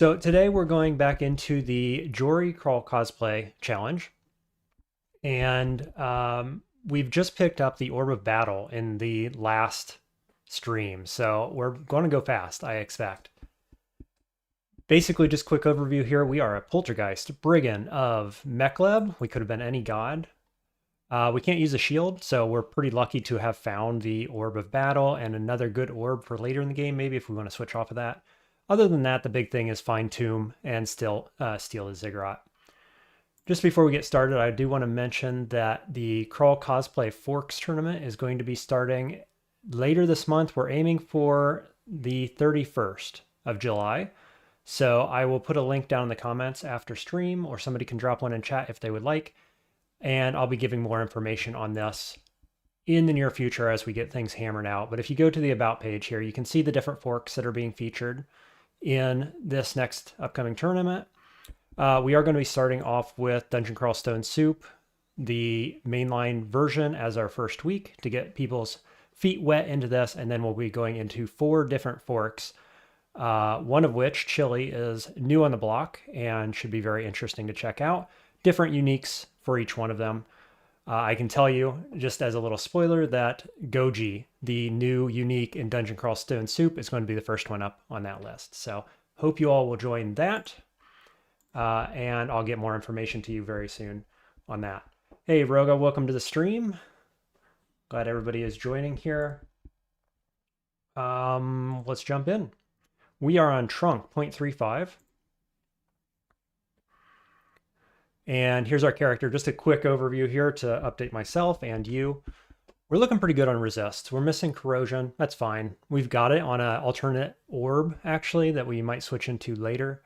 So today we're going back into the Jory Crawl Cosplay Challenge, and we've just picked up the Orb of Battle in the last stream, so we're going to go fast, I expect. Basically, just quick overview here. We are a Poltergeist, Brigand of Makhleb. We could have been any god. We can't use a shield, so we're pretty lucky to have found the Orb of Battle and another good orb for later in the game, maybe if we want to switch off of that. Other than that, the big thing is find Tomb and still steal the Ziggurat. Just before we get started, I do want to mention that the Crawl Cosplay Forks tournament is going to be starting later this month. We're aiming for the 31st of July. So I will put a link down in the comments after stream, or somebody can drop one in chat if they would like. And I'll be giving more information on this in the near future as we get things hammered out. But if you go to the About page here, you can see the different forks that are being featured in this next upcoming tournament. We are going to be starting off with Dungeon Crawl Stone Soup, the mainline version, as our first week to get people's feet wet into this, and then we'll be going into 4 different forks, one of which, Chili, is new on the block and should be very interesting to check out. Different uniques for each one of them. I can tell you, just as a little spoiler, that Goji, the new unique in Dungeon Crawl Stone Soup, is going to be the first one up on that list. So hope you all will join that, and I'll get more information to you very soon on that. Hey, Roga, welcome to the stream. Glad everybody is joining here. Let's jump in. We are on Trunk 0.35. And here's our character. Just a quick overview here to update myself and you. We're looking pretty good on resists. We're missing corrosion. That's fine. We've got it on an alternate orb, actually, that we might switch into later.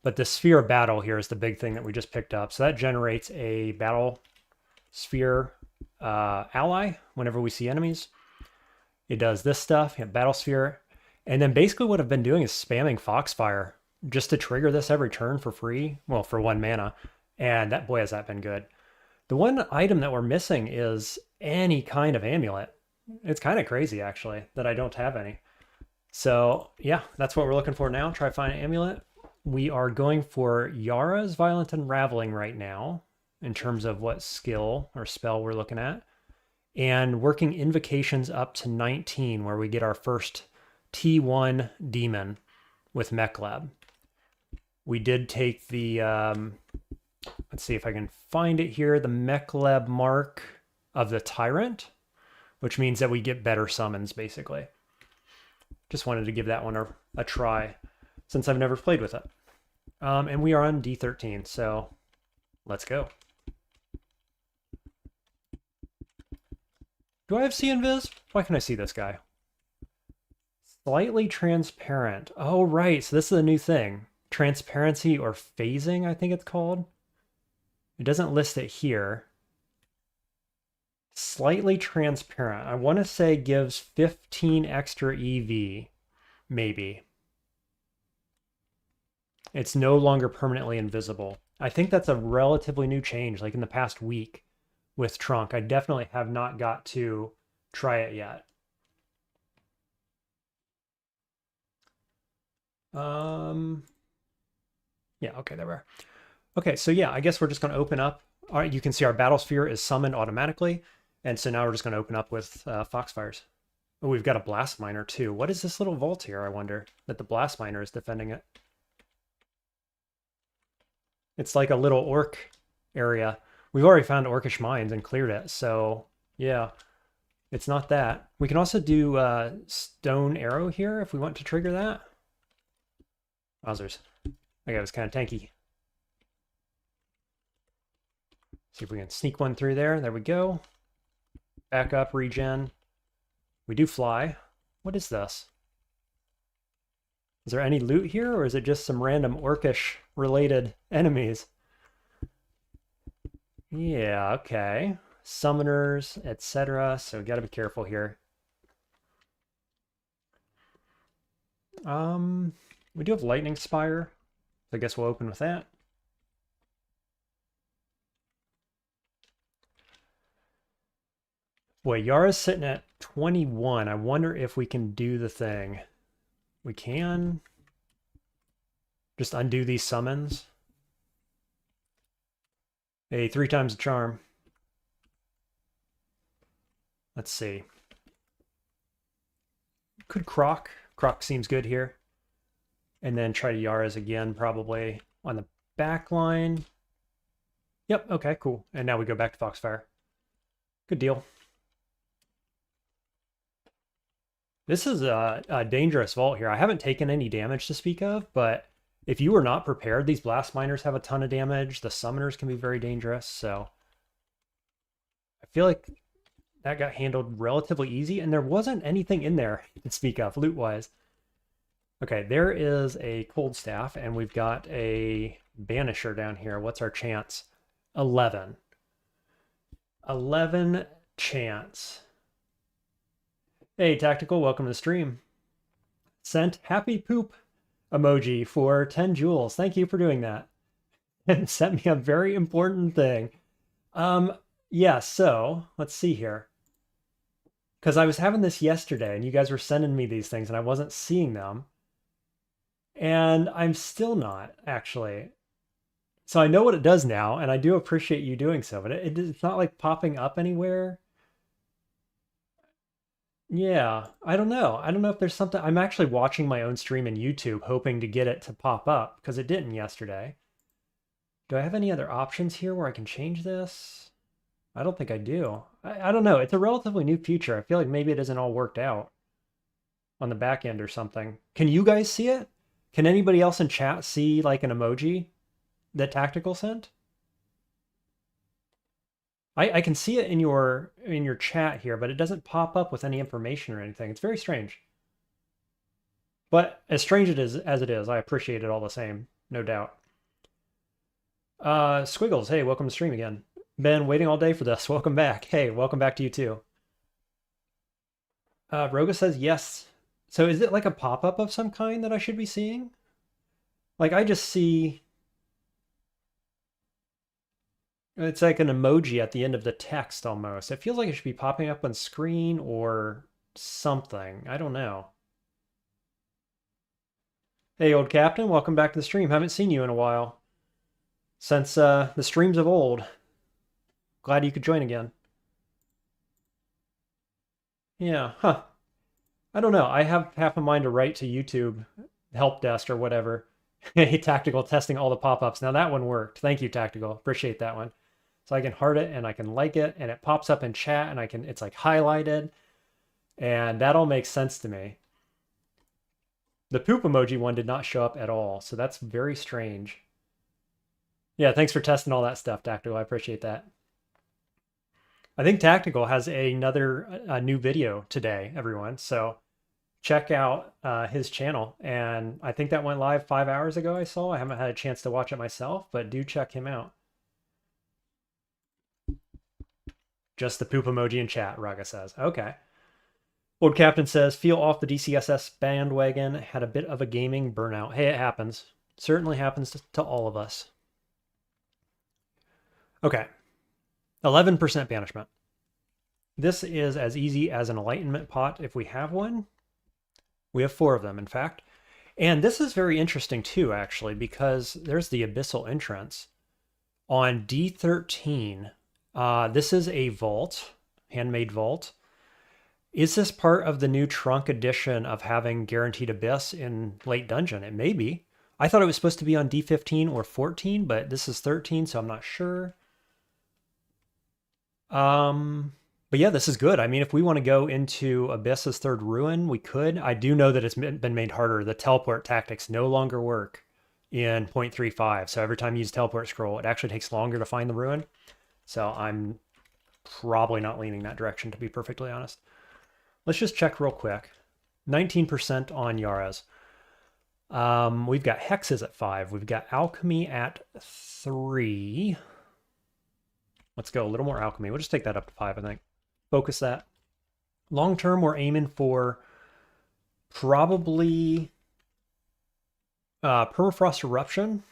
But the Sphere of Battle here is the big thing that we just picked up. So that generates a battle sphere ally whenever we see enemies. It does this stuff, battle sphere. And then basically what I've been doing is spamming Foxfire just to trigger this every turn for free. Well, for 1 mana. And that, boy, has that been good. The one item that we're missing is any kind of amulet. It's kind of crazy, actually, that I don't have any. So, yeah, that's what we're looking for now. Try to find an amulet. We are going for Yara's Violent Unraveling right now, in terms of what skill or spell we're looking at. And working Invocations up to 19, where we get our first T1 demon with Makhleb. We did take the... let's see if I can find it here. The Makhleb mark of the Tyrant, which means that we get better summons, basically. Just wanted to give that one a try, since I've never played with it. And we are on D13, so let's go. Do I have See Invis? Why can I see this guy? Slightly transparent. Oh, right. So this is a new thing. Transparency or phasing, I think it's called. It doesn't list it here. Slightly transparent. I want to say gives 15 extra EV, maybe. It's no longer permanently invisible. I think that's a relatively new change, like in the past week with Trunk. I definitely have not got to try it yet. Yeah, okay, there we are. Okay, so yeah, I guess we're just going to open up. All right, you can see our battle sphere is summoned automatically. And so now we're just going to open up with Foxfires. Oh, we've got a Blast Miner too. What is this little vault here, I wonder, that the Blast Miner is defending it? It's like a little orc area. We've already found Orcish Mines and cleared it, so yeah, it's not that. We can also do Stone Arrow here if we want to trigger that. Wowzers. Okay, it was kind of tanky. See if we can sneak one through there. There we go. Back up, regen. We do fly. What is this? Is there any loot here, or is it just some random orcish related enemies? Yeah, okay. Summoners, etc. So gotta be careful here. We do have Lightning Spire. So I guess we'll open with that. Boy, Yara's sitting at 21. I wonder if we can do the thing. We can. Just undo these summons. Hey, 3 times the charm. Let's see. Could Croc. Croc seems good here. And then try to Yara's again, probably on the back line. Yep, okay, cool. And now we go back to Foxfire. Good deal. This is a dangerous vault here. I haven't taken any damage to speak of, but if you were not prepared, these Blast Miners have a ton of damage. The Summoners can be very dangerous, so I feel like that got handled relatively easy, and there wasn't anything in there to speak of, loot-wise. Okay, there is a Cold Staff, and we've got a Banisher down here. What's our chance? 11. 11 chance. Hey, Tactical, welcome to the stream. Sent happy poop emoji for 10 jewels. Thank you for doing that. And sent me a very important thing. Yeah, so let's see here. Because I was having this yesterday and you guys were sending me these things and I wasn't seeing them. And I'm still not, actually. So I know what it does now, and I do appreciate you doing so, but it's not like popping up anywhere. Yeah, I don't know. I don't know if there's something. I'm actually watching my own stream in YouTube, hoping to get it to pop up, because it didn't yesterday. Do I have any other options here where I can change this? I don't think I do. I don't know. It's a relatively new feature. I feel like maybe it isn't all worked out on the back end or something. Can you guys see it? Can anybody else in chat see like an emoji that Tactical sent? I can see it in your chat here, but it doesn't pop up with any information or anything. It's very strange. But as strange as it is, I appreciate it all the same, no doubt. Squiggles, hey, welcome to stream again. Been waiting all day for this. Welcome back. Hey, welcome back to you too. Roga says yes. So is it like a pop-up of some kind that I should be seeing? Like I just see... It's like an emoji at the end of the text almost. It feels like it should be popping up on screen or something. I don't know. Hey, old captain, welcome back to the stream. Haven't seen you in a while. Since the streams of old. Glad you could join again. Yeah, huh. I don't know. I have half a mind to write to YouTube help desk or whatever. Hey, Tactical, testing all the pop-ups. Now that one worked. Thank you, Tactical. Appreciate that one. So I can heart it and I can like it and it pops up in chat and it's like highlighted and that all makes sense to me. The poop emoji one did not show up at all, so that's very strange. Yeah, thanks for testing all that stuff, Tactical. I appreciate that. I think Tactical has another new video today, everyone. So check out his channel. And I think that went live 5 hours ago, I saw. I haven't had a chance to watch it myself, but do check him out. Just the poop emoji in chat, Raga says. Okay. Old Captain says, feel off the DCSS bandwagon. Had a bit of a gaming burnout. Hey, it happens. Certainly happens to all of us. Okay. 11% banishment. This is as easy as an enlightenment pot if we have one. We have 4 of them, in fact. And this is very interesting too, actually, because there's the Abyssal Entrance. On D13, this is a vault, handmade vault. Is this part of the new trunk edition of having Guaranteed Abyss in late dungeon? It may be. I thought it was supposed to be on D15 or 14, but this is 13, so I'm not sure. But yeah, this is good. I mean, if we want to go into Abyss's Third Ruin, we could. I do know that it's been made harder. The teleport tactics no longer work in 0.35. So every time you use teleport scroll, it actually takes longer to find the ruin. So I'm probably not leaning that direction, to be perfectly honest. Let's just check real quick. 19% on Yara's. We've got Hexes at 5. We've got Alchemy at 3. Let's go a little more Alchemy. We'll just take that up to 5, I think. Focus that. Long term, we're aiming for probably Permafrost Eruption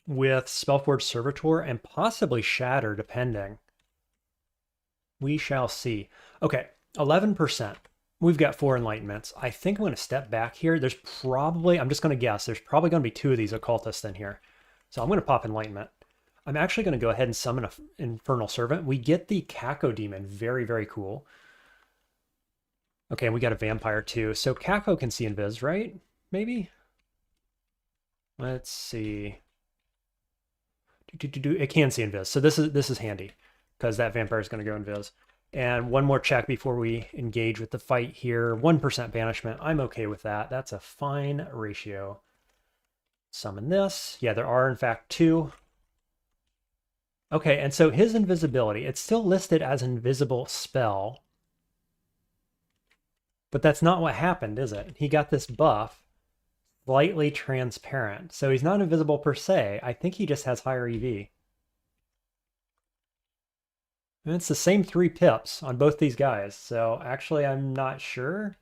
with Spellforge Servitor and possibly Shatter, depending. We shall see. Okay, 11%. We've got 4 enlightenments. I think I'm going to step back here. There's probably, I'm just going to guess, there's probably going to be 2 of these occultists in here. So I'm going to pop enlightenment. I'm actually going to go ahead and summon an infernal servant. We get the Caco demon. Very, very cool. Okay, we got a vampire too. So Caco can see invis, right? Maybe? Let's see. It can see invis. So this is handy because that vampire is going to go invis. And one more check before we engage with the fight here. 1% banishment. I'm okay with that. That's a fine ratio. Summon this. Yeah, there are in fact 2. Okay, and so his invisibility, it's still listed as invisible spell. But that's not what happened, is it? He got this buff, slightly transparent. So he's not invisible per se. I think he just has higher EV. And it's the same 3 pips on both these guys. So actually, I'm not sure.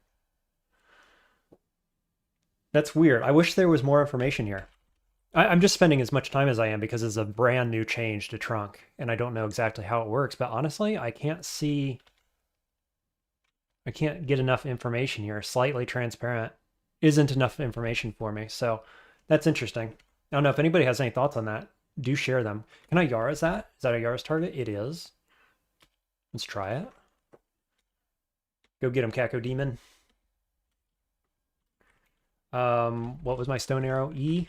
That's weird. I wish there was more information here. I'm just spending as much time as I am because it's a brand new change to Trunk. And I don't know exactly how it works. But honestly, I can't get enough information here. Slightly transparent isn't enough information for me. So that's interesting. I don't know if anybody has any thoughts on that. Do share them. Can I Yara's that? Is that a Yara's target? It is. Let's try it. Go get him, Caco Demon. What was my stone arrow? E?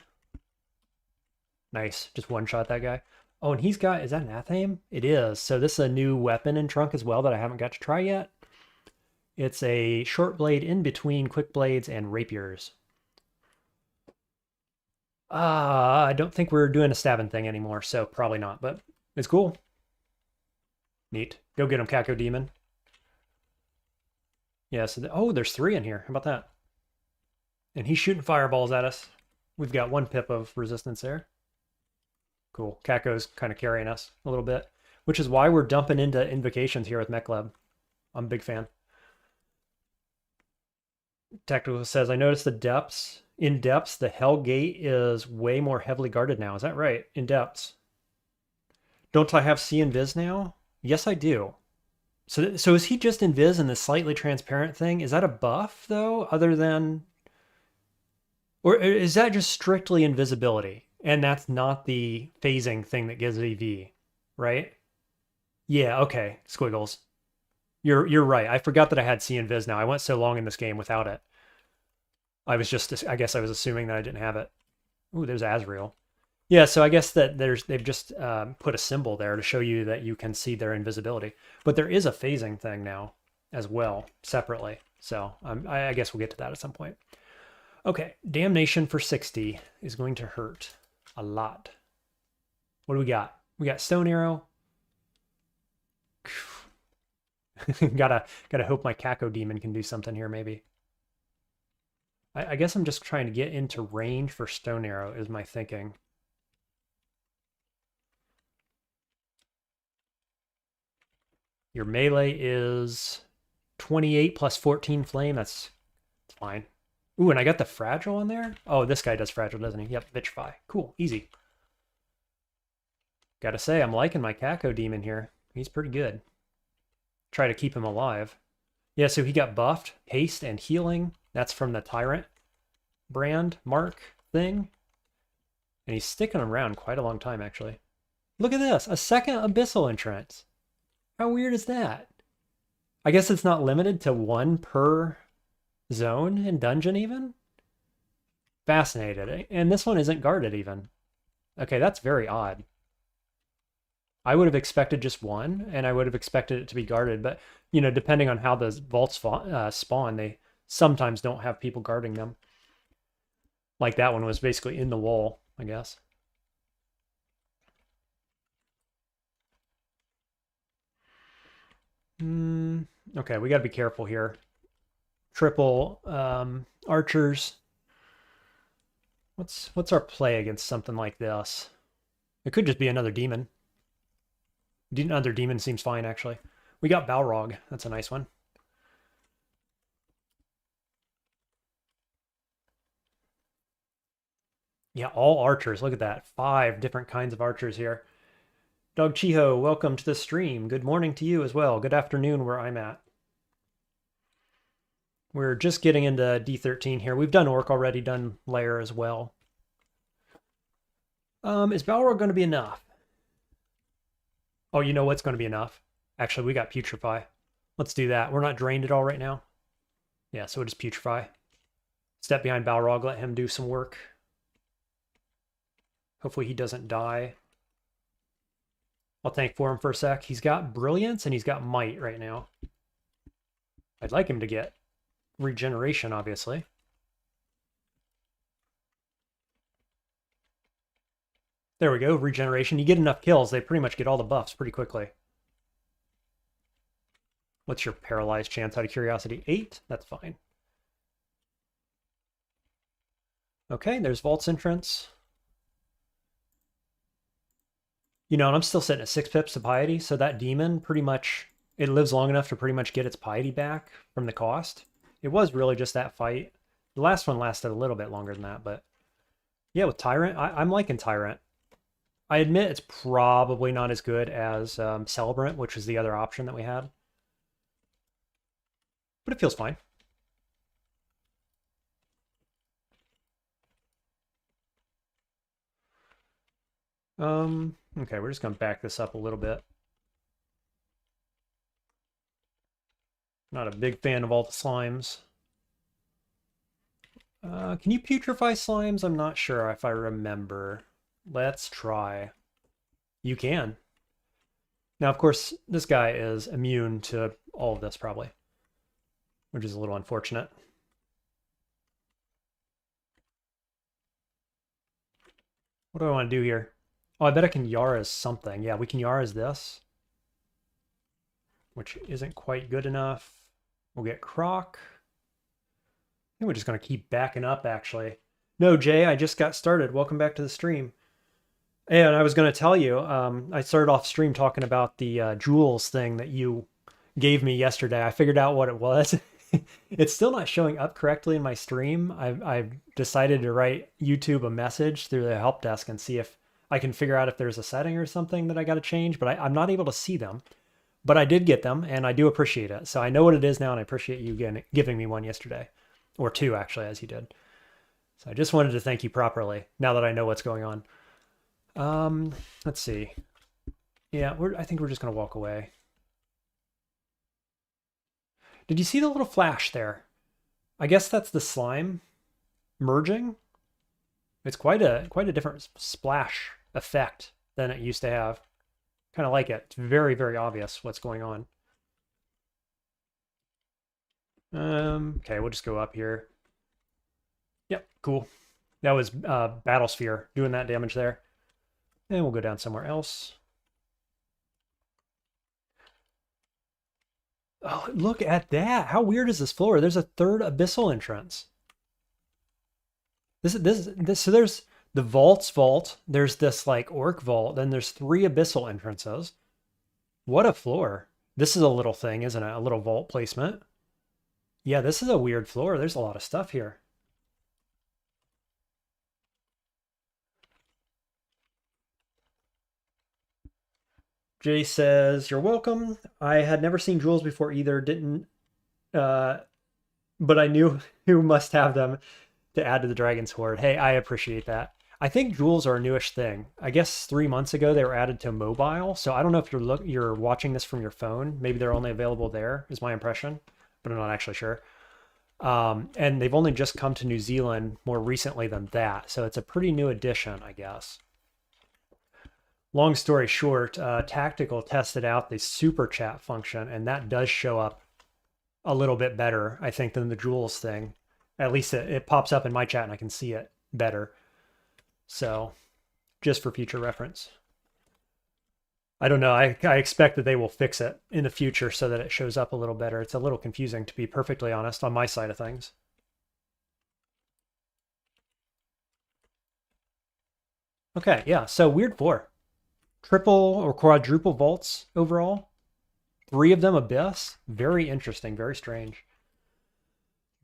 Nice. Just one-shot that guy. Oh, and he's got... Is that an Athame? It is. So this is a new weapon in Trunk as well that I haven't got to try yet. It's a short blade in between quick blades and rapiers. I don't think we're doing a stabbing thing anymore, so probably not, but it's cool. Neat. Go get him, Caco Demon. Yeah, so... oh, there's 3 in here. How about that? And he's shooting fireballs at us. We've got 1 pip of resistance there. Cool. Caco's kind of carrying us a little bit, which is why we're dumping into invocations here with Makhleb. I'm a big fan. Tactical says, I noticed the depths. In depths, the Hell Gate is way more heavily guarded now. Is that right? In depths. Don't I have see invis now? Yes, I do. So is he just invis in the slightly transparent thing? Is that a buff, though, other than... or is that just strictly invisibility? And that's not the phasing thing that gives EV, right? Yeah, okay, squiggles. You're right. I forgot that I had see invis now. I went so long in this game without it. I guess I was assuming that I didn't have it. Ooh, there's Azrael. Yeah, so I guess that they've just put a symbol there to show you that you can see their invisibility. But there is a phasing thing now as well, separately. So I guess we'll get to that at some point. Okay, Damnation for 60 is going to hurt a lot. What do we got? We got Stone Arrow. gotta hope my Caco Demon can do something here, maybe. I guess I'm just trying to get into range for Stone Arrow is my thinking. Your melee is 28 plus 14 flame. That's fine. Ooh, and I got the fragile on there? Oh, this guy does fragile, doesn't he? Yep, Vitrify. Cool, easy. Gotta say, I'm liking my Caco Demon here. He's pretty good. Try to keep him alive. Yeah, so he got buffed. Haste and healing. That's from the Tyrant brand mark thing. And he's sticking around quite a long time, actually. Look at this. A second Abyssal entrance. How weird is that? I guess it's not limited to 1 per zone and dungeon even? Fascinated. And this one isn't guarded even. Okay, that's very odd. I would have expected just 1, and I would have expected it to be guarded, but, you know, depending on how the vaults spawn, they sometimes don't have people guarding them. Like that one was basically in the wall, I guess. Okay, we got to be careful here. Triple archers. What's our play against something like this? It could just be another demon. Another demon seems fine, actually. We got Balrog. That's a nice one. Yeah, all archers. Look at that. 5 different kinds of archers here. Dog Chiho, welcome to the stream. Good morning to you as well. Good afternoon where I'm at. We're just getting into D13 here. We've done Orc already, done Lair as well. Is Balrog going to be enough? Oh, you know what's going to be enough? Actually, we got Putrefy. Let's do that. We're not drained at all right now. Yeah, so we'll just Putrefy. Step behind Balrog, let him do some work. Hopefully he doesn't die. I'll tank for him for a sec. He's got Brilliance and he's got Might right now. I'd like him to get Regeneration, obviously. There we go, Regeneration. You get enough kills, they pretty much get all the buffs pretty quickly. What's your Paralyzed chance out of curiosity? 8? That's fine. Okay, there's Vault's entrance. You know, and I'm still sitting at 6 pips to Piety, so that demon pretty much, it lives long enough to pretty much get its Piety back from the cost. It was really just that fight. The last one lasted a little bit longer than that, but yeah, with Tyrant, I'm liking Tyrant. I admit it's probably not as good as Celebrant, which is the other option that we had. But it feels fine. Okay, we're just going to back this up a little bit. Not a big fan of all the slimes. Can you putrefy slimes? I'm not sure if I remember. Let's try. You can. Now, of course, this guy is immune to all of this, probably, which is a little unfortunate. What do I want to do here? Oh, I bet I can Yara's something. Yeah, we can Yara's this, which isn't quite good enough. We'll get Croc. I think we're just going to keep backing up, actually. No, Jay, I just got started. Welcome back to the stream. And I was going to tell you, I started off stream talking about the jewels thing that you gave me yesterday. I figured out what it was. It's still not showing up correctly in my stream. I've decided to write YouTube a message through the help desk and see if I can figure out if there's a setting or something that I got to change, but I'm not able to see them. But I did get them, and I do appreciate it. So I know what it is now, and I appreciate you giving me one yesterday. Or 2, actually, as you did. So I just wanted to thank you properly, now that I know what's going on. Let's see. Yeah, I think we're just going to walk away. Did you see the little flash there? I guess that's the slime merging. It's quite a different splash effect than it used to have. Kind of like it. It's very, very obvious what's going on. Okay, we'll just go up here. Yep, cool. That was Battle Sphere doing that damage there. And we'll go down somewhere else. Oh, look at that. How weird is this floor? There's a 3rd abyssal entrance. So there's the vault's vault. There's this like orc vault. Then there's 3 abyssal entrances. What a floor. This is a little thing, isn't it? A little vault placement. Yeah, this is a weird floor. There's a lot of stuff here. Jay says, "You're welcome. I had never seen jewels before either. But I knew who must have them to add to the Dragon's Hoard." Hey, I appreciate that. I think jewels are a newish thing. I guess 3 months ago they were added to mobile. So I don't know if you're watching this from your phone. Maybe they're only available there, is my impression, but I'm not actually sure. And they've only just come to New Zealand more recently than that. So it's a pretty new addition, I guess. Long story short, Tactical tested out the super chat function, and that does show up a little bit better, I think, than the jewels thing. At least it pops up in my chat and I can see it better. So, just for future reference. I don't know. I expect that they will fix it in the future so that it shows up a little better. It's a little confusing, to be perfectly honest, on my side of things. Okay, yeah, so weird floor. Triple or quadruple vaults overall. 3 of them abyss. Very interesting, very strange.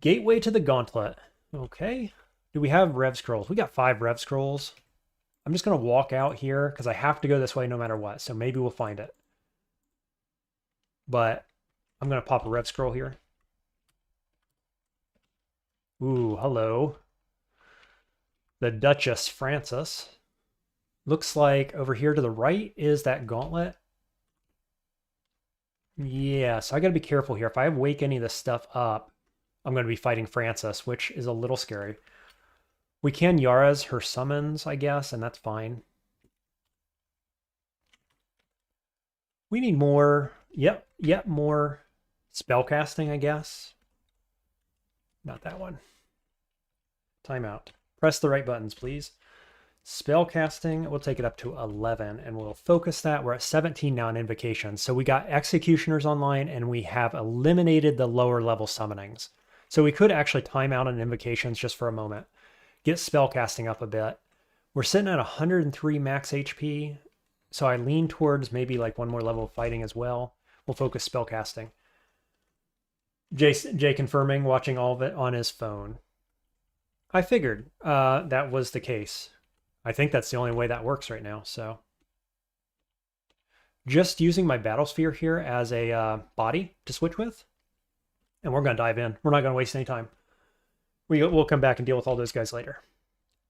Gateway to the Gauntlet. Okay. Do we have rev scrolls? We got 5 rev scrolls. I'm just going to walk out here because I have to go this way no matter what. So maybe we'll find it. But I'm going to pop a rev scroll here. Ooh, hello. The Duchess Francis. Looks like over here to the right is that gauntlet. Yeah, so I gotta be careful here. If I wake any of this stuff up, I'm gonna be fighting Francis, which is a little scary. We can Yara's her summons, I guess, and that's fine. We need more, yep, more spellcasting, I guess. Not that one. Timeout. Press the right buttons, please. Spellcasting, we'll take it up to 11 and we'll focus that. We're at 17 now in invocations. So we got executioners online and we have eliminated the lower level summonings. So we could actually time out on invocations just for a moment. Get spellcasting up a bit. We're sitting at 103 max HP. So I lean towards maybe like one more level of fighting as well. We'll focus spellcasting. Jay confirming, watching all of it on his phone. I figured that was the case. I think that's the only way that works right now, so. Just using my Battlesphere here as a body to switch with. And we're going to dive in. We're not going to waste any time. We'll come back and deal with all those guys later.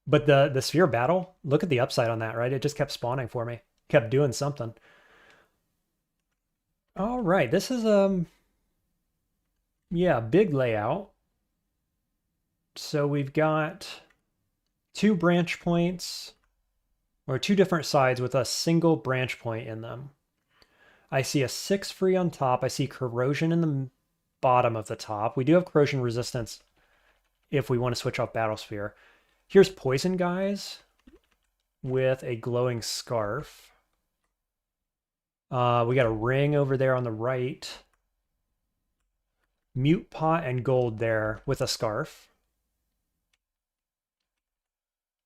But the sphere battle, look at the upside on that, right? It just kept spawning for me. Kept doing something. All right, this is, yeah, big layout. So we've got 2 branch points, or 2 different sides with a single branch point in them. I see a 6 free on top. I see corrosion in the bottom of the top. We do have corrosion resistance if we want to switch off Battlesphere. Here's poison guys with a glowing scarf. We got a ring over there on the right. Mute pot and gold there with a scarf.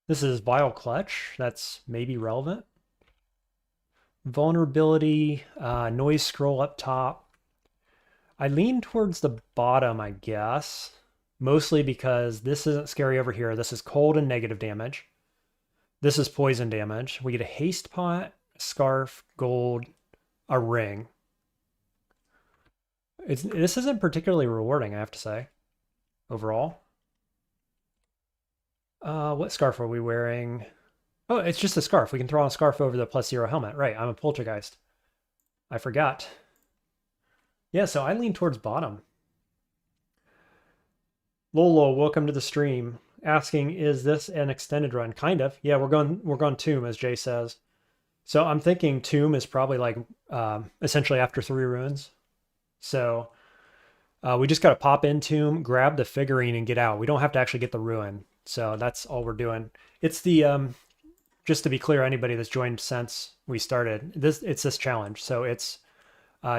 This is Vile Clutch. That's maybe relevant. Vulnerability, noise scroll up top. I lean towards the bottom, I guess. Mostly because this isn't scary over here. This is cold and negative damage. This is poison damage. We get a haste pot, scarf, gold, a ring. This isn't particularly rewarding, I have to say, overall. What scarf are we wearing? Oh, it's just a scarf. We can throw on a scarf over the +0 helmet. Right, I'm a poltergeist. I forgot. Yeah, so I lean towards bottom. Lolo, welcome to the stream. Asking, is this an extended run? Kind of. Yeah, we're going Tomb, as Jay says. So I'm thinking Tomb is probably like essentially after 3 runes. So we just got to pop in Tomb, grab the figurine, and get out. We don't have to actually get the ruin. So that's all we're doing. It's the just to be clear, anybody that's joined since we started, it's this challenge. So it's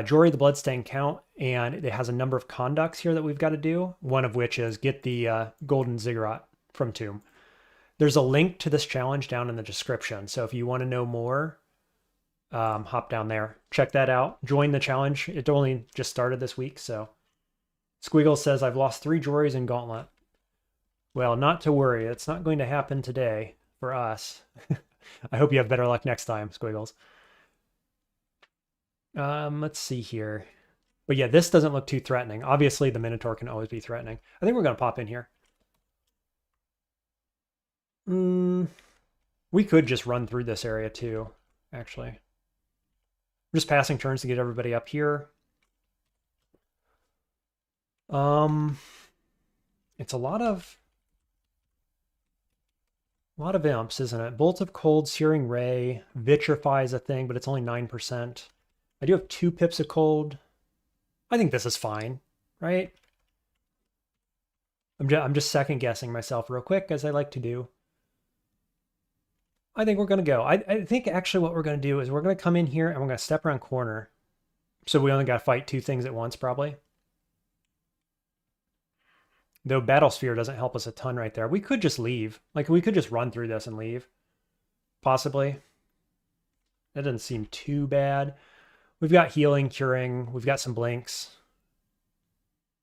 Jory the Bloodstained Count, and it has a number of conducts here that we've got to do. One of which is get the golden ziggurat from Tomb. There's a link to this challenge down in the description. So if you want to know more, hop down there, check that out, join the challenge. It only just started this week. So Squiggle says, I've lost 3 Jorys in Gauntlet. Well, not to worry. It's not going to happen today for us. I hope you have better luck next time, Squiggles. Let's see here. But yeah, this doesn't look too threatening. Obviously, the Minotaur can always be threatening. I think we're going to pop in here. We could just run through this area too, actually. We're just passing turns to get everybody up here. It's a lot of imps, isn't it? Bolt of Cold, Searing Ray, Vitrify is a thing, but it's only 9%. I do have 2 pips of cold. I think this is fine, right? I'm just second guessing myself real quick, as I like to do. I think we're going to go. I think actually what we're going to do is we're going to come in here and we're going to step around corner. So we only got to fight 2 things at once, probably. Though Battlesphere doesn't help us a ton right there. We could just leave. Like, we could just run through this and leave. Possibly. That doesn't seem too bad. We've got healing, curing. We've got some blinks.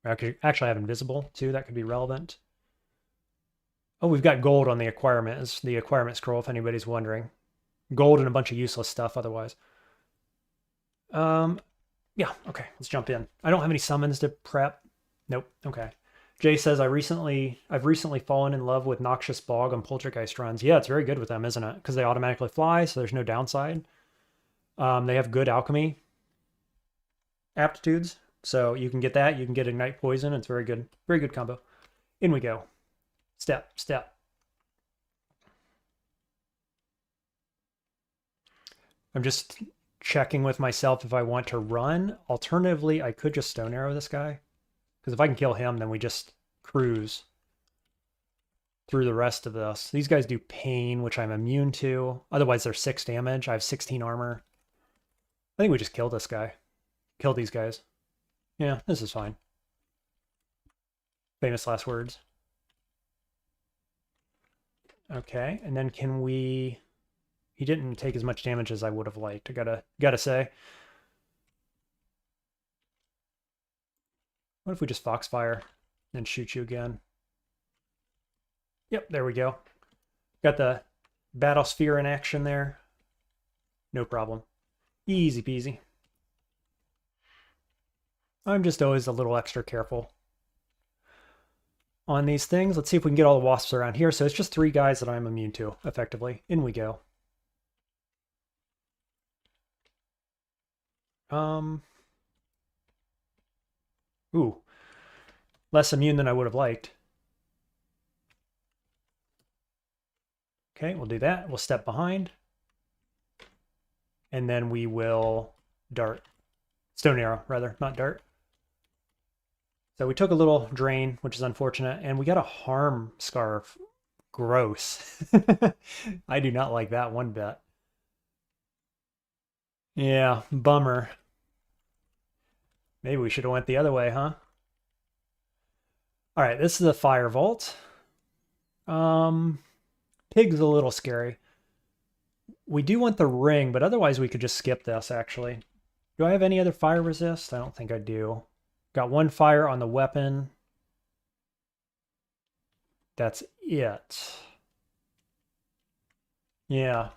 Actually, I have invisible, too. That could be relevant. Oh, we've got gold on the acquirement. It's the acquirement scroll, if anybody's wondering. Gold and a bunch of useless stuff otherwise. Yeah, okay. Let's jump in. I don't have any summons to prep. Nope. Okay. Jay says I've recently fallen in love with Noxious Bog on Poltergeist runs. Yeah, it's very good with them, isn't it? Because they automatically fly, so there's no downside. They have good alchemy aptitudes, so you can get that. You can get Ignite Poison. It's very good combo. In we go. Step, step. I'm just checking with myself if I want to run. Alternatively, I could just Stone Arrow this guy. Because if I can kill him, then we just cruise through the rest of this. These guys do pain, which I'm immune to. Otherwise, they're 6 damage. I have 16 armor. I think we just kill this guy. Kill these guys. Yeah, this is fine. Famous last words. Okay, and then can we... He didn't take as much damage as I would have liked, I gotta say. What if we just Foxfire and shoot you again? Yep, there we go. Got the Battle Sphere in action there. No problem. Easy peasy. I'm just always a little extra careful on these things. Let's see if we can get all the wasps around here. So it's just 3 guys that I'm immune to, effectively. In we go. Ooh. Less immune than I would have liked. Okay, we'll do that. We'll step behind. And then we will dart. Stone Arrow, rather, not dart. So we took a little drain, which is unfortunate, and we got a harm scarf. Gross. I do not like that one bit. Yeah, bummer. Maybe we should have went the other way, huh? All right, this is a fire vault. Pig's a little scary. We do want the ring, but otherwise we could just skip this, actually. Do I have any other fire resist? I don't think I do. Got 1 fire on the weapon. That's it. Yeah.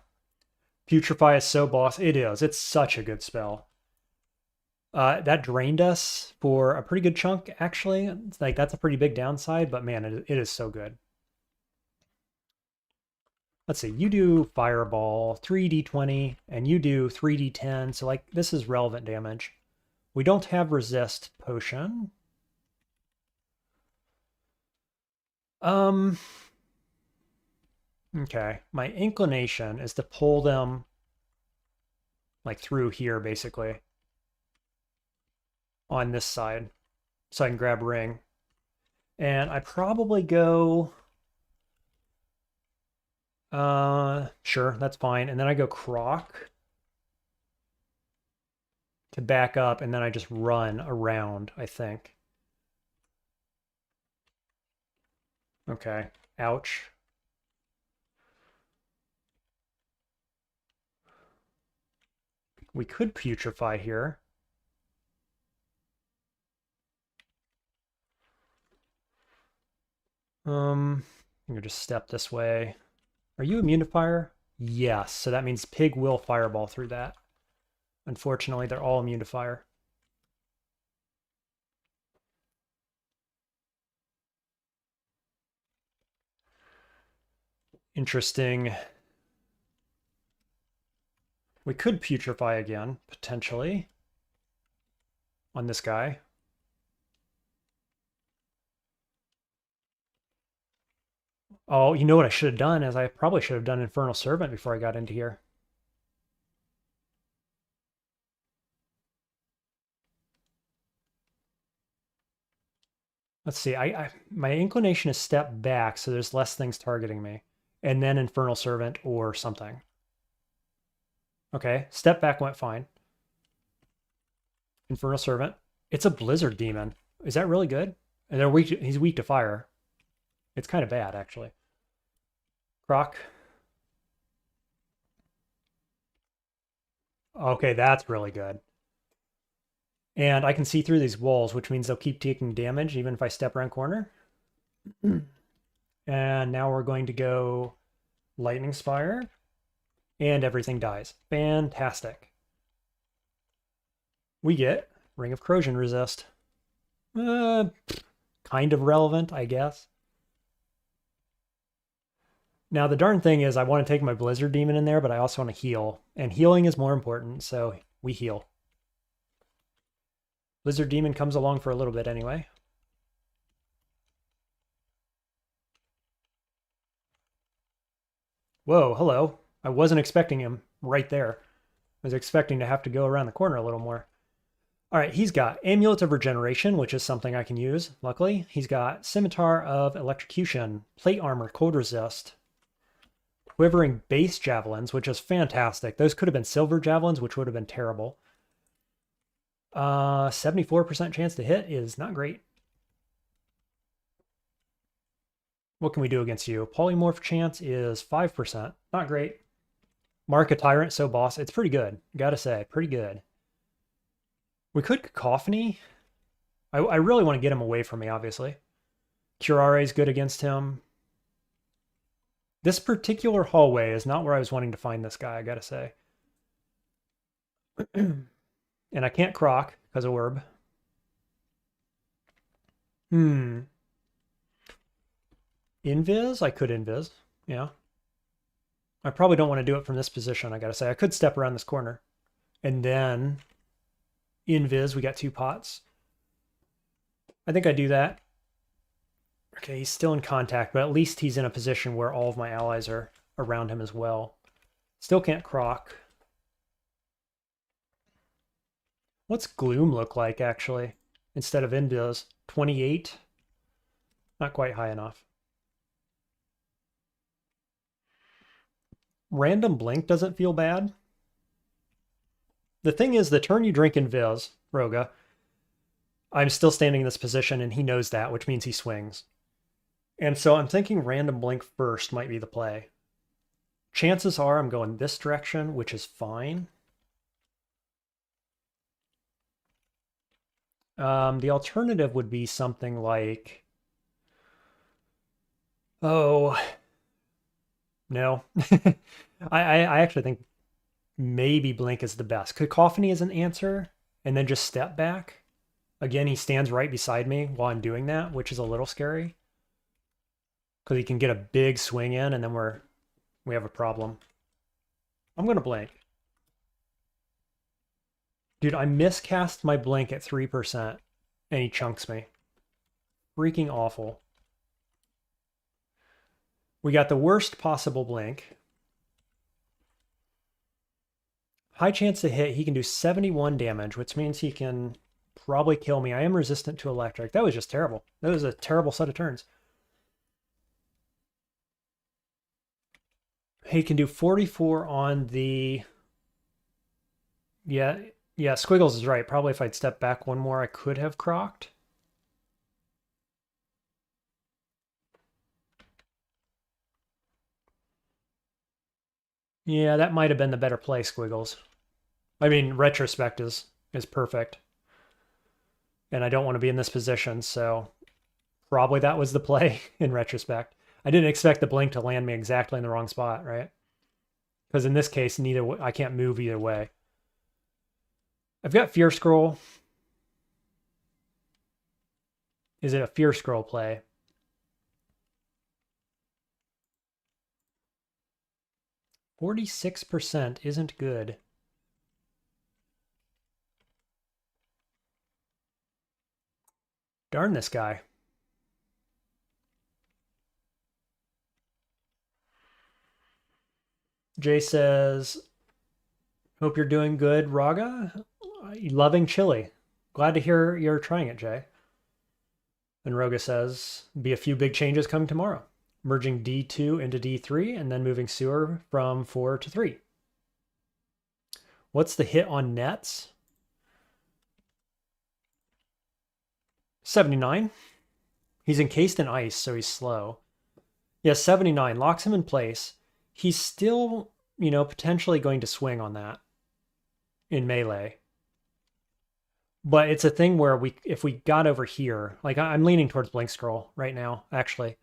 Putrefy is so boss. It is. It's such a good spell. That drained us for a pretty good chunk, actually. It's like, that's a pretty big downside, but man, it is so good. Let's see, you do Fireball, 3d20, and you do 3d10, so like, this is relevant damage. We don't have Resist Potion. Okay, my inclination is to pull them like through here, basically. On this side, so I can grab ring. And I probably go... sure, that's fine. And then I go Croc to back up, and then I just run around, I think. Okay, ouch. We could Putrefy here. I'm gonna just step this way. Are you immune to fire? Yes, so that means Pig will Fireball through that. Unfortunately, they're all immune to fire. Interesting. We could Putrefy again, potentially, on this guy. Oh, you know what I should have done is I probably should have done Infernal Servant before I got into here. Let's see, my inclination is step back so there's less things targeting me. And then Infernal Servant or something. Okay, step back went fine. Infernal Servant. It's a Blizzard Demon. Is that really good? And he's weak to fire. It's kind of bad, actually. Croc. Okay, that's really good. And I can see through these walls, which means they'll keep taking damage even if I step around corner. And now we're going to go Lightning Spire. And everything dies. Fantastic. We get Ring of Corrosion Resist. kind of relevant, I guess. Now, the darn thing is I want to take my Blizzard Demon in there, but I also want to heal. And healing is more important, so we heal. Blizzard Demon comes along for a little bit anyway. Whoa, hello. I wasn't expecting him right there. I was expecting to have to go around the corner a little more. All right, he's got Amulet of Regeneration, which is something I can use, luckily. He's got Scimitar of Electrocution, Plate Armor, Cold Resist, Quivering Base Javelins, which is fantastic. Those could have been Silver Javelins, which would have been terrible. 74% chance to hit is not great. What can we do against you? Polymorph chance is 5%. Not great. Mark a Tyrant, so boss. It's pretty good. Gotta say, pretty good. We could Cacophony. I really want to get him away from me, obviously. Curare is good against him. This particular hallway is not where I was wanting to find this guy, I gotta say. And I can't croc because of orb. Invis? I could invis, yeah. I probably don't want to do it from this position, I gotta say. I could step around this corner. And then invis, we got 2 pots. I think I do that. Okay, he's still in contact, but at least he's in a position where all of my allies are around him as well. Still can't croc. What's Gloom look like, actually? Instead of invis? 28? Not quite high enough. Random Blink doesn't feel bad. The thing is, the turn you drink invis, Roga, I'm still standing in this position, and he knows that, which means he swings. And so I'm thinking Random Blink first might be the play. Chances are I'm going this direction, which is fine. The alternative would be something like... Oh... No. I actually think maybe Blink is the best. Cacophony is an answer, and then just step back. Again, he stands right beside me while I'm doing that, which is a little scary. Because he can get a big swing in, and then we have a problem. I'm going to Blink. Dude, I miscast my Blink at 3%, and he chunks me. Freaking awful. We got the worst possible Blink. High chance to hit. He can do 71 damage, which means he can probably kill me. I am resistant to electric. That was just terrible. That was a terrible set of turns. He can do 44 on the... Yeah, Squiggles is right. Probably if I'd stepped back one more, I could have crocked. Yeah, that might have been the better play, Squiggles. I mean, retrospect is perfect. And I don't want to be in this position, so probably that was the play in retrospect. I didn't expect the Blink to land me exactly in the wrong spot, right? Because in this case, I can't move either way. I've got Fear Scroll. Is it a Fear Scroll play? %46 isn't good. Darn this guy. Jay says, hope you're doing good, Raga. Loving chili. Glad to hear you're trying it, Jay. And Roga says, be a few big changes coming tomorrow. Merging D2 into D3 and then moving sewer from 4 to 3. What's the hit on nets? 79. He's encased in ice, so he's slow. Yeah, 79. Locks him in place. He's still, potentially going to swing on that in melee. But it's a thing where if we got over here, like I'm leaning towards Blink Scroll right now, actually.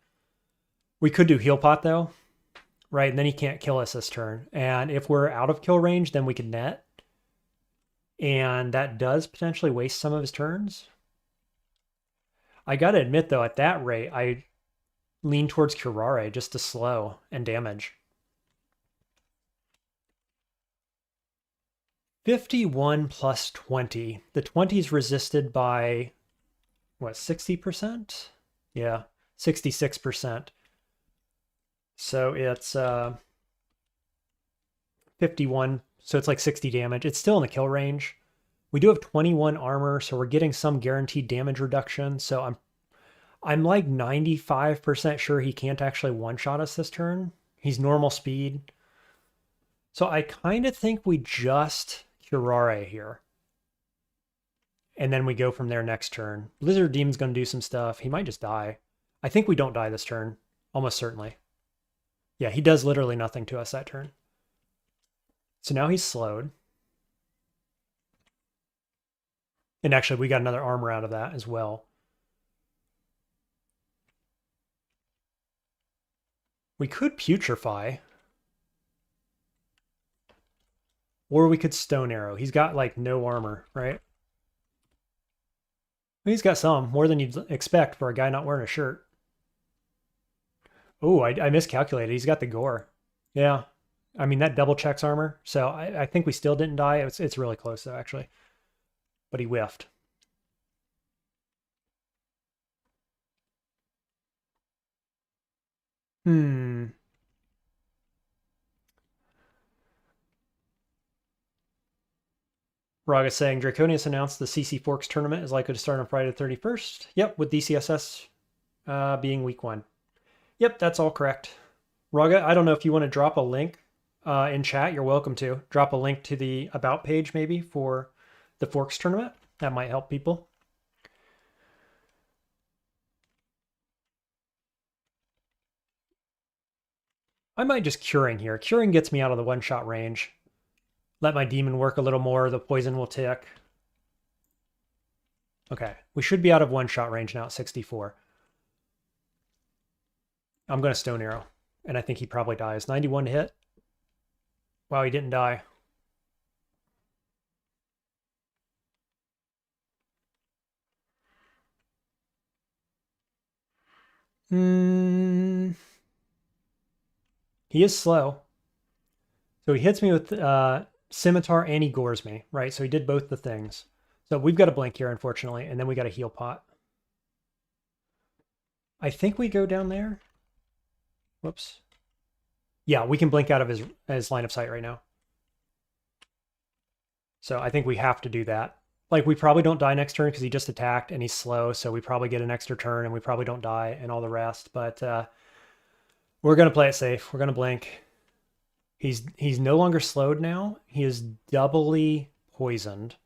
We could do Heal Pot though, right? And then he can't kill us this turn. And if we're out of kill range, then we can net. And that does potentially waste some of his turns. I gotta admit though, at that rate, I lean towards Curare just to slow and damage. 51 plus 20. The 20 is resisted by, what, 60%? Yeah, 66%. So it's 51, so it's like 60 damage. It's still in the kill range. We do have 21 armor, so we're getting some guaranteed damage reduction. So I'm like 95% sure he can't actually one-shot us this turn. He's normal speed. So I kind of think we just Curare here. And then we go from there next turn. Blizzard Demon's going to do some stuff. He might just die. I think we don't die this turn. Almost certainly. Yeah, he does literally nothing to us that turn. So now he's slowed. And actually, we got another armor out of that as well. We could Putrefy. Or we could Stone Arrow. He's got, like, no armor, right? He's got some. More than you'd expect for a guy not wearing a shirt. Oh, I miscalculated. He's got the gore. Yeah. I mean, that double checks armor. So I think we still didn't die. It's really close, though, actually. But he whiffed. Raga saying, Draconius announced the CC Forks tournament is likely to start on Friday the 31st. Yep, with DCSS being week 1. Yep, that's all correct. Raga, I don't know if you want to drop a link in chat. You're welcome to. Drop a link to the About page maybe for the Forks tournament. That might help people. I might just Curing here. Curing gets me out of the one-shot range. Let my demon work a little more. The poison will tick. Okay, we should be out of one-shot range now at 64. I'm going to Stone Arrow, and I think he probably dies. 91 to hit. Wow, he didn't die. He is slow. So he hits me with Scimitar and he gores me, right? So he did both the things. So we've got a blink here, unfortunately, and then we got a heal pot. I think we go down there. Whoops. Yeah, we can blink out of his line of sight right now. So I think we have to do that. Like, we probably don't die next turn because he just attacked and he's slow, so we probably get an extra turn and we probably don't die and all the rest. But we're going to play it safe. We're going to blink. He's no longer slowed now. He is doubly poisoned.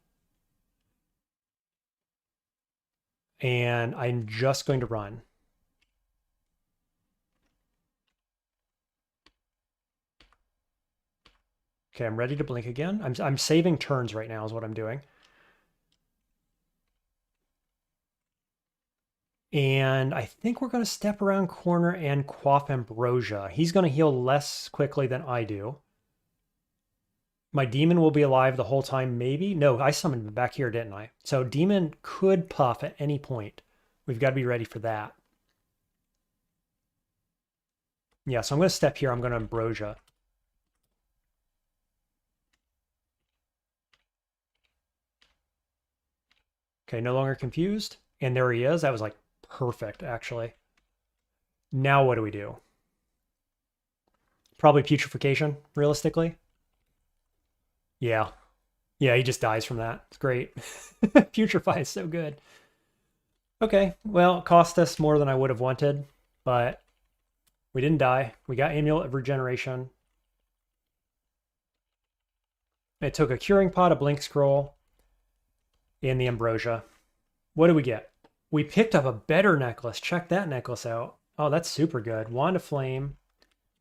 And I'm just going to run. Okay, I'm ready to blink again. I'm saving turns right now is what I'm doing. And I think we're going to step around corner and quaff Ambrosia. He's going to heal less quickly than I do. My demon will be alive the whole time, maybe? No, I summoned him back here, didn't I? So demon could puff at any point. We've got to be ready for that. Yeah, so I'm going to step here. I'm going to Ambrosia. Okay, no longer confused. And there he is. That was like perfect, actually. Now what do we do? Probably putrefaction, realistically. Yeah. Yeah, he just dies from that. It's great. Putrefy is so good. Okay, well, it cost us more than I would have wanted, but we didn't die. We got Amulet of Regeneration. It took a Curing Pot, a Blink Scroll, and the Ambrosia. What do we get? We picked up a better necklace. Check that necklace out. Oh, that's super good. Wand of Flame.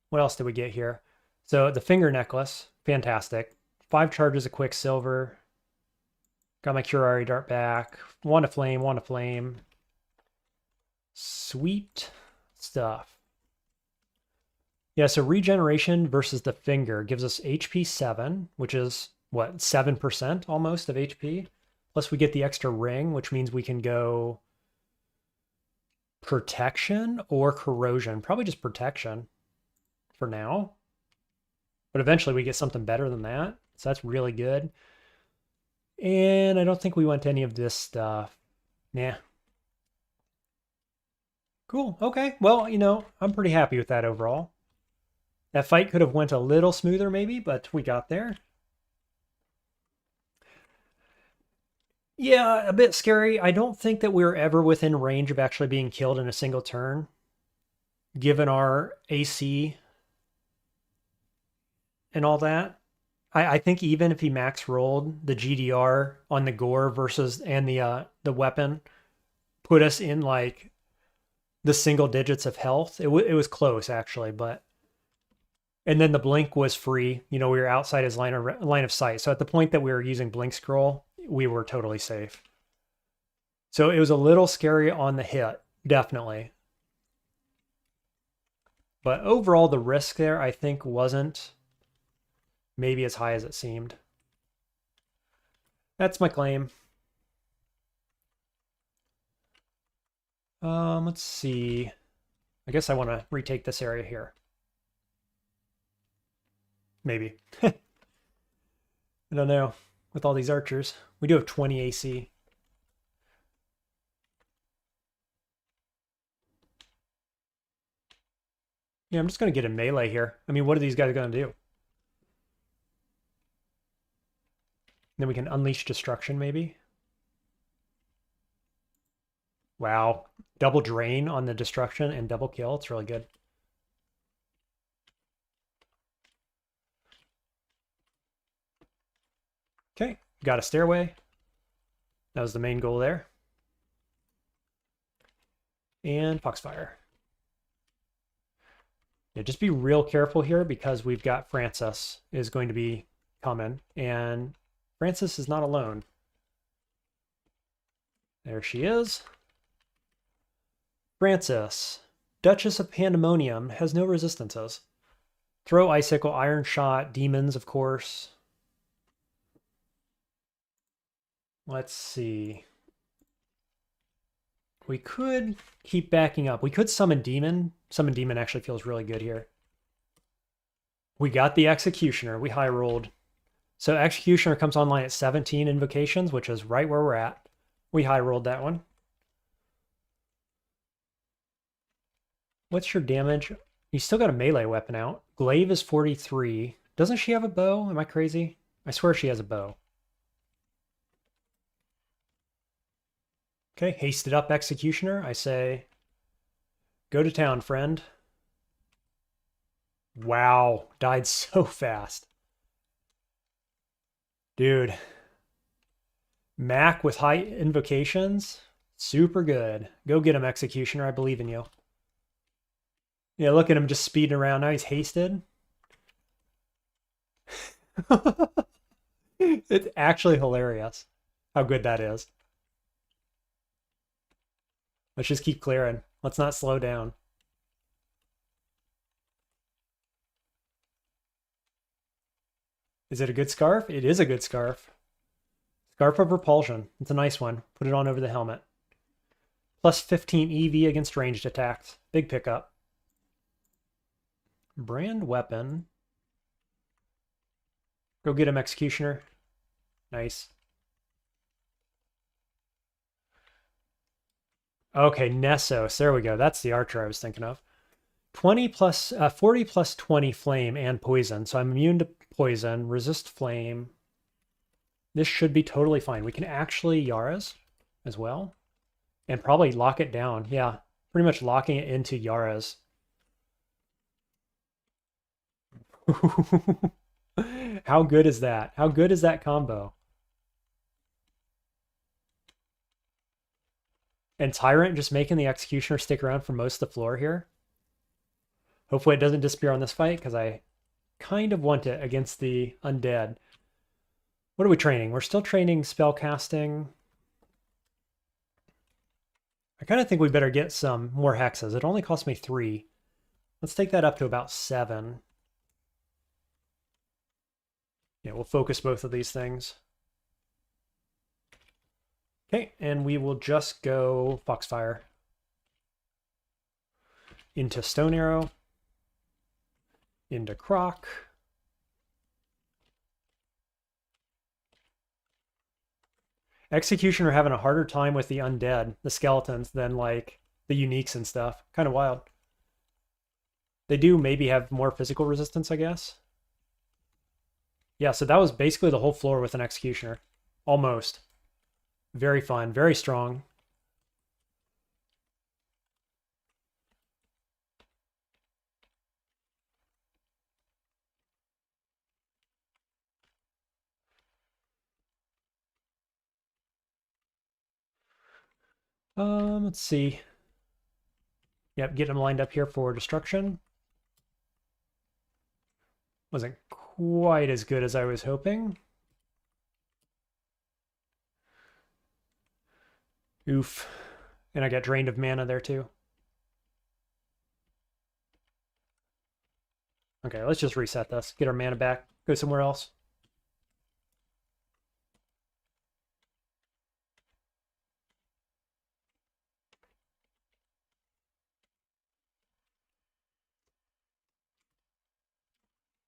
What else did we get here? So the finger necklace, fantastic. 5 charges of Quicksilver. Got my Curare Dart back. Wand of Flame, Wand of Flame. Sweet stuff. Yeah, so regeneration versus the finger gives us HP 7, which is, what, 7% almost of HP? Plus we get the extra ring, which means we can go protection or corrosion. Probably just protection for now. But eventually we get something better than that. So that's really good. And I don't think we want any of this stuff. Nah. Cool. Okay. Well, you know, I'm pretty happy with that overall. That fight could have went a little smoother maybe, but we got there. Yeah, a bit scary. I don't think that we were ever within range of actually being killed in a single turn, given our AC and all that. I think even if he max rolled the GDR on the gore versus and the weapon put us in like the single digits of health. It was close actually, but and then the blink was free. You know, we were outside his line of sight. So at the point that we were using blink scroll, we were totally safe. So it was a little scary on the hit, definitely. But overall, the risk there, I think, wasn't maybe as high as it seemed. That's my claim. Let's see. I guess I want to retake this area here. Maybe. I don't know. With all these archers. We do have 20 AC. Yeah, I'm just going to get a melee here. I mean, what are these guys going to do? Then we can unleash destruction, maybe. Wow. Double drain on the destruction and double kill. It's really good. Okay, got a stairway. That was the main goal there. And Foxfire. Yeah, just be real careful here because we've got Francis is going to be coming. And Francis is not alone. There she is. Francis, Duchess of Pandemonium, has no resistances. Throw, Icicle, Iron Shot, Demons, of course. Let's see. We could keep backing up. We could summon Demon. Summon Demon actually feels really good here. We got the Executioner. We high rolled. So Executioner comes online at 17 invocations, which is right where we're at. We high rolled that one. What's your damage? You still got a melee weapon out. Glaive is 43. Doesn't she have a bow? Am I crazy? I swear she has a bow. Okay, hasted up Executioner. I say, go to town, friend. Wow, died so fast. Dude. Mac with high invocations. Super good. Go get him, Executioner. I believe in you. Yeah, look at him just speeding around. Now he's hasted. It's actually hilarious how good that is. Let's just keep clearing. Let's not slow down. Is it a good scarf? It is a good scarf. Scarf of Repulsion. It's a nice one. Put it on over the helmet. Plus 15 EV against ranged attacks. Big pickup. Brand weapon. Go get him, Executioner. Nice. Okay, Nessos. There we go. That's the archer I was thinking of. 40 plus 20 flame and poison. So I'm immune to poison, resist flame. This should be totally fine. We can actually Yara's as well. And probably lock it down. Yeah, pretty much locking it into Yara's. How good is that? How good is that combo? And Tyrant just making the Executioner stick around for most of the floor here. Hopefully it doesn't disappear on this fight, because I kind of want it against the undead. What are we training? We're still training spellcasting. I kind of think we better get some more hexes. It only cost me 3. Let's take that up to about 7. Yeah, we'll focus both of these things. Okay, and we will just go Foxfire. into Stone Arrow, into Croc. Executioner having a harder time with the undead, the skeletons, than like the uniques and stuff. Kind of wild. They do maybe have more physical resistance, I guess. Yeah, so that was basically the whole floor with an executioner. Almost. Very fun, very strong. Let's see. Yep, get them lined up here for destruction. Wasn't quite as good as I was hoping. Oof. And I got drained of mana there too. Okay, let's just reset this. Get our mana back. Go somewhere else.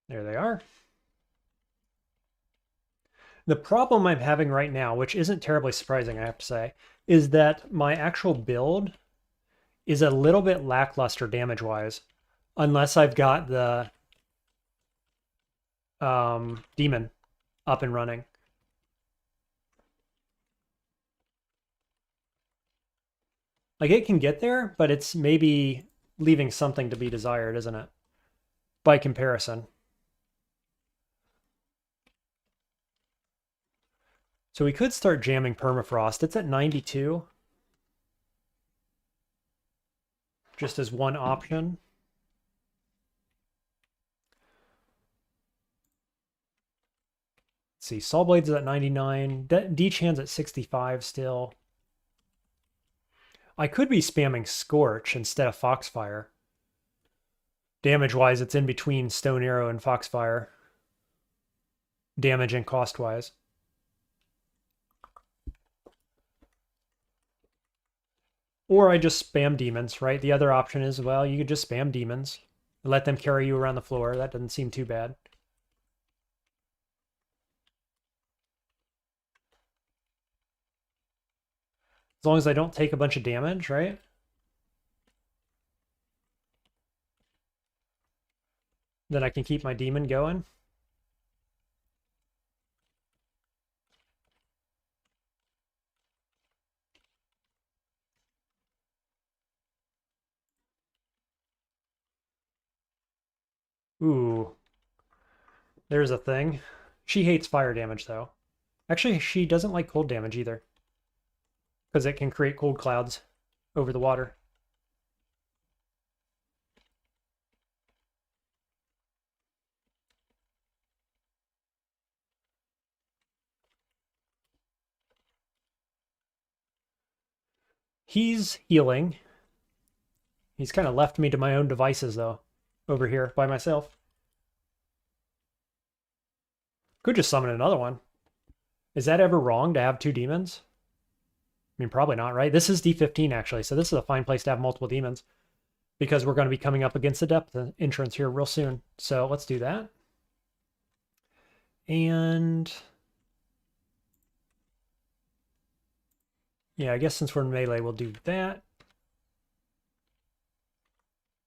There they are. The problem I'm having right now, which isn't terribly surprising, I have to say, is that my actual build is a little bit lackluster damage-wise, unless I've got the demon up and running. Like, it can get there, but it's maybe leaving something to be desired, isn't it? By comparison. So we could start jamming Permafrost. It's at 92. Just as one option. Let's see, Saw Blades is at 99. D-Chan's at 65 still. I could be spamming Scorch instead of Foxfire. Damage-wise, it's in between Stone Arrow and Foxfire. Damage and cost-wise. Or I just spam demons, right? The other option is, well, you could just spam demons and let them carry you around the floor. That doesn't seem too bad. As long as I don't take a bunch of damage, right? Then I can keep my demon going. Ooh. There's a thing. She hates fire damage, though. Actually, she doesn't like cold damage either. Because it can create cold clouds over the water. He's healing. He's kind of left me to my own devices, though, over here by myself. Could just summon another one. Is that ever wrong to have two demons? I mean, probably not, right? This is D15, actually, so this is a fine place to have multiple demons because we're going to be coming up against the depth entrance here real soon. So let's do that. And yeah, I guess since we're in melee, we'll do that.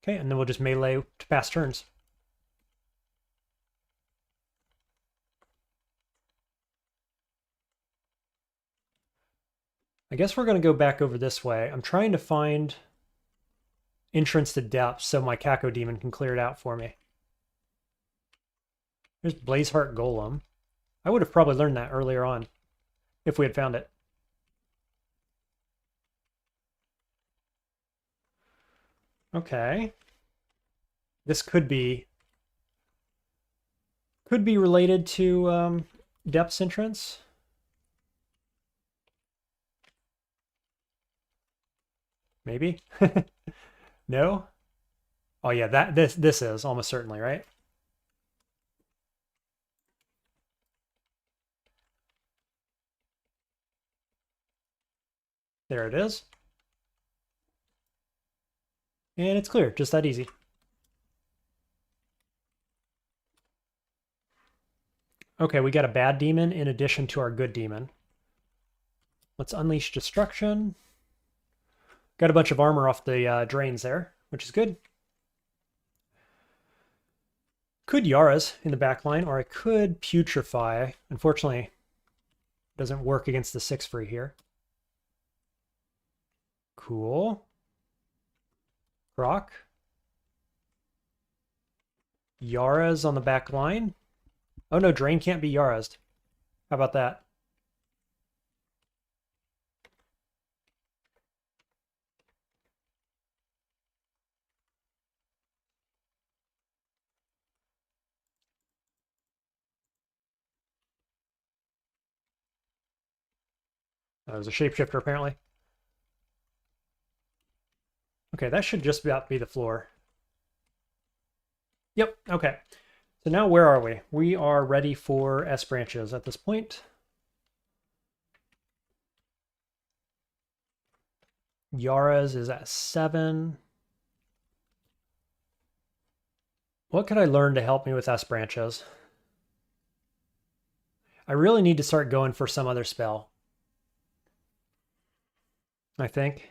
Okay, and then we'll just melee to pass turns. I guess we're going to go back over this way. I'm trying to find entrance to depth so my Caco demon can clear it out for me. There's Blazeheart Golem. I would have probably learned that earlier on if we had found it. Okay. This could be related to depths entrance. Maybe. No? Oh yeah, this is almost certainly, right? There it is. And it's clear, just that easy. Okay, we got a bad demon in addition to our good demon. Let's unleash destruction. Got a bunch of armor off the drains there, which is good. Could Yara's in the back line, or I could Putrefy. Unfortunately, it doesn't work against the 6 free here. Cool. Croc. Yara's on the back line. Oh no, Drain can't be Yara's. How about that? That was a shapeshifter, apparently. Okay, that should just about be the floor. Yep, okay. So now where are we? We are ready for S branches at this point. Yara's is at 7. What could I learn to help me with S branches? I really need to start going for some other spell, I think.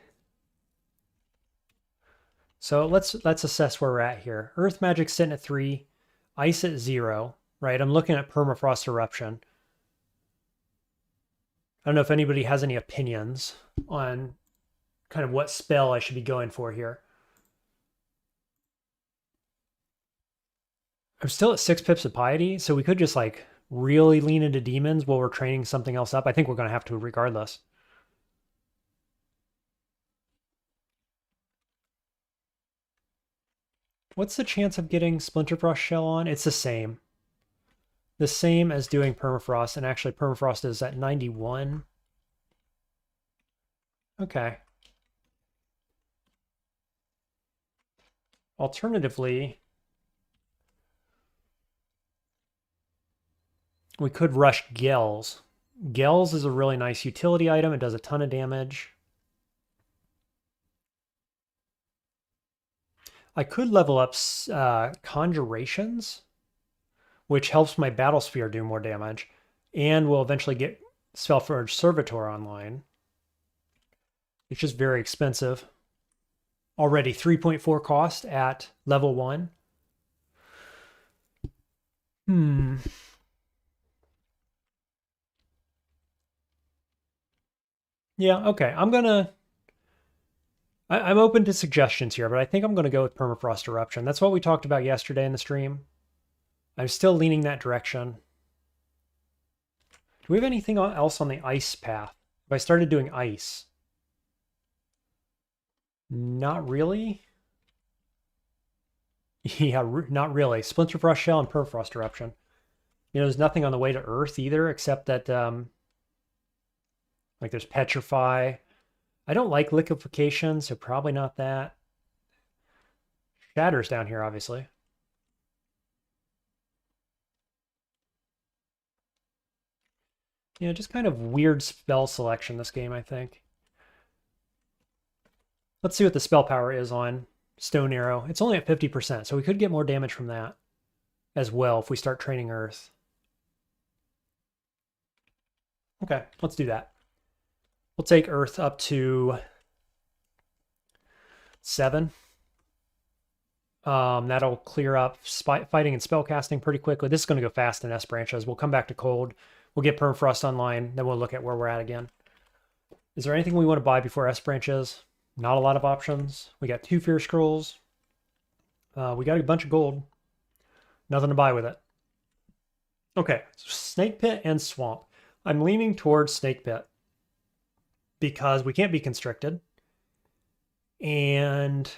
So let's assess where we're at here. Earth Magic's sitting at 3, Ice at 0, right? I'm looking at Permafrost Eruption. I don't know if anybody has any opinions on kind of what spell I should be going for here. I'm still at 6 pips of Piety, so we could just like really lean into demons while we're training something else up. I think we're going to have to regardless. What's the chance of getting Splinterfrost Shell on? It's the same. The same as doing Permafrost, and actually Permafrost is at 91. Okay. Alternatively, we could rush Gels. Gels is a really nice utility item. It does a ton of damage. I could level up Conjurations, which helps my Battle Sphere do more damage, and will eventually get Spellforge Servitor online. It's just very expensive. Already 3.4 cost at level 1. Yeah, okay. I'm open to suggestions here, but I think I'm going to go with Permafrost Eruption. That's what we talked about yesterday in the stream. I'm still leaning that direction. Do we have anything else on the ice path? If I started doing ice? Not really. Yeah, not really. Splinterfrost Shell and Permafrost Eruption. You know, there's nothing on the way to Earth either, except that, like there's Petrify. I don't like Liquefaction, so probably not that. Shatter's down here, obviously. Yeah, just kind of weird spell selection this game, I think. Let's see what the spell power is on Stone Arrow. It's only at 50%, so we could get more damage from that as well if we start training Earth. Okay, let's do that. We'll take Earth up to 7. That'll clear up fighting and spellcasting pretty quickly. This is going to go fast in S branches. We'll come back to cold. We'll get Permafrost online. Then we'll look at where we're at again. Is there anything we want to buy before S branches? Not a lot of options. We got 2 Fear Scrolls. We got a bunch of gold. Nothing to buy with it. Okay, Snake Pit and Swamp. I'm leaning towards Snake Pit because we can't be constricted. And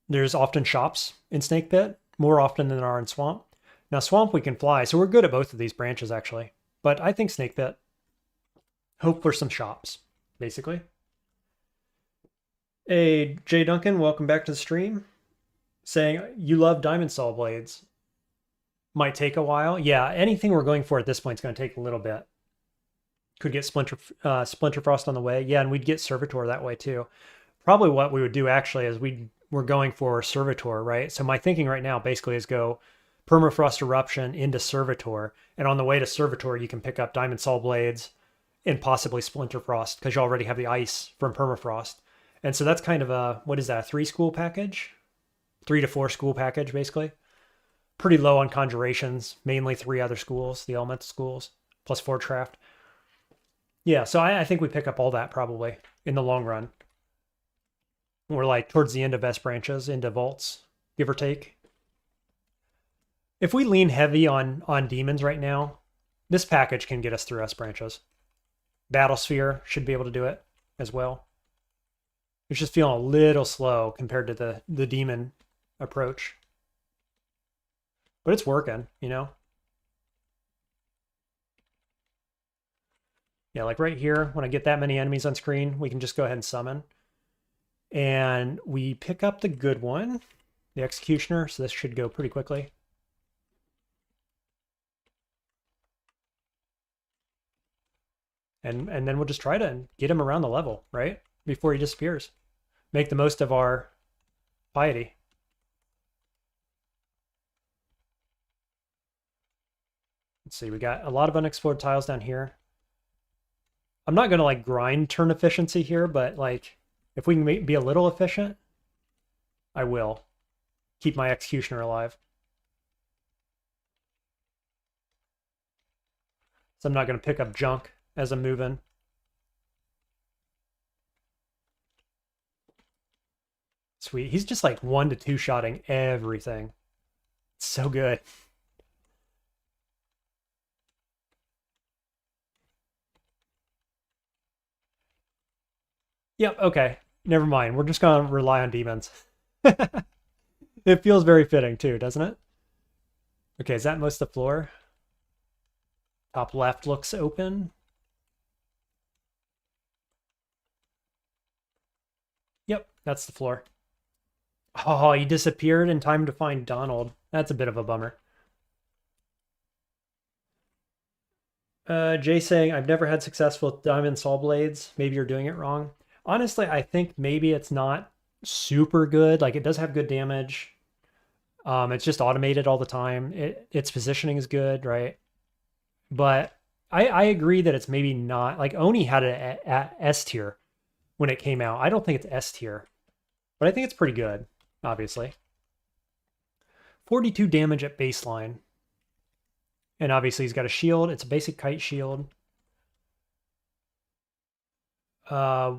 there's often shops in Snake Pit, more often than there are in Swamp. Now, Swamp we can fly, so we're good at both of these branches, actually. But I think Snake Pit. Hope for some shops, basically. Hey, Jay Duncan, welcome back to the stream. Saying you love Diamond Saw Blades. Might take a while. Yeah, anything we're going for at this point is going to take a little bit. Could get Splinterfrost on the way. Yeah, and we'd get Servitor that way too. probably what we would do actually is we're going for Servitor, right? So my thinking right now basically is go Permafrost Eruption into Servitor, and on the way to Servitor you can pick up Diamond Saw Blades and possibly Splinterfrost because you already have the ice from Permafrost. And so that's kind of a, what is that, a 3 school package? 3 to 4 school package, basically. Pretty low on conjurations, mainly 3 other schools, the elemental schools, plus 4 craft. Yeah, so I think we pick up all that probably in the long run. We're like towards the end of S branches into vaults, give or take. If we lean heavy on demons right now, this package can get us through S branches. Battle Sphere should be able to do it as well. It's just feeling a little slow compared to the demon approach. But it's working, you know? Yeah, like right here, when I get that many enemies on screen, we can just go ahead and summon. And we pick up the good one, the Executioner, so this should go pretty quickly. And then we'll just try to get him around the level, right? Before he disappears. Make the most of our piety. Let's see, we got a lot of unexplored tiles down here. I'm not going to like grind turn efficiency here, but like if we can be a little efficient, I will. Keep my Executioner alive. So I'm not going to pick up junk as I'm moving. Sweet. He's just like 1 to 2 shotting everything. It's so good. Yep, okay. Never mind. We're just going to rely on demons. It feels very fitting too, doesn't it? Okay, is that most of the floor? Top left looks open. Yep, that's the floor. Oh, he disappeared in time to find Donald. That's a bit of a bummer. Jay saying, I've never had success with Diamond Saw Blades. Maybe you're doing it wrong. Honestly, I think maybe it's not super good. Like, it does have good damage. It's just automated all the time. Its positioning is good, right? But I agree that it's maybe not. Like, Oni had it at S tier when it came out. I don't think it's S tier, but I think it's pretty good, obviously. 42 damage at baseline. And obviously he's got a shield. It's a basic kite shield. I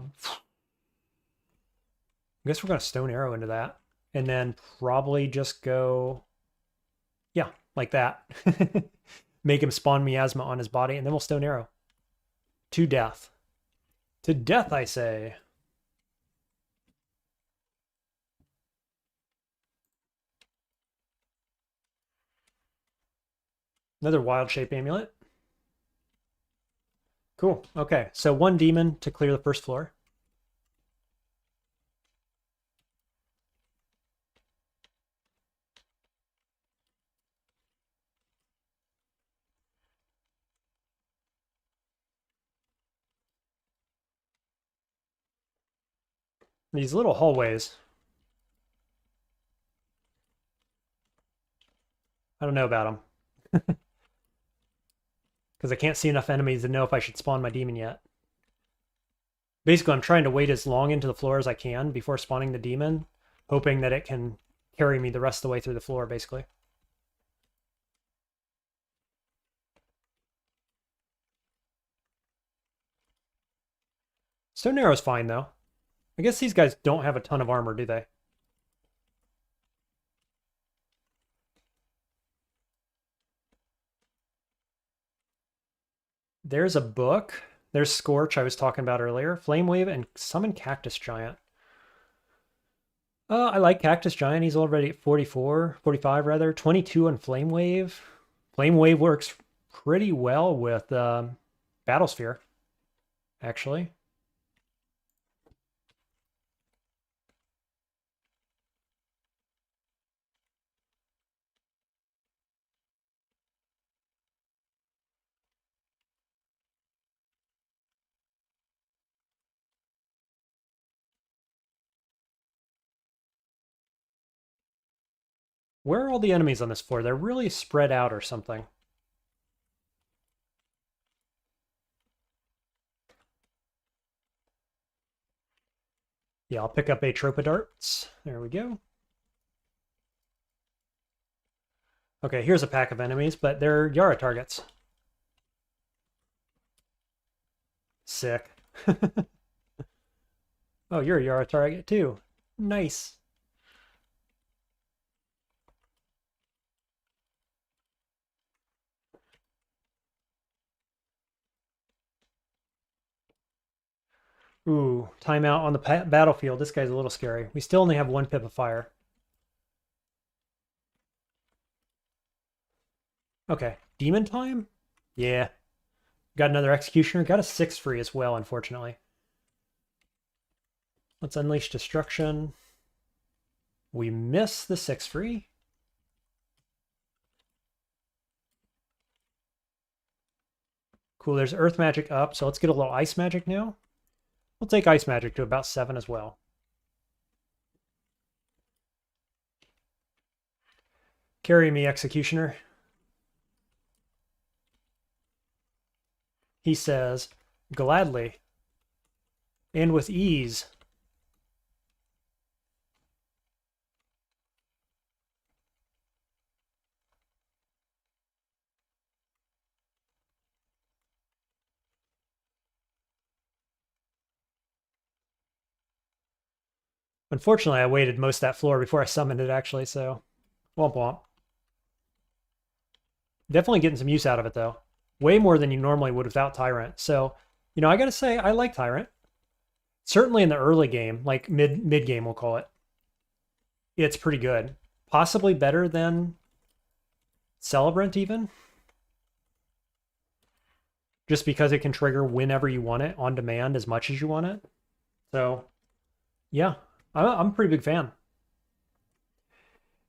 guess we're going to Stone Arrow into that. And then probably just go, yeah, like that. Make him spawn miasma on his body, and then we'll Stone Arrow. To death. To death, I say. Another Wild Shape Amulet. Cool. Okay, so 1 demon to clear the first floor. These little hallways. I don't know about them. Because I can't see enough enemies to know if I should spawn my demon yet. Basically, I'm trying to wait as long into the floor as I can before spawning the demon, hoping that it can carry me the rest of the way through the floor, basically. Stone Arrow's fine, though. I guess these guys don't have a ton of armor, do they? There's a book. There's Scorch I was talking about earlier. Flame Wave and Summon Cactus Giant. I like Cactus Giant. He's already at 44, 45 rather. 22 on Flame Wave. Flame Wave works pretty well with Battle Sphere, actually. Where are all the enemies on this floor? They're really spread out or something. Yeah, I'll pick up a tropa darts. There we go. Okay, here's a pack of enemies, but they're Yara targets. Sick. Oh, you're a Yara target too. Nice. Ooh, timeout on the battlefield. This guy's a little scary. We still only have one pip of fire. Okay, demon time? Yeah. Got another executioner. Got a 6 free as well, unfortunately. Let's unleash destruction. We miss the 6 free. Cool, there's earth magic up, so let's get a little ice magic now. We'll take ice magic to about 7 as well. Carry me, executioner. He says, gladly and with ease. Unfortunately, I waited most of that floor before I summoned it, actually, so womp womp. Definitely getting some use out of it, though. Way more than you normally would without Tyrant. So, you know, I gotta say, I like Tyrant. Certainly in the early game, like mid game, we'll call it. It's pretty good. Possibly better than Celebrant, even. Just because it can trigger whenever you want it, on demand, as much as you want it. So, yeah, I'm a pretty big fan.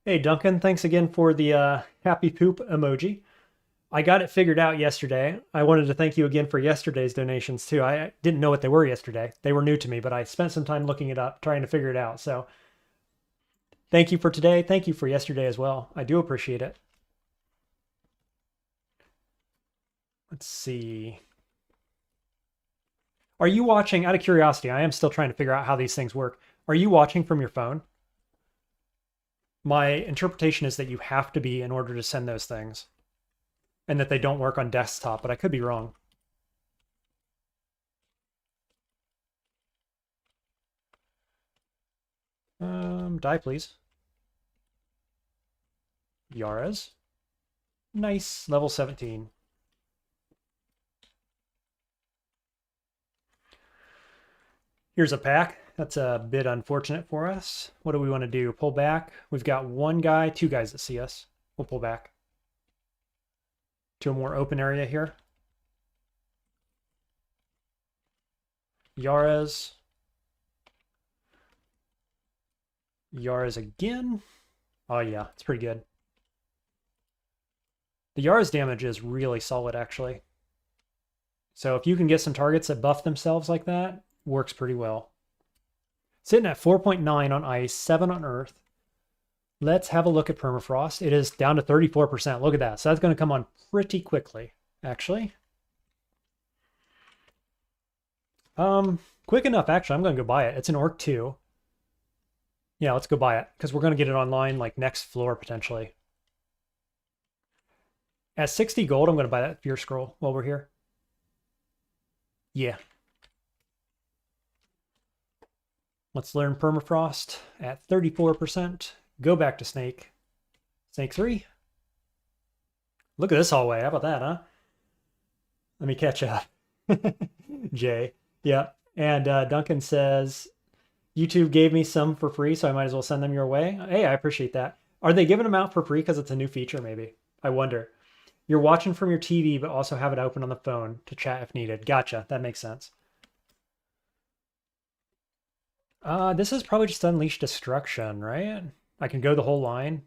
Hey, Duncan, thanks again for the happy poop emoji. I got it figured out yesterday. I wanted to thank you again for yesterday's donations, too. I didn't know what they were yesterday. They were new to me, but I spent some time looking it up, trying to figure it out. So thank you for today. Thank you for yesterday as well. I do appreciate it. Let's see. Are you watching, out of curiosity, I am still trying to figure out how these things work. Are you watching from your phone? My interpretation is that you have to be in order to send those things. And that they don't work on desktop, but I could be wrong. Die, please. Yaras. Nice. Level 17. Here's a pack. That's a bit unfortunate for us. What do we want to do? Pull back. We've got one guy, two guys that see us. We'll pull back to a more open area here. Yaras. Yaras again. Oh yeah, it's pretty good. The Yaras damage is really solid, actually. So if you can get some targets that buff themselves like that, works pretty well. Sitting at 4.9 on ice, 7 on earth. Let's have a look at permafrost. It is down to 34%. Look at that. So that's going to come on pretty quickly, actually. Quick enough, actually. I'm going to go buy it. It's an Orc 2. Yeah, let's go buy it, because we're going to get it online like next floor, potentially. At 60 gold, I'm going to buy that Fear Scroll while we're here. Yeah. Let's learn permafrost at 34%. Go back to Snake. Snake 3. Look at this hallway. How about that, huh? Let me catch up. Jay. Yeah. And Duncan says, YouTube gave me some for free, so I might as well send them your way. Hey, I appreciate that. Are they giving them out for free because it's a new feature, maybe? I wonder. You're watching from your TV, but also have it open on the phone to chat if needed. Gotcha. That makes sense. This is probably just Unleash Destruction, right? I can go the whole line.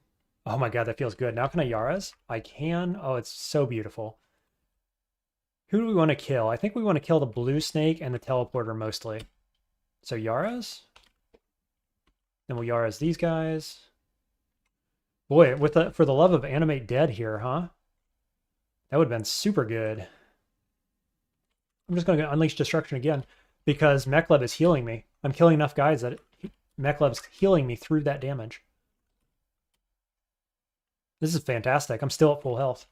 Oh my god, that feels good. Now can I Yaras? I can. Oh, it's so beautiful. Who do we want to kill? I think we want to kill the blue snake and the teleporter mostly. So Yaras. Then we'll Yaras these guys. Boy, with the for the love of animate dead here, huh? That would have been super good. I'm just going to unleash destruction again because Makhleb is healing me. I'm killing enough guys that Makhleb's healing me through that damage. This is fantastic. I'm still at full health.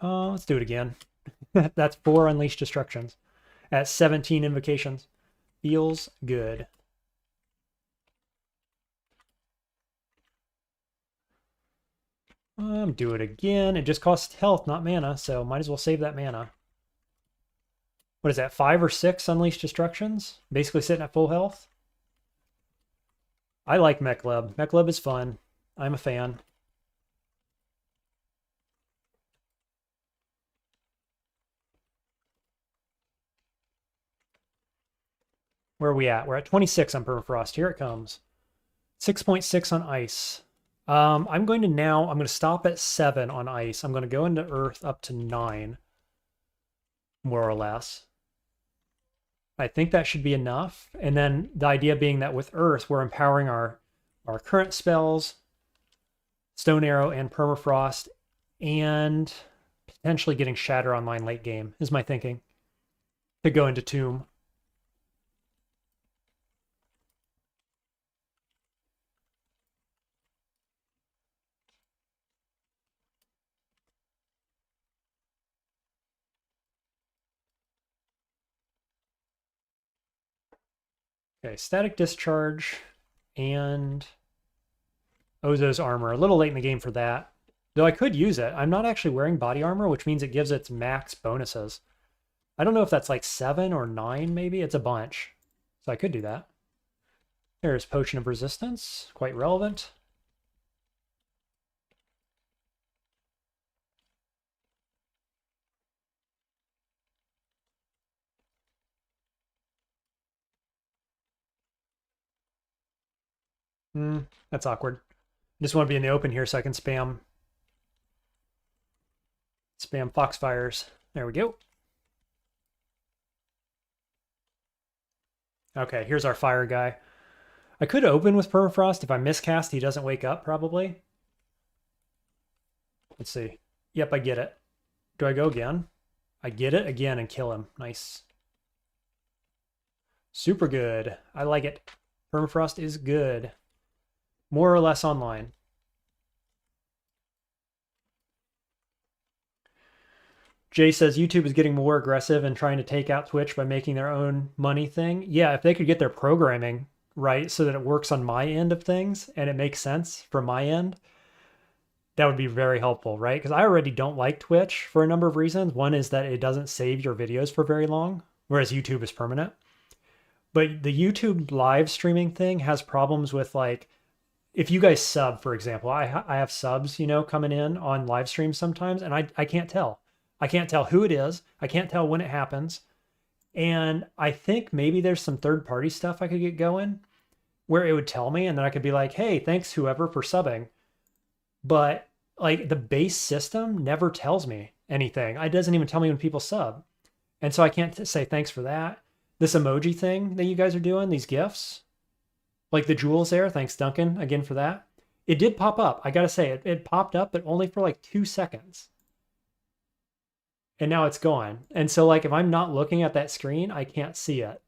Let's do it again. That's 4 unleashed destructions at 17 invocations. Feels good. Do it again. It just costs health, not mana, so might as well save that mana. What is that, 5 or 6 unleashed destructions? Basically sitting at full health. I like Makhleb. Makhleb is fun. I'm a fan. Where are we at? We're at 26 on permafrost. Here it comes. 6.6 on ice. I'm going to stop at 7 on ice. I'm going to go into earth up to 9, more or less. I think that should be enough. And then the idea being that with earth, we're empowering our current spells, Stone Arrow and Permafrost, and potentially getting Shatter online late game, is my thinking, to go into Tomb. Okay, Static Discharge and Ozo's Armor. A little late in the game for that. Though I could use it. I'm not actually wearing body armor, which means it gives its max bonuses. I don't know if that's like 7 or 9, maybe. It's a bunch. So I could do that. There's Potion of Resistance. Quite relevant. That's awkward. I just want to be in the open here so I can spam Foxfires. There we go. Okay, here's our fire guy. I could open with Permafrost. If I miscast, he doesn't wake up, probably. Let's see. Yep, I get it. Do I go again? I get it again and kill him. Nice. Super good. I like it. Permafrost is good. More or less online. Jay says YouTube is getting more aggressive and trying to take out Twitch by making their own money thing. Yeah, if they could get their programming right so that it works on my end of things and it makes sense from my end, that would be very helpful, right? Because I already don't like Twitch for a number of reasons. One is that it doesn't save your videos for very long, whereas YouTube is permanent. But the YouTube live streaming thing has problems with, like, if you guys sub, for example, I have subs, coming in on live streams sometimes, and I can't tell. I can't tell who it is. I can't tell when it happens. And I think maybe there's some third-party stuff I could get going where it would tell me, and then I could be like, hey, thanks whoever for subbing. But like the base system never tells me anything. It doesn't even tell me when people sub. And so I can't say thanks for that. This emoji thing that you guys are doing, these GIFs, like the jewels there, thanks Duncan again for that. It did pop up. I gotta say, it popped up, but only for like 2 seconds. And now it's gone. And so like if I'm not looking at that screen, I can't see it,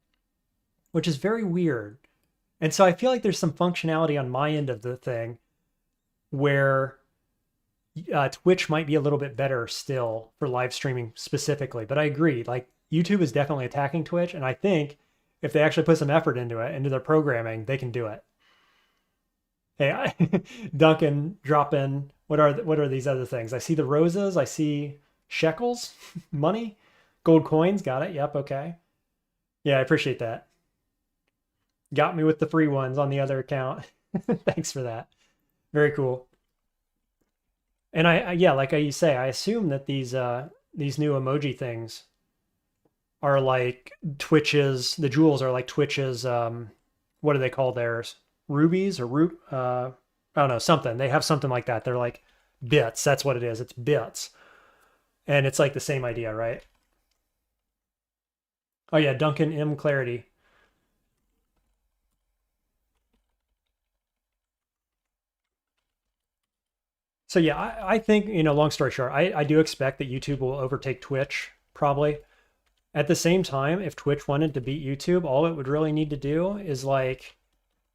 which is very weird. And so I feel like there's some functionality on my end of the thing where Twitch might be a little bit better still for live streaming specifically. But I agree, like YouTube is definitely attacking Twitch, and I think if they actually put some effort into it, into their programming, they can do it. Hey, Duncan, drop in. What are these other things? I see the roses. I see shekels, money, gold coins. Got it. Yep. Okay. Yeah, I appreciate that. Got me with the free ones on the other account. Thanks for that. Very cool. And yeah, like you say, I assume that these new emoji things are like Twitch's, the jewels are like Twitch's, what do they call theirs? Rubies or I don't know, something. They have something like that. They're like bits. That's what it is. It's bits. And it's like the same idea, right? Oh yeah, Duncan M. Clarity. So yeah, I think, long story short, I do expect that YouTube will overtake Twitch probably. At the same time, if Twitch wanted to beat YouTube, all it would really need to do is like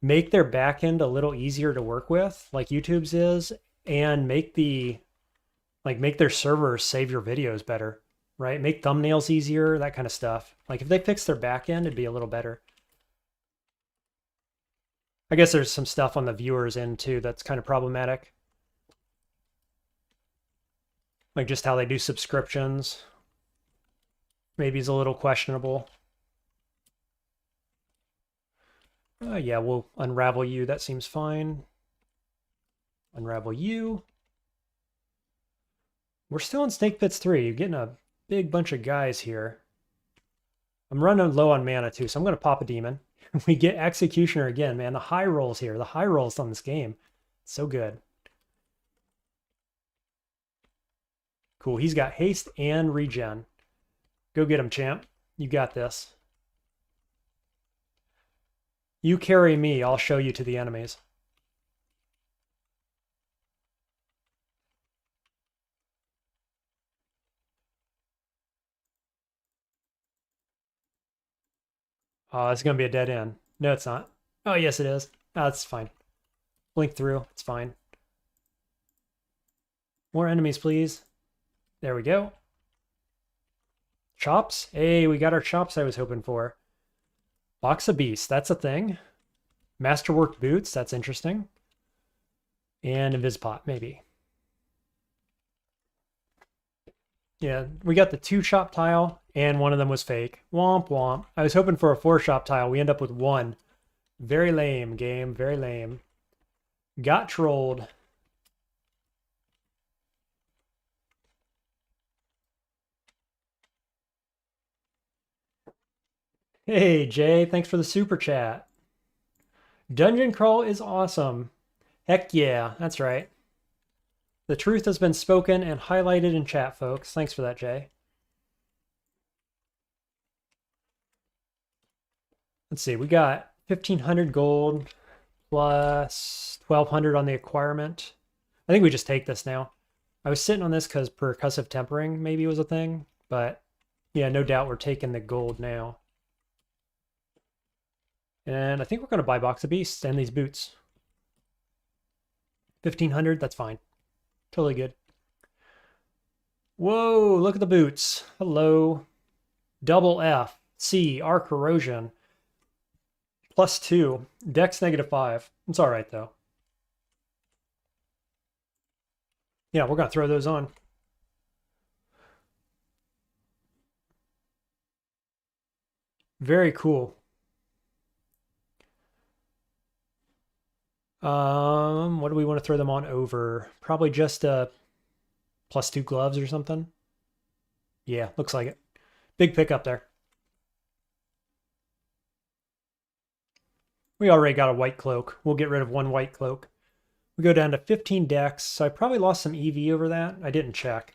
make their backend a little easier to work with, like YouTube's is, and make their servers save your videos better, right? Make thumbnails easier, that kind of stuff. Like if they fix their backend, it'd be a little better. I guess there's some stuff on the viewers end too that's kind of problematic. Like just how they do subscriptions. Maybe is a little questionable. Yeah, we'll unravel you. That seems fine. Unravel you. We're still in Snake Pits 3. You're getting a big bunch of guys here. I'm running low on mana too, so I'm going to pop a demon. We get Executioner again, man. The high rolls here. The high rolls on this game. So good. Cool. He's got haste and regen. Go get him, champ. You got this. You carry me. I'll show you to the enemies. Oh, it's going to be a dead end. No, it's not. Oh, yes, it is. Oh, that's fine. Blink through. It's fine. More enemies, please. There we go. Chops? Hey, we got our chops I was hoping for. Box of Beasts. That's a thing. Masterwork Boots. That's interesting. And Invispot, maybe. Yeah, we got the 2 shop tile, and one of them was fake. Womp womp. I was hoping for a 4 shop tile. We end up with 1. Very lame, game. Very lame. Got trolled. Hey, Jay. Thanks for the super chat. Dungeon Crawl is awesome. Heck yeah, that's right. The truth has been spoken and highlighted in chat, folks. Thanks for that, Jay. Let's see, we got 1,500 gold plus 1,200 on the acquirement. I think we just take this now. I was sitting on this because percussive tempering maybe was a thing, but yeah, no doubt we're taking the gold now. And I think we're going to buy Box of Beasts and these boots. 1,500, that's fine. Totally good. Whoa, look at the boots. Hello. Double F, C, Arc Corrosion. +2, Dex -5. It's all right, though. Yeah, we're going to throw those on. Very cool. What do we want to throw them on over? Probably just +2 gloves or something. Yeah, looks like it. Big pickup there. We already got a white cloak. We'll get rid of 1 white cloak. We go down to 15 dex, so I probably lost some EV over that. I didn't check.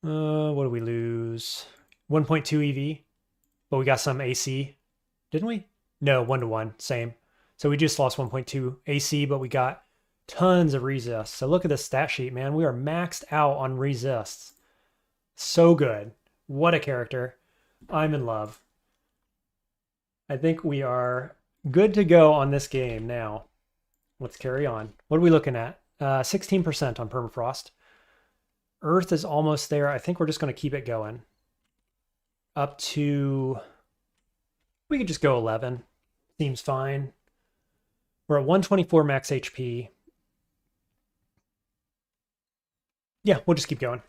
What do we lose? 1.2 EV, but we got some AC, didn't we? No, 1-to-1, same. So we just lost 1.2 AC, but we got tons of resists. So look at this stat sheet, man. We are maxed out on resists. So good. What a character. I'm in love. I think we are good to go on this game now. Let's carry on. What are we looking at? 16% on permafrost. Earth is almost there. I think we're just going to keep it going. Up to... We could just go 11. Seems fine. We're at 124 max HP. Yeah, we'll just keep going.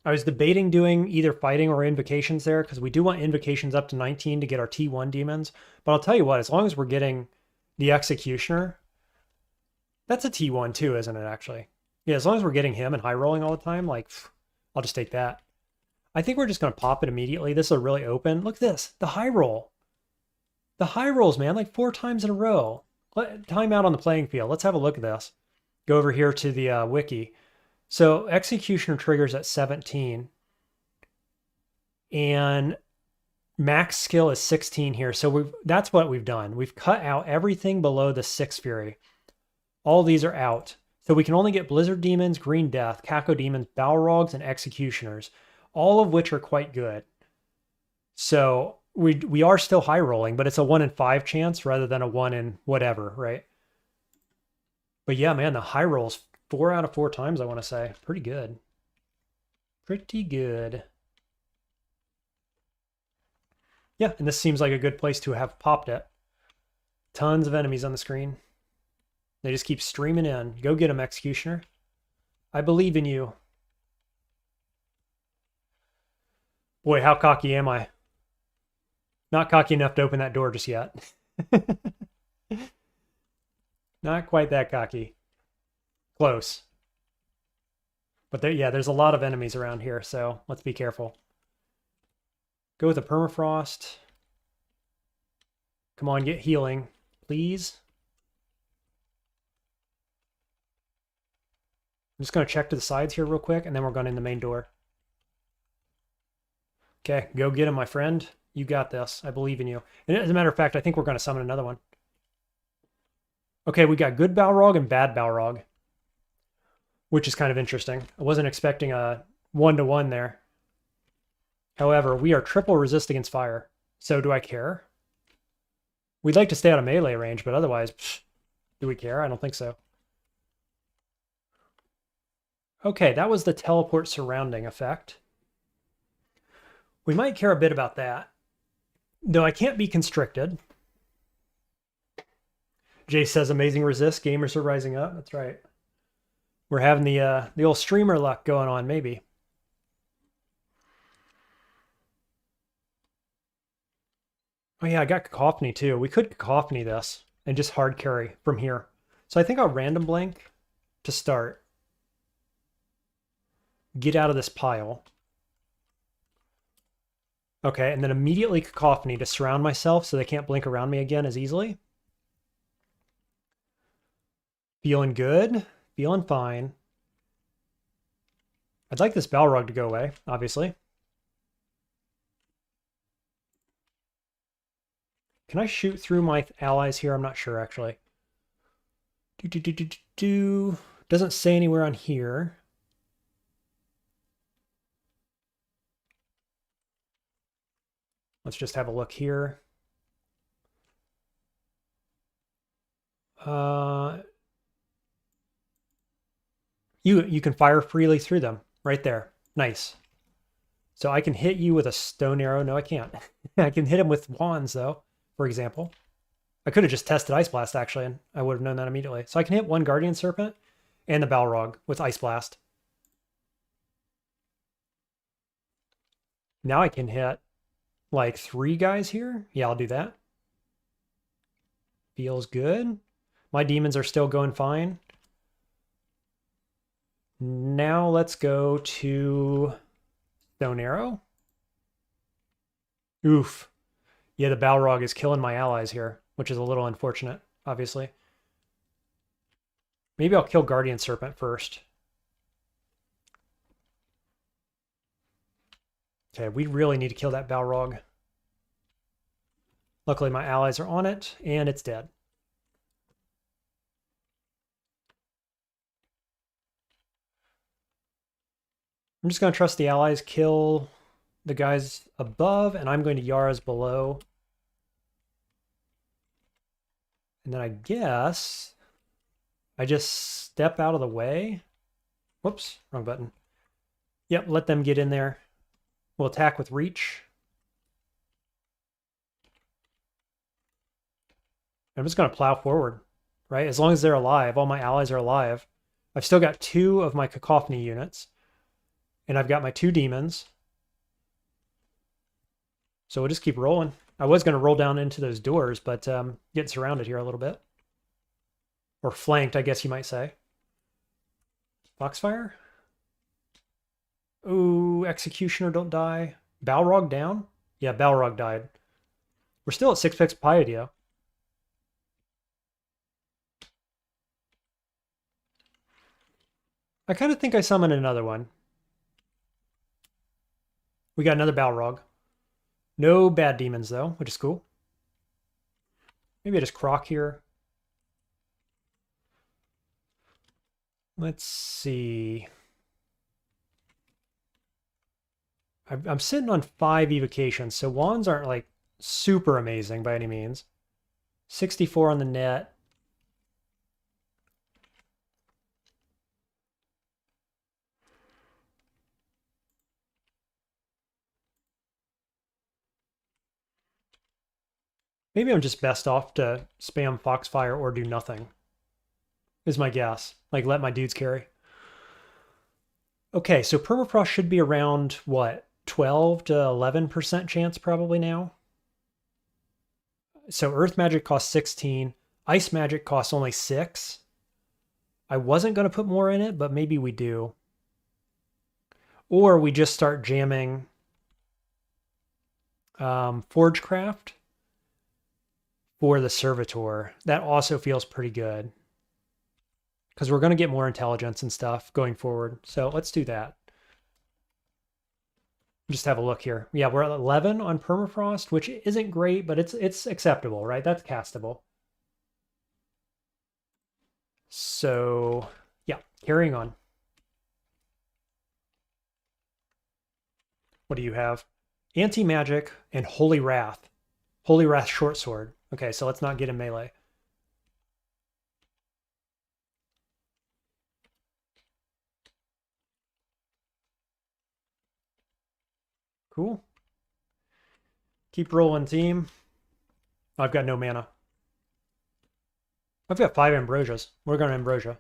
I was debating doing either fighting or invocations there because we do want invocations up to 19 to get our T1 demons. But I'll tell you what, as long as we're getting the Executioner, that's a T1 too, isn't it, actually? Yeah, as long as we're getting him and high rolling all the time, like, I'll just take that. I think we're just going to pop it immediately. This is really open. Look at this, the high roll. The high rolls, man, like 4 times in a row. Time out on the playing field. Let's have a look at this. Go over here to the wiki. So Executioner triggers at 17. And max skill is 16 here. So that's what we've done. We've cut out everything below the 6 Fury. All these are out. So we can only get Blizzard Demons, Green Death, Caco Demons, Balrogs, and Executioners, all of which are quite good. So we are still high rolling, but it's a 1 in 5 chance rather than a 1 in whatever, right? But yeah, man, the high rolls 4 out of 4 times, I want to say. Pretty good. Pretty good. Yeah, and this seems like a good place to have popped it. Tons of enemies on the screen. They just keep streaming in. Go get them, Executioner. I believe in you. Boy, how cocky am I? Not cocky enough to open that door just yet. Not quite that cocky. Close. But there, yeah, there's a lot of enemies around here, so let's be careful. Go with a permafrost. Come on, get healing, please. I'm just going to check to the sides here real quick, and then we're going in the main door. Okay, go get him, my friend. You got this. I believe in you. And as a matter of fact, I think we're going to summon another one. Okay, we got good Balrog and bad Balrog, which is kind of interesting. I wasn't expecting a 1-to-1 there. However, we are triple resist against fire. So do I care? We'd like to stay out of melee range, but otherwise, do we care? I don't think so. Okay, that was the teleport surrounding effect. We might care a bit about that. Though I can't be constricted. Jay says amazing resist. Gamers are rising up. That's right. We're having the old streamer luck going on, maybe. Oh yeah, I got Cacophony too. We could Cacophony this and just hard carry from here. So I think I'll random blank to start. Get out of this pile. Okay, and then immediately Cacophony to surround myself so they can't blink around me again as easily. Feeling good. Feeling fine. I'd like this Balrog to go away, obviously. Can I shoot through my allies here? I'm not sure, actually. Doesn't say anywhere on here. Let's just have a look here. You can fire freely through them right there. Nice. So I can hit you with a stone arrow. No, I can't. I can hit him with wands, though, for example. I could have just tested Ice Blast, actually, and I would have known that immediately. So I can hit one Guardian Serpent and the Balrog with Ice Blast. Now I can hit like 3 guys here. Yeah, I'll do that. Feels good. My demons are still going fine. Now let's go to Stone Arrow. Oof. Yeah, the Balrog is killing my allies here, which is a little unfortunate, obviously. Maybe I'll kill Guardian Serpent first. Okay, we really need to kill that Balrog. Luckily, my allies are on it, and it's dead. I'm just going to trust the allies kill the guys above, and I'm going to Yara's below. And then I guess I just step out of the way. Whoops, wrong button. Yep, let them get in there. We'll attack with reach. I'm just going to plow forward, right? As long as they're alive, all my allies are alive. I've still got 2 of my Cacophony units. And I've got my 2 demons. So we'll just keep rolling. I was going to roll down into those doors, but getting surrounded here a little bit. Or flanked, I guess you might say. Foxfire? Ooh, Executioner, don't die. Balrog down? Yeah, Balrog died. We're still at 6 picks Pyodio. I kind of think I summoned another one. We got another Balrog. No bad demons, though, which is cool. Maybe I just croc here. Let's see. I'm sitting on 5 evocations, so wands aren't like super amazing by any means. 64 on the net. Maybe I'm just best off to spam Foxfire or do nothing, is my guess. Like, let my dudes carry. Okay, so Permafrost should be around, what, 12 to 11% chance probably now? So Earth Magic costs 16. Ice Magic costs only 6. I wasn't going to put more in it, but maybe we do. Or we just start jamming Forgecraft for the Servitor. That also feels pretty good, because we're going to get more intelligence and stuff going forward. So let's do that. Just have a look here. Yeah, we're at 11 on Permafrost, which isn't great, but it's acceptable, right? That's castable. So yeah, carrying on. What do you have? Anti-magic and Holy Wrath. Holy Wrath short sword. Okay, so let's not get in melee. Cool. Keep rolling, team. I've got no mana. I've got 5 Ambrosias. We're going to Ambrosia.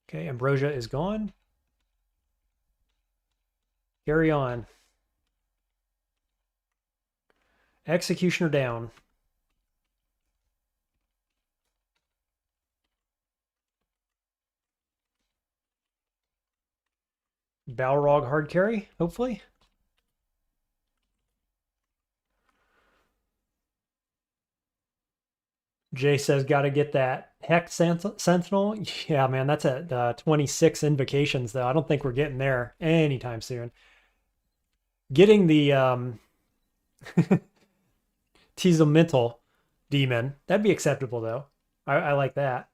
Okay, Ambrosia is gone. Carry on. Executioner down. Balrog hard carry, hopefully. Jay says, got to get that Hex Sentinel. Yeah, man, that's at 26 invocations, though. I don't think we're getting there anytime soon. Getting the Teaslemental demon, that'd be acceptable, though. I like that.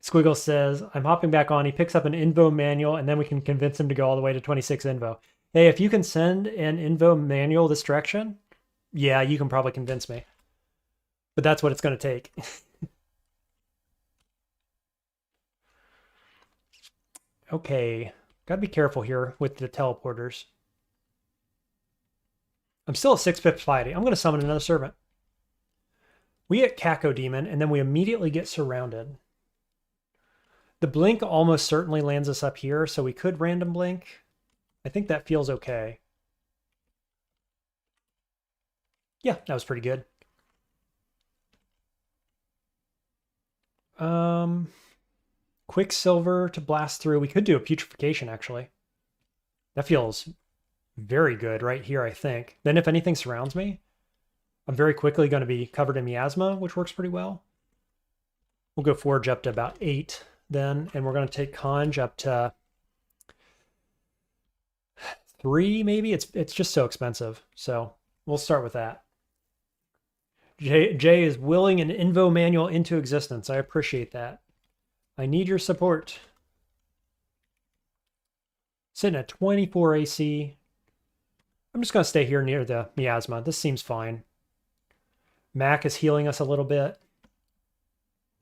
Squiggle says, I'm hopping back on. He picks up an Invo manual, and then we can convince him to go all the way to 26 Invo. Hey, if you can send an Invo manual this direction, yeah, you can probably convince me. But that's what it's going to take. Okay, gotta be careful here with the teleporters. I'm still at 6 pips fighting. I'm going to summon another servant. We get Caco Demon, and then we immediately get surrounded. The blink almost certainly lands us up here, so we could random blink. I think that feels okay. Yeah, that was pretty good. Quicksilver to blast through. We could do a putrefaction, actually. That feels very good right here, I think. Then if anything surrounds me, I'm very quickly going to be covered in miasma, which works pretty well. We'll go Forge up to about 8 then, and we're going to take Conj up to 3 maybe. It's just so expensive, so we'll start with that. Jay is willing an Invo manual into existence. I appreciate that. I need your support. Sitting at 24 AC. I'm just going to stay here near the miasma. This seems fine. Mac is healing us a little bit.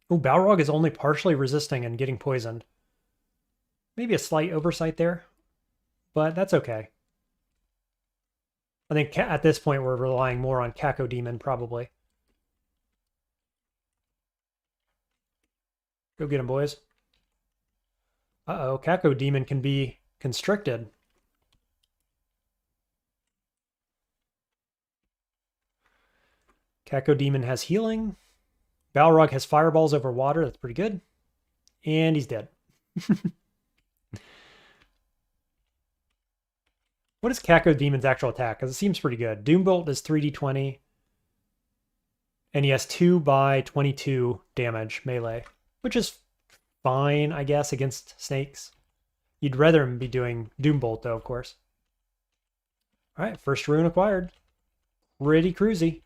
Oh, Balrog is only partially resisting and getting poisoned. Maybe a slight oversight there, but that's okay. I think at this point we're relying more on Caco Demon, probably. Go get him, boys. Uh-oh, Caco Demon can be constricted. Caco Demon has healing. Balrog has fireballs over water. That's pretty good. And he's dead. What is Caco Demon's actual attack? Because it seems pretty good. Doombolt is 3d20. And he has 2 by 22 damage melee, which is fine, I guess, against snakes. You'd rather him be doing Doombolt, though, of course. All right, first rune acquired. Pretty cruisy.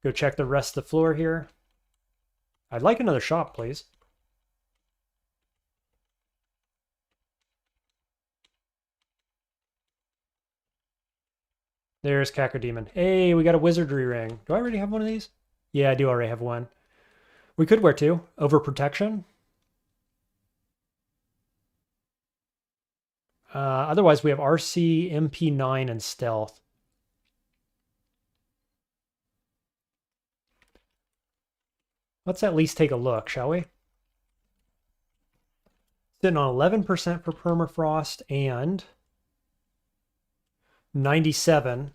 Go check the rest of the floor here. I'd like another shop, please. There's Cacodemon. Hey, we got a wizardry ring. Do I already have one of these? Yeah, I do already have one. We could wear two. Overprotection. Otherwise, we have RC, MP9, and Stealth. Let's at least take a look, shall we? Sitting on 11% for Permafrost and 97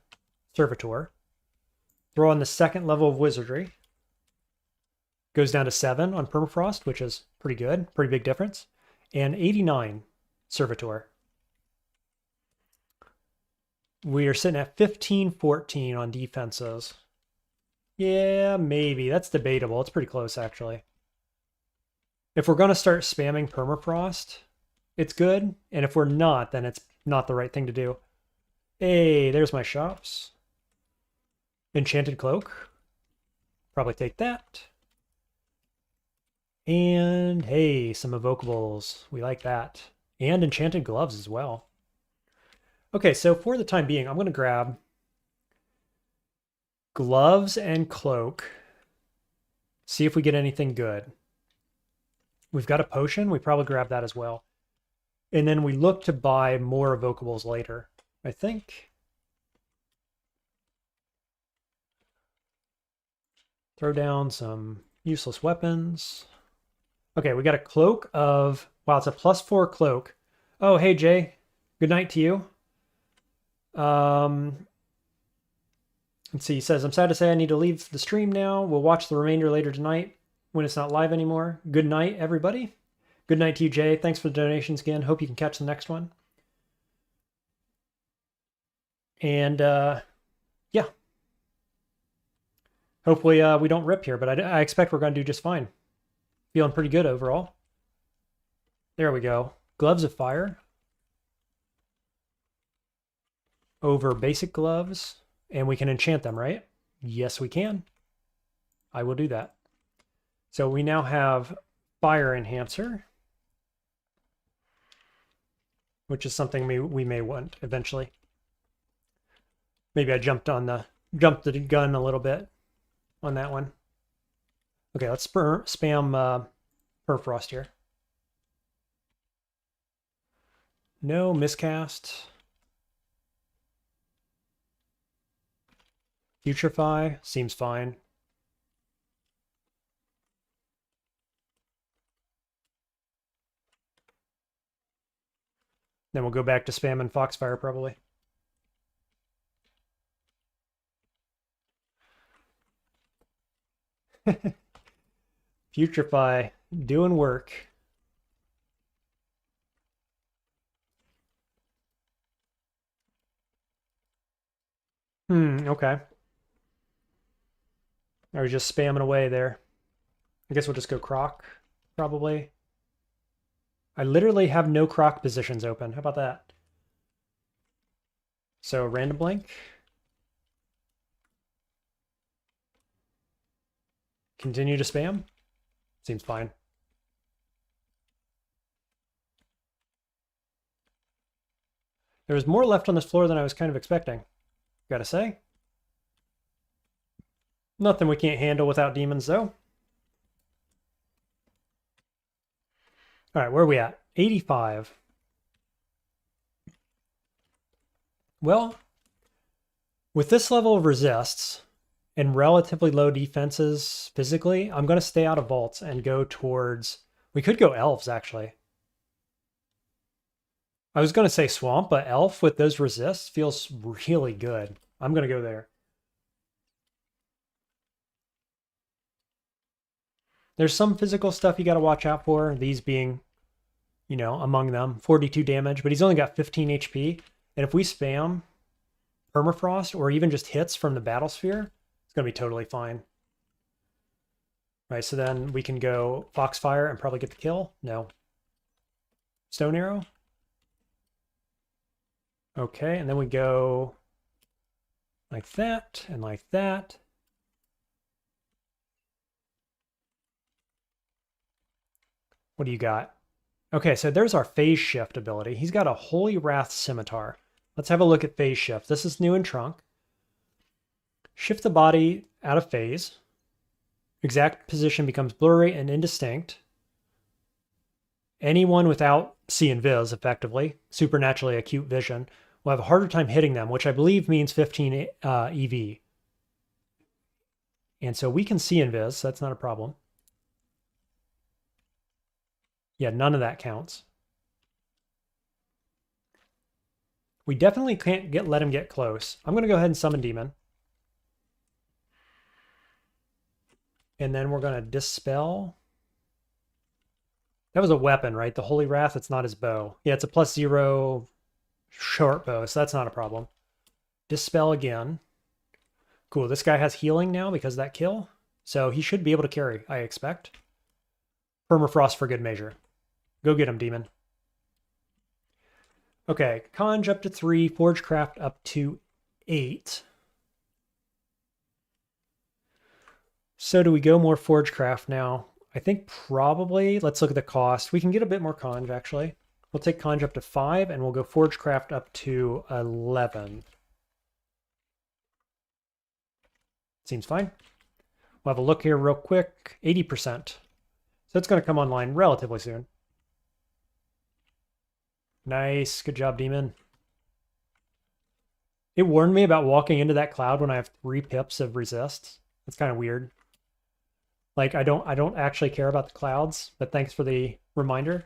Servitor. Throw on the second level of Wizardry. Goes down to 7 on Permafrost, which is pretty good. Pretty big difference. And 89 Servitor. We are sitting at 15-14 on defenses. Yeah, maybe. That's debatable. It's pretty close, actually. If we're going to start spamming Permafrost, it's good. And if we're not, then it's not the right thing to do. Hey, there's my shops. Enchanted Cloak. Probably take that. And, hey, some evocables. We like that. And Enchanted Gloves as well. Okay, so for the time being, I'm going to grab Gloves and Cloak. See if we get anything good. We've got a potion. We probably grab that as well. And then we look to buy more evocables later, I think. Throw down some useless weapons. Okay, we got a cloak of... Wow, it's a +4 cloak. Oh, hey, Jay. Good night to you. Let's see. He says, I'm sad to say I need to leave the stream now. We'll watch the remainder later tonight when it's not live anymore. Good night, everybody. Good night to you, Jay. Thanks for the donations again. Hope you can catch the next one. And, yeah. Hopefully we don't rip here, but I expect we're going to do just fine. Feeling pretty good overall. There we go. Gloves of Fire. Over basic gloves. And we can enchant them, right? Yes, we can. I will do that. So we now have Fire Enhancer, which is something we may want eventually. Maybe I jumped the gun a little bit on that one. Okay, let's spam Permafrost here. No miscast. Putrefy seems fine. Then we'll go back to spamming Foxfire probably. Putrefy doing work. Okay. I was just spamming away there. I guess we'll just go Croc, probably. I literally have no Croc positions open. How about that? So, random blank. Continue to spam. Seems fine. There was more left on this floor than I was kind of expecting. Gotta say. Nothing we can't handle without demons, though. All right, where are we at? 85. Well, with this level of resists and relatively low defenses physically, I'm going to stay out of vaults and go towards... We could go elves, actually. I was going to say swamp, but elf with those resists feels really good. I'm going to go there. There's some physical stuff you got to watch out for, these being, you know, among them. 42 damage, but he's only got 15 HP. And if we spam Permafrost or even just hits from the Battlesphere, it's going to be totally fine. Right, so then we can go Foxfire and probably get the kill. No. Stone Arrow. Okay, and then we go like that and like that. What do you got? Okay, so there's our phase shift ability. He's got a Holy Wrath Scimitar. Let's have a look at phase shift. This is new in Trunk. Shift the body out of phase. Exact position becomes blurry and indistinct. Anyone without see and vis, effectively, supernaturally acute vision, will have a harder time hitting them, which I believe means 15 EV. And so we can see and vis, so that's not a problem. Yeah, none of that counts. We definitely can't let him get close. I'm going to go ahead and summon Demon. And then we're going to Dispel. That was a weapon, right? The Holy Wrath, it's not his bow. Yeah, it's a +0 short bow, so that's not a problem. Dispel again. Cool, this guy has healing now because of that kill. So he should be able to carry, I expect. Permafrost for good measure. Go get him, Demon. Okay, Conj up to 3, Forgecraft up to 8. So do we go more Forgecraft now? I think probably, let's look at the cost. We can get a bit more Conj, actually. We'll take Conj up to 5, and we'll go Forgecraft up to 11. Seems fine. We'll have a look here real quick. 80%. So it's going to come online relatively soon. Nice. Good job, Demon. It warned me about walking into that cloud when I have 3 pips of resist. That's kind of weird. Like, I don't actually care about the clouds, but thanks for the reminder.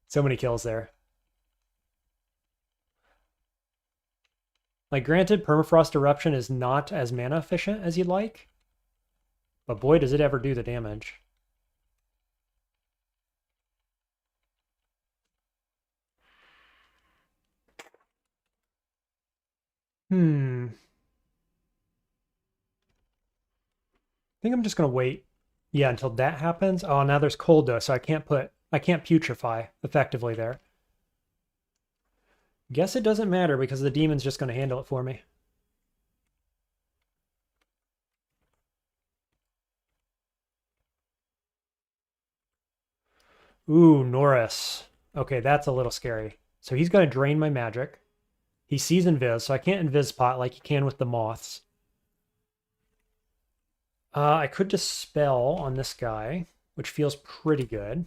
So many kills there. Like, granted, Permafrost Eruption is not as mana efficient as you'd like, but boy, does it ever do the damage. I think I'm just gonna wait. Yeah, until that happens. Oh, now there's cold though, so I can't putrefy effectively there. Guess it doesn't matter because the demon's just gonna handle it for me. Ooh, Norris. Okay, that's a little scary. So he's gonna drain my magic. He sees Invis, so I can't Invis pot like you can with the moths. I could Dispel on this guy, which feels pretty good.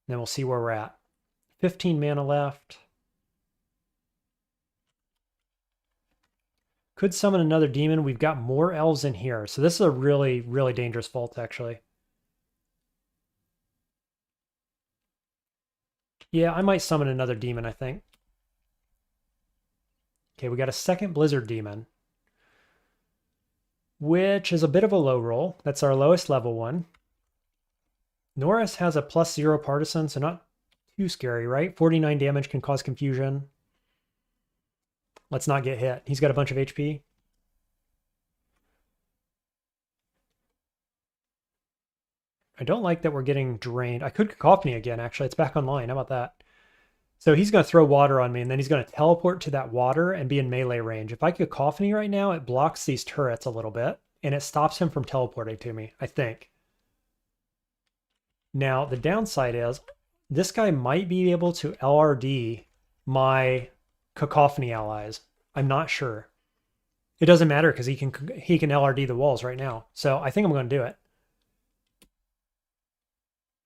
Then we'll see where we're at. 15 mana left. Could summon another demon. We've got more elves in here. So this is a really, really dangerous vault, actually. Yeah, I might summon another demon, I think. Okay, we got a second Blizzard demon, which is a bit of a low roll. That's our lowest level one. Norris has a +0 partisan, so not too scary, right? 49 damage can cause confusion. Let's not get hit. He's got a bunch of HP. I don't like that we're getting drained. I could Cacophony again, actually. It's back online. How about that? So he's going to throw water on me, and then he's going to teleport to that water and be in melee range. If I Cacophony right now, it blocks these turrets a little bit, and it stops him from teleporting to me, I think. Now, the downside is this guy might be able to LRD my Cacophony allies. I'm not sure. It doesn't matter because he can LRD the walls right now. So I think I'm going to do it.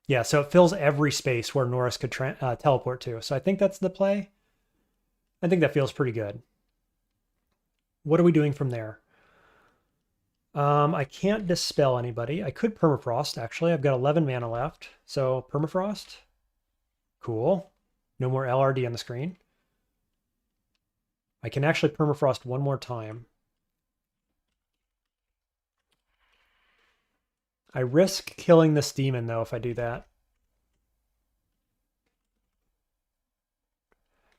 Yeah, so it fills every space where Norris could teleport to. So I think that's the play. I think that feels pretty good. What are we doing from there? I can't Dispel anybody. I could Permafrost, actually. I've got 11 mana left. So Permafrost. Cool. No more LRD on the screen. I can actually Permafrost one more time. I risk killing this demon, though, if I do that.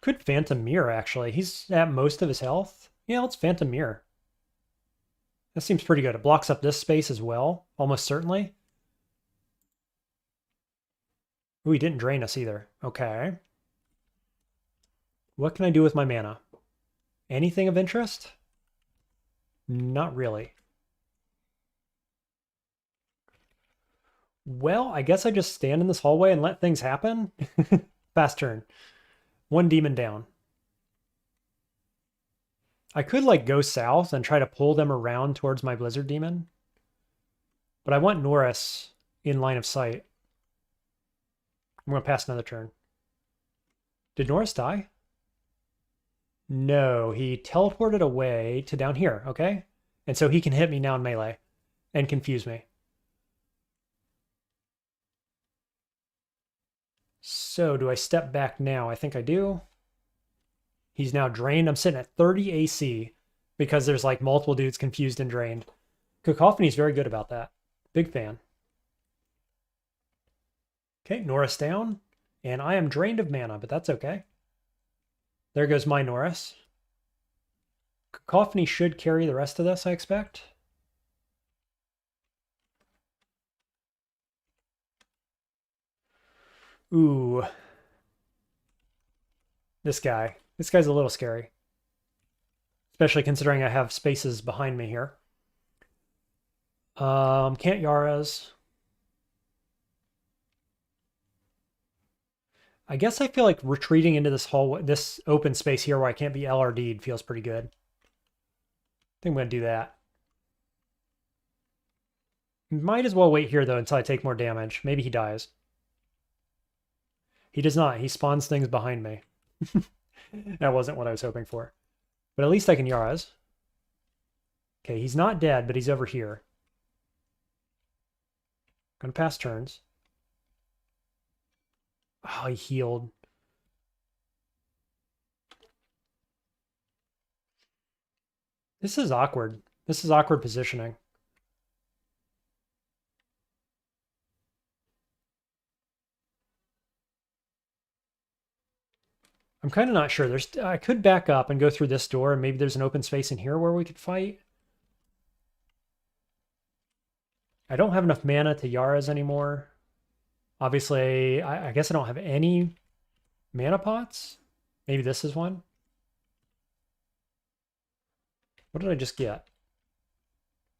Could Phantom Mirror, actually. He's at most of his health. Yeah, let's Phantom Mirror. That seems pretty good. It blocks up this space as well, almost certainly. Ooh, he didn't drain us either. Okay. What can I do with my mana? Anything of interest? Not really. Well, I guess I just stand in this hallway and let things happen. Fast turn. One demon down. I could like go south and try to pull them around towards my Blizzard Demon. But I want Norris in line of sight. I'm going to pass another turn. Did Norris die? No, he teleported away to down here, okay? And so he can hit me now in melee and confuse me. So do I step back now? I think I do. He's now drained. I'm sitting at 30 AC because there's like multiple dudes confused and drained. Cacophony's very good about that. Big fan. Okay, Norris down. And I am drained of mana, but that's okay. There goes my Norris. Cacophony should carry the rest of this, I expect. Ooh. This guy. This guy's a little scary. Especially considering I have spaces behind me here. Can't Yara's. I guess I feel like retreating into this hallway, this open space here where I can't be LRD'd feels pretty good. I think I'm going to do that. Might as well wait here, though, until I take more damage. Maybe he dies. He does not. He spawns things behind me. That wasn't what I was hoping for. But at least I can Yara's. Okay, he's not dead, but he's over here. Gonna pass turns. Oh, he healed. This is awkward. This is awkward positioning. I'm kind of not sure. I could back up and go through this door, and maybe there's an open space in here where we could fight. I don't have enough mana to Yara's anymore. Obviously, I guess I don't have any mana pots. Maybe this is one. What did I just get?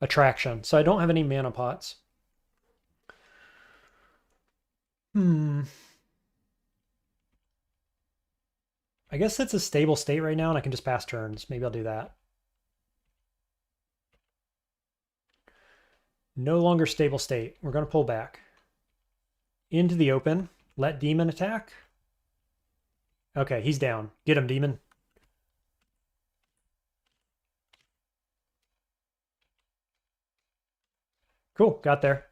Attraction. So I don't have any mana pots. I guess it's a stable state right now, and I can just pass turns. Maybe I'll do that. No longer stable state. We're going to pull back. Into the open. Let demon attack. Okay, he's down. Get him, demon. Cool, got there.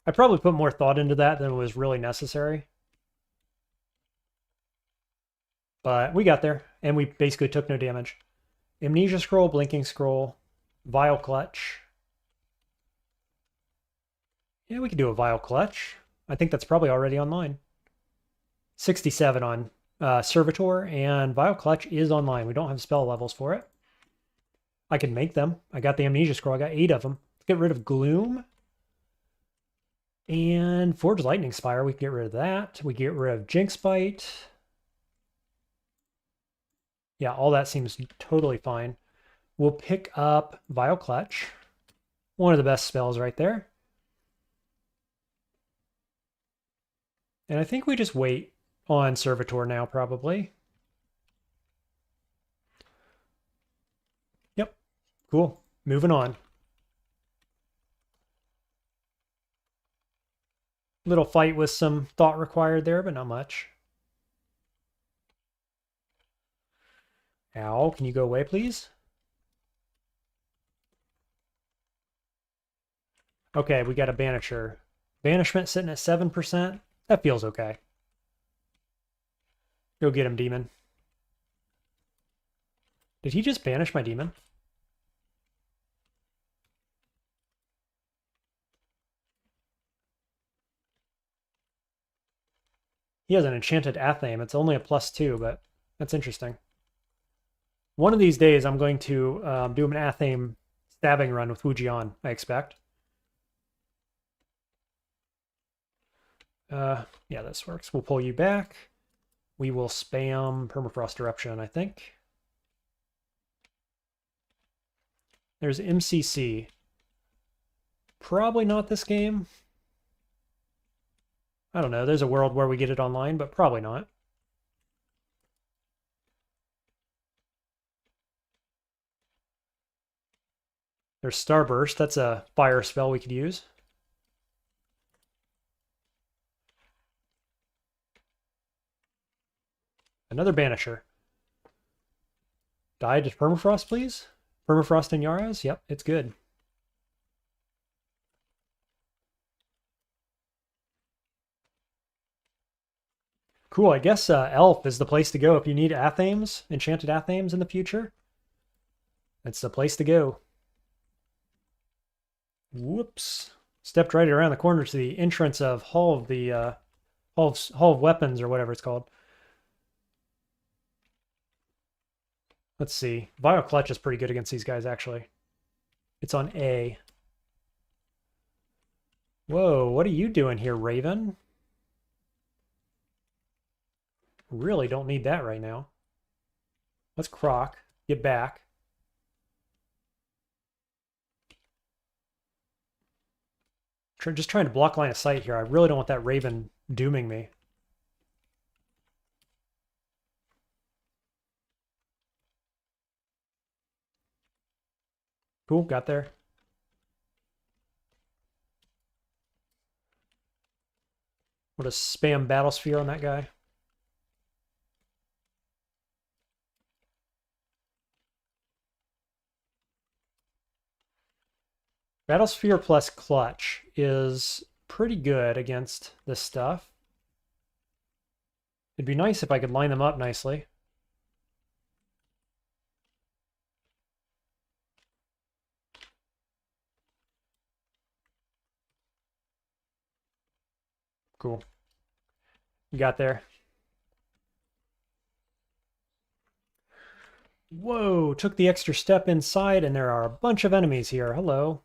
I probably put more thought into that than was really necessary. But we got there, and we basically took no damage. Amnesia Scroll, Blinking Scroll, Vile Clutch. Yeah, we could do a Vile Clutch. I think that's probably already online. 67 on Servitor, and Vile Clutch is online. We don't have spell levels for it. I can make them. I got the Amnesia Scroll. I got 8 of them. Let's get rid of Gloom. And Forge Lightning Spire, we can get rid of that. We get rid of Jinx Bite. Yeah, all that seems totally fine. We'll pick up Vile Clutch. One of the best spells right there. And I think we just wait on Servitor now, probably. Yep. Cool. Moving on. Little fight with some thought required there, but not much. Ow, can you go away, please? Okay, we got a Banisher. Banishment sitting at 7%. That feels okay. Go get him, demon. Did he just banish my demon? He has an enchanted Athame. It's only a +2, but that's interesting. One of these days, I'm going to do an Athame stabbing run with Wujian, I expect. Yeah, this works. We'll pull you back. We will spam Permafrost Eruption, I think. There's MCC. Probably not this game. I don't know. There's a world where we get it online, but probably not. There's Starburst. That's a fire spell we could use. Another Banisher. Die to Permafrost, please? Permafrost and Yaras? Yep, it's good. Cool, I guess Elf is the place to go if you need Athames, Enchanted Athames in the future. That's the place to go. Whoops. Stepped right around the corner to the entrance of Hall of the Hall of Weapons or whatever it's called. Let's see. Vile Clutch is pretty good against these guys, actually. It's on A. Whoa, what are you doing here, Raven? Really don't need that right now. Let's Croc. Get back. Just trying to block line of sight here. I really don't want that Raven dooming me. Cool, got there. What a spam Battle Sphere on that guy. Battle Sphere plus Clutch is pretty good against this stuff. It'd be nice if I could line them up nicely. Cool. You got there. Whoa, took the extra step inside and there are a bunch of enemies here. Hello.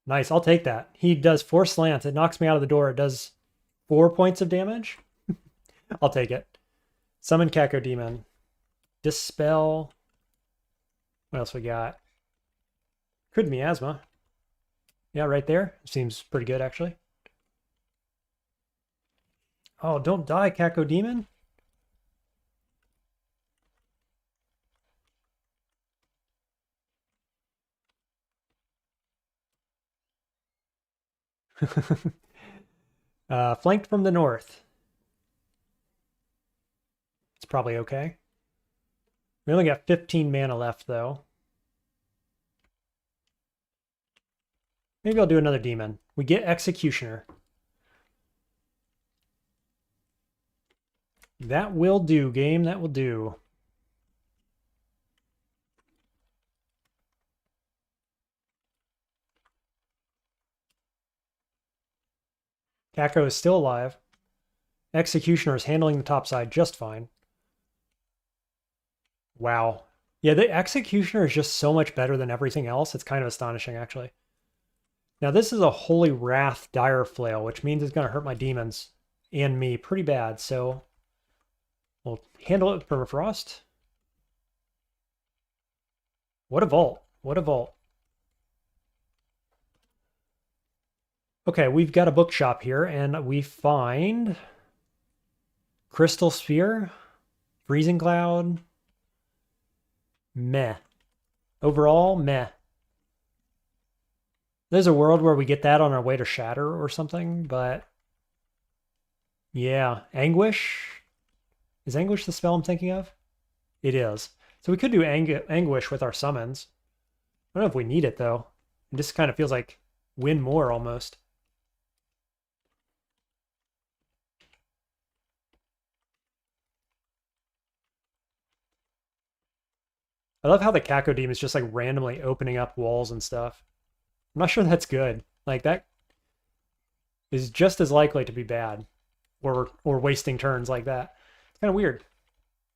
Nice, I'll take that. He does 4 slants. It knocks me out of the door. It does 4 points of damage. I'll take it. Summon Cacodemon. Dispel. What else we got? Could miasma. Yeah, right there. Seems pretty good, actually. Oh, don't die, Cacodemon. Flanked from the north. It's probably okay. We only got 15 mana left, though. Maybe I'll do another demon. We get Executioner. That will do, game. That will do. Caco is still alive. Executioner is handling the top side just fine. Wow. Yeah, the Executioner is just so much better than everything else. It's kind of astonishing, actually. Now, this is a Holy Wrath Dire Flail, which means it's going to hurt my demons and me pretty bad, so we'll handle it with Permafrost. What a vault. What a vault. Okay, we've got a bookshop here, and we find Crystal Sphere, Freezing Cloud, meh. Overall, meh. There's a world where we get that on our way to Shatter or something, but yeah, Anguish. Is Anguish the spell I'm thinking of? It is. So we could do Anguish with our summons. I don't know if we need it, though. It just kind of feels like win more almost. I love how the Cacodeme is just like randomly opening up walls and stuff. I'm not sure that's good. Like that is just as likely to be bad or wasting turns like that. It's kind of weird.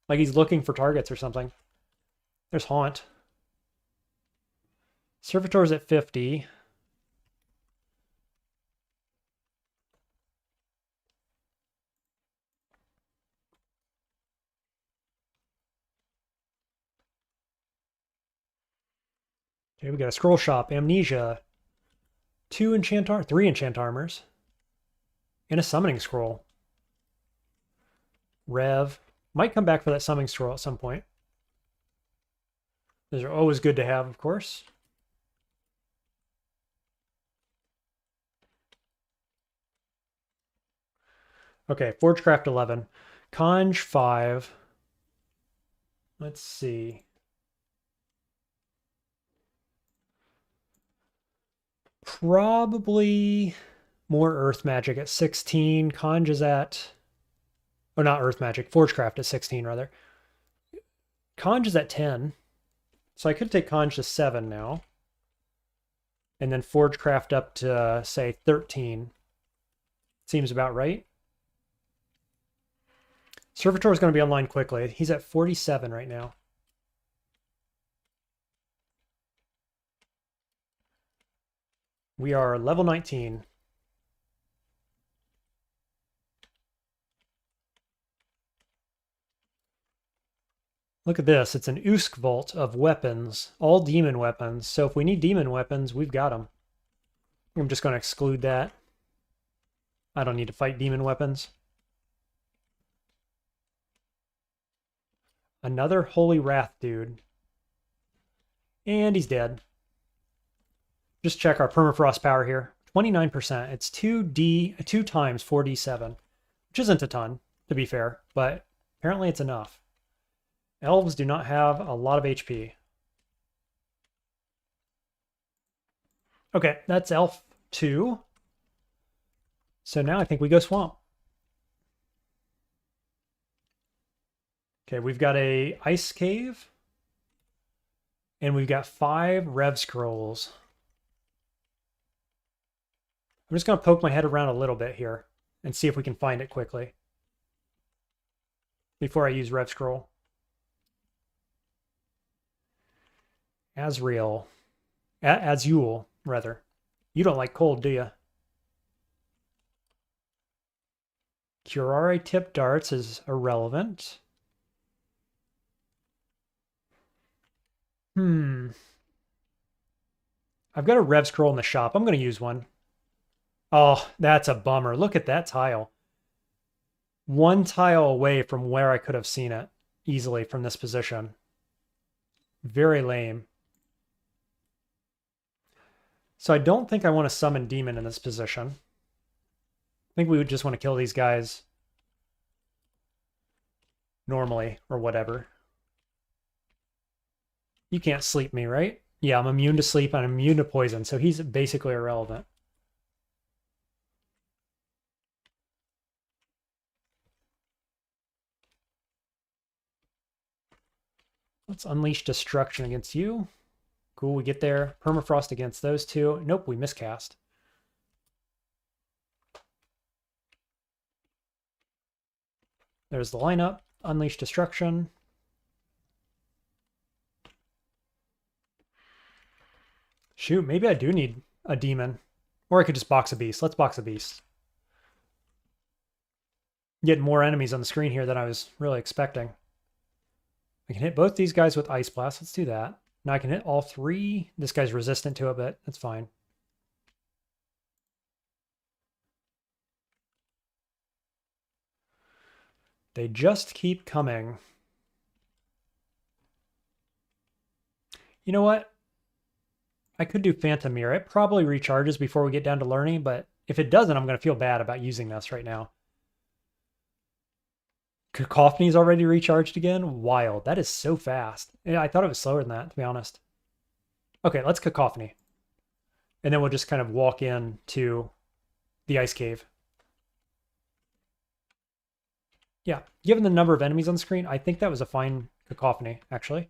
Like he's looking for targets or something. There's Haunt. Servitor's at 50. Okay, we got a scroll shop, Amnesia, three enchant armors, and a summoning scroll. Rev. Might come back for that summoning scroll at some point. Those are always good to have, of course. Okay, Forgecraft 11. Conj 5. Let's see. Probably more Earth Magic at 16. Conj is at... Oh, not Earth Magic. Forgecraft at 16, rather. Conj is at 10. So I could take Conj to 7 now. And then Forgecraft up to, say, 13. Seems about right. Servitor is going to be online quickly. He's at 47 right now. We are level 19. Look at this. It's an Usk Vault of weapons. All demon weapons. So if we need demon weapons, we've got them. I'm just going to exclude that. I don't need to fight demon weapons. Another Holy Wrath dude. And he's dead. Just check our permafrost power here. 29%. It's 2 times 4d7, which isn't a ton, to be fair, but apparently it's enough. Elves do not have a lot of HP. Okay, that's Elf 2. So now I think we go Swamp. Okay, we've got a Ice Cave. And we've got 5 Rev Scrolls. I'm just going to poke my head around a little bit here and see if we can find it quickly before I use Rev Scroll. Azrael. Azul, rather. You don't like cold, do you? Curare Tip Darts is irrelevant. I've got a Rev Scroll in the shop. I'm going to use one. Oh, that's a bummer. Look at that tile. One tile away from where I could have seen it easily from this position. Very lame. So I don't think I want to summon Demon in this position. I think we would just want to kill these guys normally or whatever. You can't sleep me, right? Yeah, I'm immune to sleep and I'm immune to poison, so he's basically irrelevant. Let's unleash destruction against you. Cool, we get there. Permafrost against those two. Nope, we miscast. There's the lineup. Unleash destruction. Shoot, maybe I do need a demon. Or I could just box a beast. Let's box a beast. Get more enemies on the screen here than I was really expecting. I can hit both these guys with Ice Blast. Let's do that. Now I can hit all 3. This guy's resistant to it, but that's fine. They just keep coming. You know what? I could do Phantom Mirror. It probably recharges before we get down to learning, but if it doesn't, I'm going to feel bad about using this right now. Cacophony's already recharged again? Wild. That is so fast. Yeah, I thought it was slower than that, to be honest. Okay, let's Cacophony. And then we'll just kind of walk in to the Ice Cave. Yeah, given the number of enemies on the screen, I think that was a fine Cacophony, actually.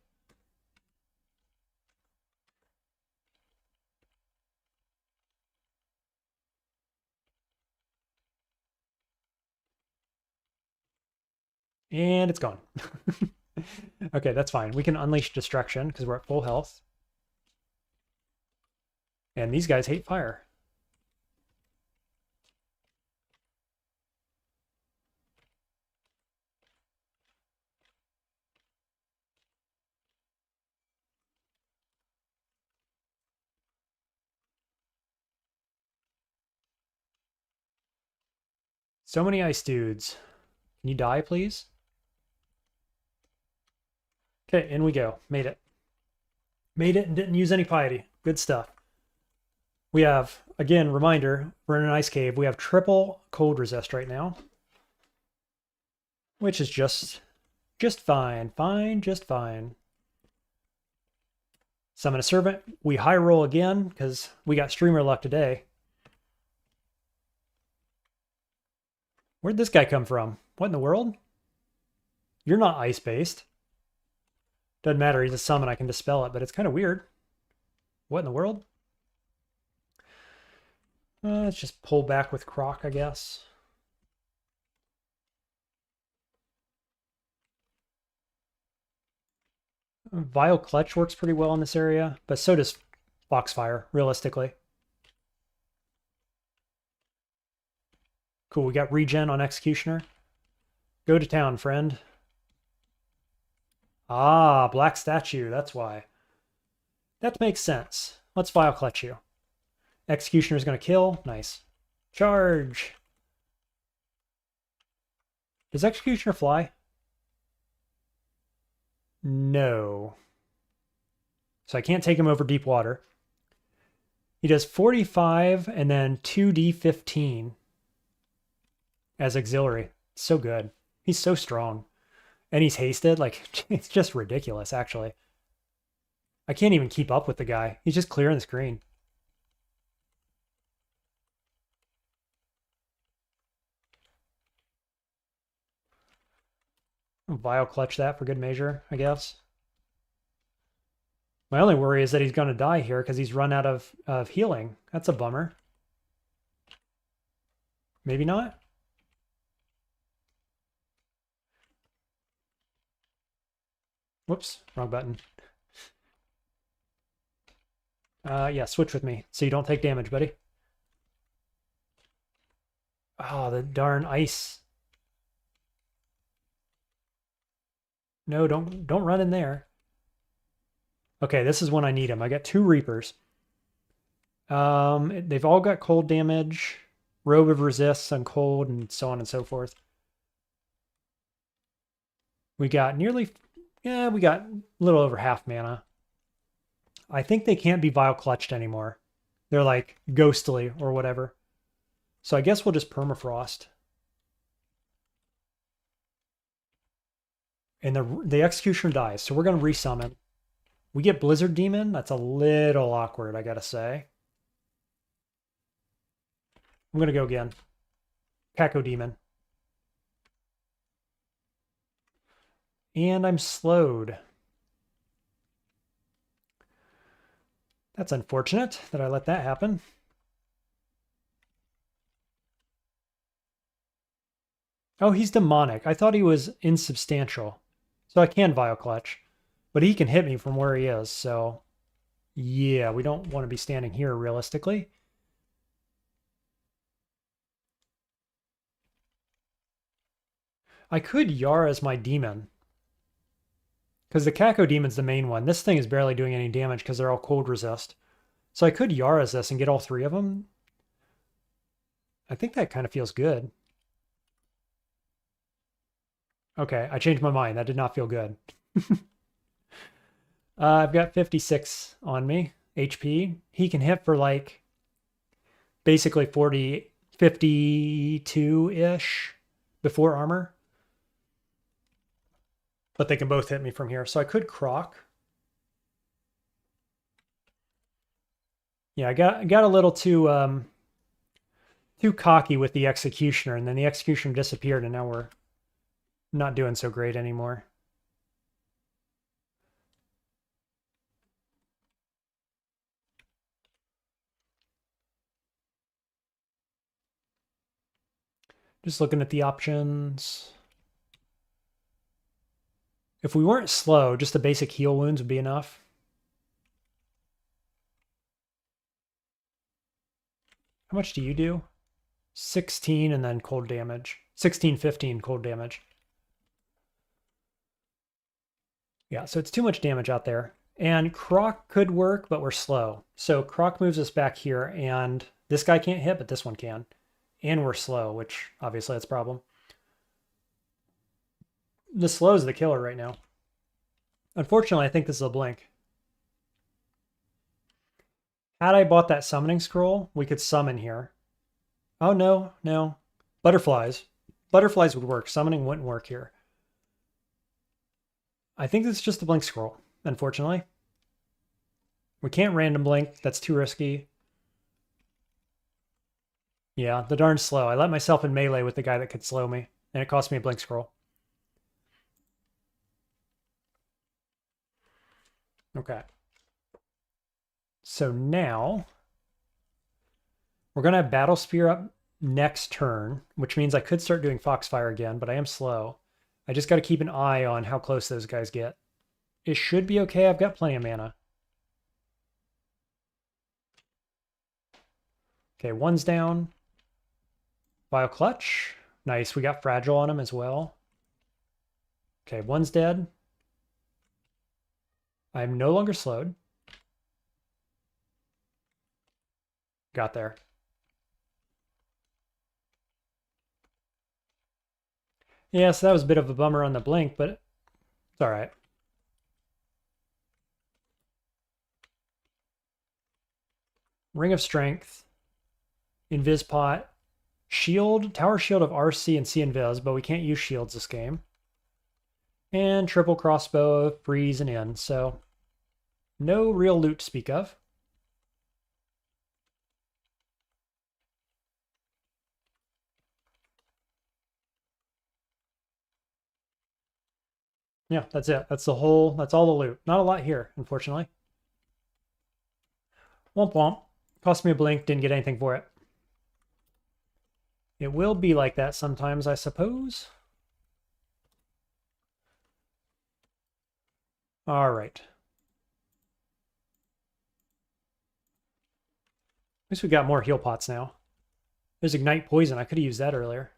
And it's gone. Okay, that's fine. We can unleash destruction because we're at full health. And these guys hate fire. So many ice dudes. Can you die, please? Okay, in we go. Made it. Made it and didn't use any piety. Good stuff. We have, again, reminder, we're in an ice cave. We have triple cold resist right now. Which is just fine. Fine, just fine. Summon a servant. We high roll again because we got streamer luck today. Where'd this guy come from? What in the world? You're not ice-based. Doesn't matter, he's a summon, I can dispel it, but it's kind of weird. What in the world? Let's just pull back with Croc, I guess. Vile Clutch works pretty well in this area, but so does Foxfire, realistically. Cool, we got regen on Executioner. Go to town, friend. Ah, Black Statue, that's why. That makes sense. Let's Vile Clutch you. Executioner's gonna kill. Nice. Charge! Does Executioner fly? No. So I can't take him over deep water. He does 45 and then 2d15 as auxiliary. So good. He's so strong. And he's hasted. Like, it's just ridiculous, actually. I can't even keep up with the guy. He's just clearing the screen. Vile Clutch that for good measure, I guess. My only worry is that he's going to die here because he's run out of healing. That's a bummer. Maybe not? Whoops, wrong button. Yeah, switch with me so you don't take damage, buddy. Oh, the darn ice. No, don't run in there. Okay, this is when I need him. I got 2 Reapers. They've all got cold damage, Robe of Resists on cold, and so on and so forth. We got nearly, yeah, we got a little over half mana. I think they can't be Vile Clutched anymore. They're like ghostly or whatever. So I guess we'll just Permafrost. And the Executioner dies, so we're going to resummon. We get Blizzard Demon. That's a little awkward, I gotta say. I'm going to go again. Caco Demon. And I'm slowed. That's unfortunate that I let that happen. Oh, he's demonic. I thought he was insubstantial. So I can Vile Clutch. But he can hit me from where he is, so... Yeah, we don't want to be standing here realistically. I could Yara as my demon. Because the Caco Demon's the main one. This thing is barely doing any damage because they're all cold resist. So I could Yara as this and get all 3 of them. I think that kind of feels good. Okay, I changed my mind. That did not feel good. I've got 56 on me, HP. He can hit for like basically 40, 52-ish before armor. But they can both hit me from here. So I could Croc. Yeah, I got a little too cocky with the Executioner, and then the Executioner disappeared, and now we're not doing so great anymore. Just looking at the options. If we weren't slow, just the basic heal wounds would be enough. How much do you do? 16 and then cold damage. 16, 15 cold damage. Yeah, so it's too much damage out there. And Croc could work, but we're slow. So Croc moves us back here, and this guy can't hit, but this one can. And we're slow, which obviously that's a problem. The slow is the killer right now. Unfortunately, I think this is a blink. Had I bought that summoning scroll, we could summon here. Oh, no, no. Butterflies. Butterflies would work. Summoning wouldn't work here. I think this is just a blink scroll, unfortunately. We can't random blink. That's too risky. Yeah, the darn slow. I let myself in melee with the guy that could slow me, and it cost me a blink scroll. Okay. So now we're going to have Battle Spear up next turn, which means I could start doing Foxfire again, but I am slow. I just got to keep an eye on how close those guys get. It should be okay. I've got plenty of mana. Okay, one's down. Vile Clutch. Nice. We got Fragile on him as well. Okay, one's dead. I'm no longer slowed. Got there. Yeah, so that was a bit of a bummer on the blink, but it's all right. Ring of Strength. Invis Pot. Shield. Tower Shield of RC and C Invis, but we can't use shields this game. And triple crossbow, freeze, and in. So no real loot to speak of. Yeah, that's it. That's all the loot. Not a lot here, unfortunately. Womp womp. Cost me a blink, didn't get anything for it. It will be like that sometimes, I suppose. All right. At least we got more heal pots now. There's Ignite Poison. I could have used that earlier.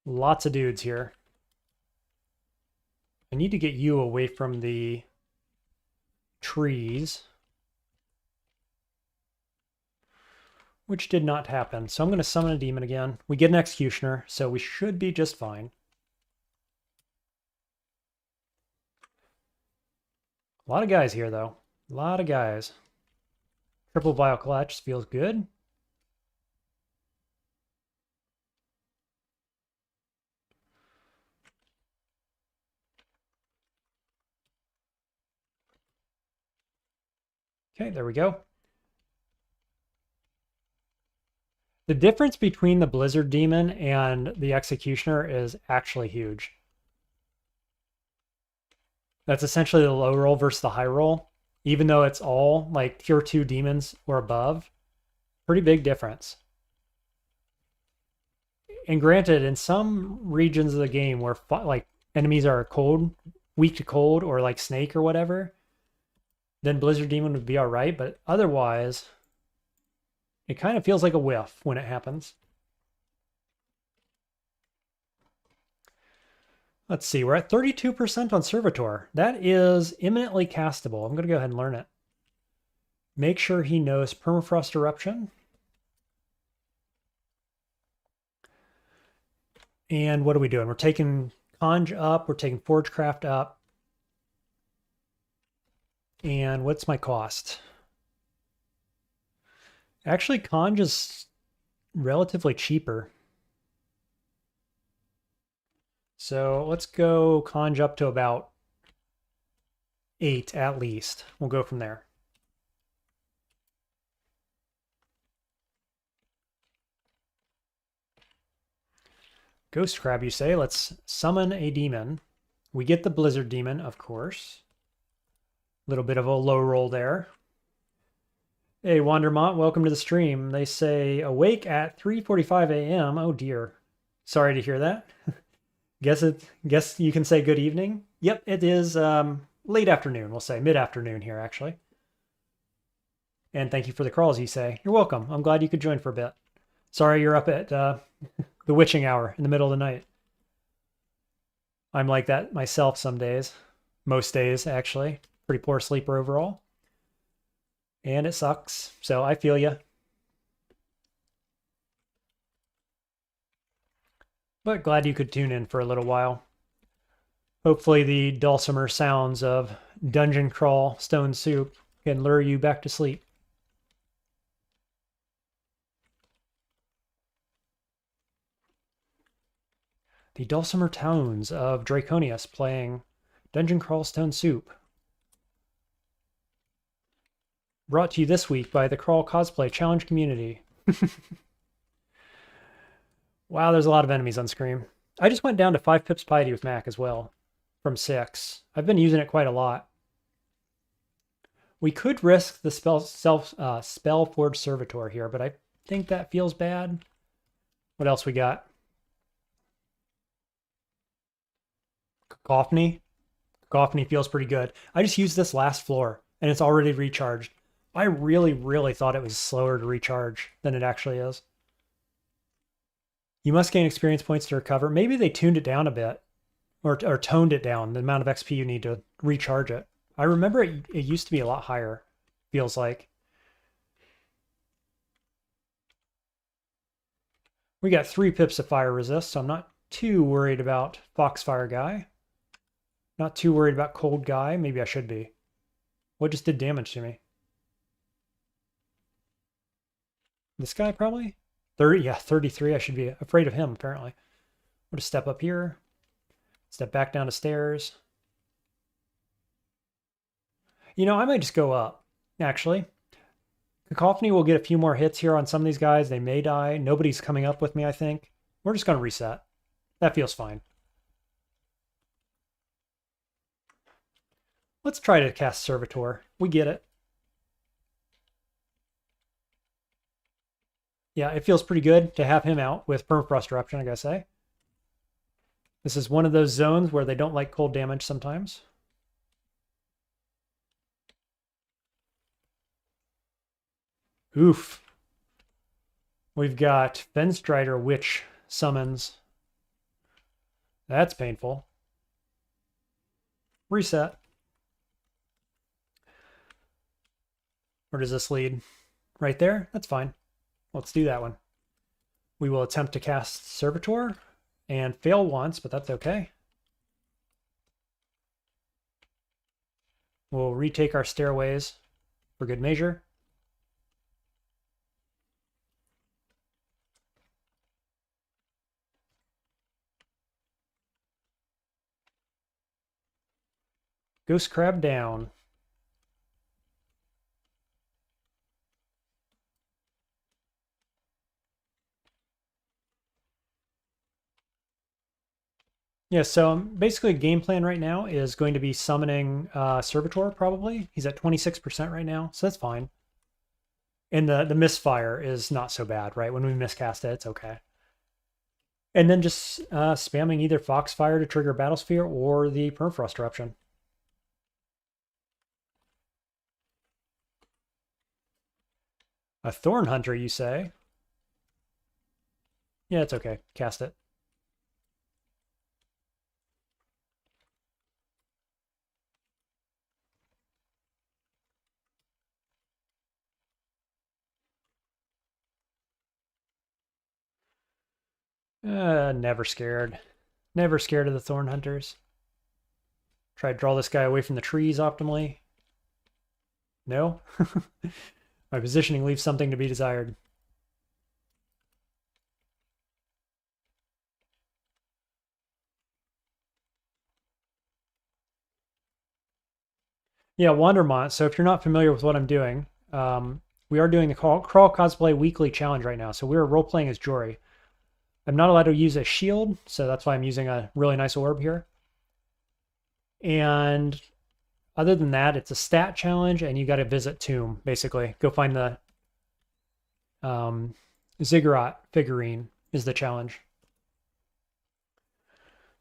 Lots of dudes here. I need to get you away from the trees, which did not happen. So I'm going to summon a demon again. We get an Executioner, so we should be just fine. A lot of guys here, though. A lot of guys. Triple Vile Clutch feels good. Okay, there we go. The difference between the Blizzard Demon and the Executioner is actually huge. That's essentially the low roll versus the high roll, even though it's all like tier 2 demons or above. Pretty big difference. And granted, in some regions of the game where like enemies are cold, weak to cold, or like Snake or whatever, then Blizzard Demon would be all right. But otherwise, it kind of feels like a whiff when it happens. Let's see, we're at 32% on Servitor. That is imminently castable. I'm going to go ahead and learn it. Make sure he knows Permafrost Eruption. And what are we doing? We're taking Conj up. We're taking Forgecraft up. And what's my cost? Actually, Conj is relatively cheaper. So let's go Conj up to about 8 at least. We'll go from there. Ghost Crab, you say? Let's summon a demon. We get the Blizzard Demon, of course. A little bit of a low roll there. Hey, Wandermont, welcome to the stream. They say awake at 3:45 a.m. Oh dear. Sorry to hear that. Guess you can say good evening. Yep, it is late afternoon. We'll say mid-afternoon here, actually. And thank you for the crawls, you say. You're welcome. I'm glad you could join for a bit. Sorry you're up at the witching hour in the middle of the night. I'm like that myself some days. Most days, actually. Pretty poor sleeper overall. And it sucks, so I feel you. But glad you could tune in for a little while. Hopefully the dulcimer sounds of Dungeon Crawl Stone Soup can lure you back to sleep. The dulcimer tones of Draconius playing Dungeon Crawl Stone Soup. Brought to you this week by the Crawl Cosplay Challenge community. Wow, there's a lot of enemies on Scream. I just went down to 5 pips piety with Mac as well, from 6. I've been using it quite a lot. We could risk the Spellforge Servitor here, but I think that feels bad. What else we got? Cacophony. Cacophony feels pretty good. I just used this last floor, and it's already recharged. I really, really thought it was slower to recharge than it actually is. You must gain experience points to recover. Maybe they tuned it down a bit, or toned it down, the amount of XP you need to recharge it. I remember it used to be a lot higher, feels like. We got 3 pips of fire resist, so I'm not too worried about Foxfire Guy. Not too worried about Cold Guy. Maybe I should be. What just did damage to me? This guy probably? 30, yeah, 33. I should be afraid of him, apparently. We'll just step up here. Step back down the stairs. You know, I might just go up, actually. Cacophony will get a few more hits here on some of these guys. They may die. Nobody's coming up with me, I think. We're just going to reset. That feels fine. Let's try to cast Servitor. We get it. Yeah, it feels pretty good to have him out with Permafrost Eruption, I gotta say. This is one of those zones where they don't like cold damage sometimes. Oof. We've got Fenstrider Witch summons. That's painful. Reset. Where does this lead? Right there? That's fine. Let's do that one. We will attempt to cast Servitor and fail once, but that's okay. We'll retake our stairways for good measure. Ghost Crab down. Yeah, so basically game plan right now is going to be summoning Servitor probably. He's at 26% right now, so that's fine. And the misfire is not so bad, right? When we miscast it, it's okay. And then just spamming either Foxfire to trigger Battlesphere or the Permafrost Eruption. A Thorn Hunter, you say? Yeah, it's okay. Cast it. Never scared. Never scared of the Thorn Hunters. Try to draw this guy away from the trees optimally. No? My positioning leaves something to be desired. Yeah, Wandermont. So if you're not familiar with what I'm doing, we are doing the Crawl Cosplay Weekly Challenge right now. So we're role-playing as Jory. I'm not allowed to use a shield, so that's why I'm using a really nice orb here. And other than that, it's a stat challenge, and you got to visit Tomb, basically. Go find the Ziggurat figurine is the challenge.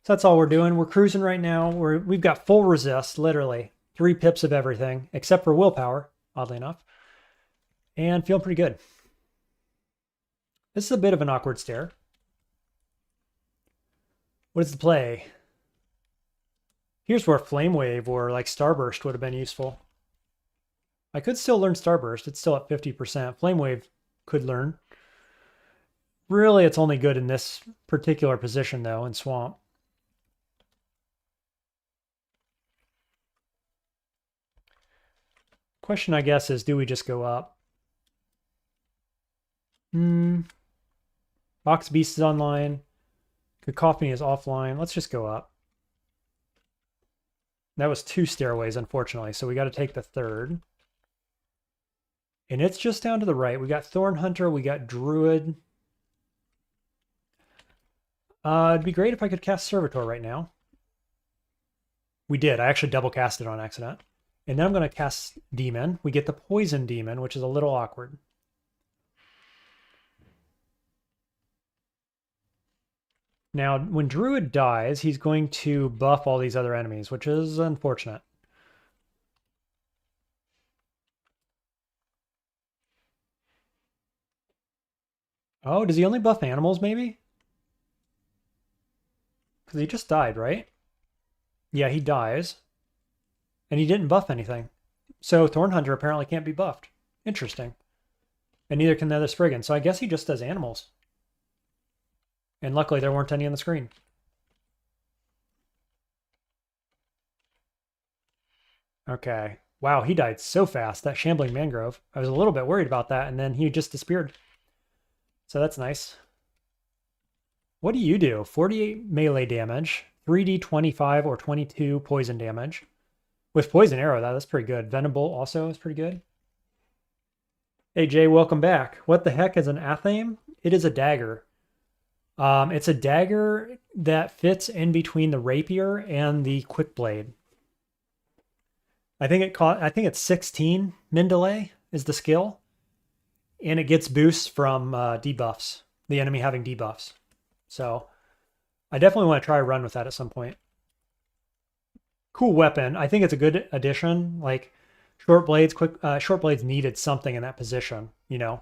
So that's all we're doing. We're cruising right now. We've got full resist, literally. 3 pips of everything, except for willpower, oddly enough. And feeling pretty good. This is a bit of an awkward stair. What is the play? Here's where Flame Wave or like Starburst would have been useful. I could still learn Starburst. It's still at 50%. Flame Wave could learn. Really, it's only good in this particular position, though, in Swamp. Question, I guess, is do we just go up? Box Beast is online. Cacophony is offline. Let's just go up. That was 2 stairways, unfortunately, so we got to take the third. And it's just down to the right. We got Thorn Hunter, we got Druid. It'd be great if I could cast Servitor right now. We did. I actually double cast it on accident. And then I'm going to cast Demon. We get the Poison Demon, which is a little awkward. Now, when Druid dies, he's going to buff all these other enemies, which is unfortunate. Oh, does he only buff animals, maybe? Because he just died, right? Yeah, he dies. And he didn't buff anything. So Thorn Hunter apparently can't be buffed. Interesting. And neither can the other Spriggan. So I guess he just does animals. And luckily there weren't any on the screen. Okay. Wow, he died so fast, that Shambling Mangrove. I was a little bit worried about that, and then he just disappeared. So that's nice. What do you do? 48 melee damage, 3d 25 or 22 poison damage. With Poison Arrow, that's pretty good. Venombolt also is pretty good. Hey Jay, welcome back. What the heck is an athame? It is a dagger. It's a dagger that fits in between the rapier and the quick blade. I think it's 16 min delay is the skill, and it gets boosts from debuffs. The enemy having debuffs. So I definitely want to try a run with that at some point. Cool weapon. I think it's a good addition. Like short blades needed something in that position. You know.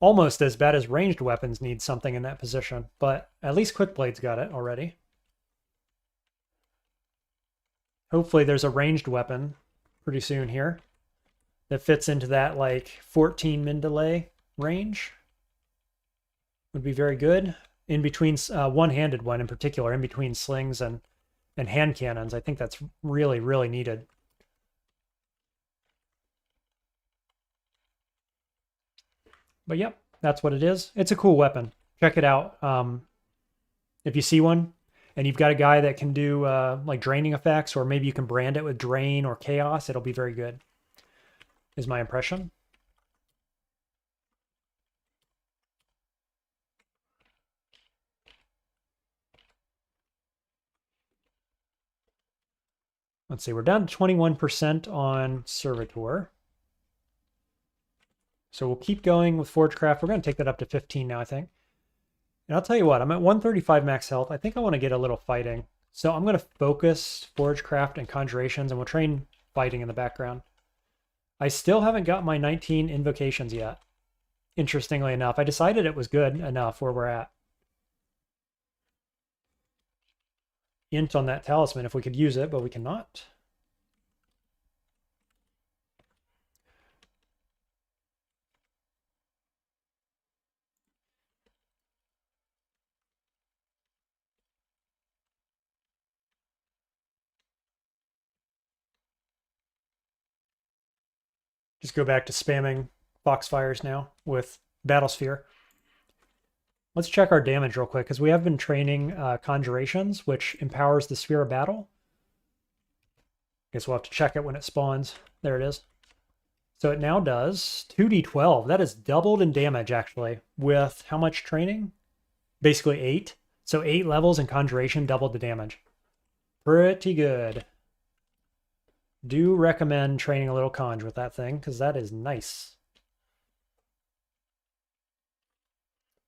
Almost as bad as ranged weapons need something in that position, but at least quick blades got it already. Hopefully there's a ranged weapon pretty soon here that fits into that like 14 min delay range. Would be very good. In between one-handed one in particular, in between slings and hand cannons. I think that's really, really needed. But yep, that's what it is. It's a cool weapon. Check it out. If you see one and you've got a guy that can do like draining effects, or maybe you can brand it with drain or chaos, it'll be very good, is my impression. Let's see, we're down to 21% on Servitor. So we'll keep going with Forgecraft. We're going to take that up to 15 now, I think. And I'll tell you what, I'm at 135 max health. I think I want to get a little fighting. So I'm going to focus Forgecraft and Conjurations, and we'll train fighting in the background. I still haven't got my 19 invocations yet. Interestingly enough, I decided it was good enough where we're at. Int on that talisman if we could use it, but we cannot. Just go back to spamming Foxfires now with Battlesphere. Let's check our damage real quick, because we have been training Conjurations, which empowers the Sphere of Battle. Guess we'll have to check it when it spawns. There it is. So it now does 2d12. That is doubled in damage, actually, with how much training? Basically 8. So 8 levels in Conjuration doubled the damage. Pretty good. Do recommend training a little Conj with that thing, because that is nice.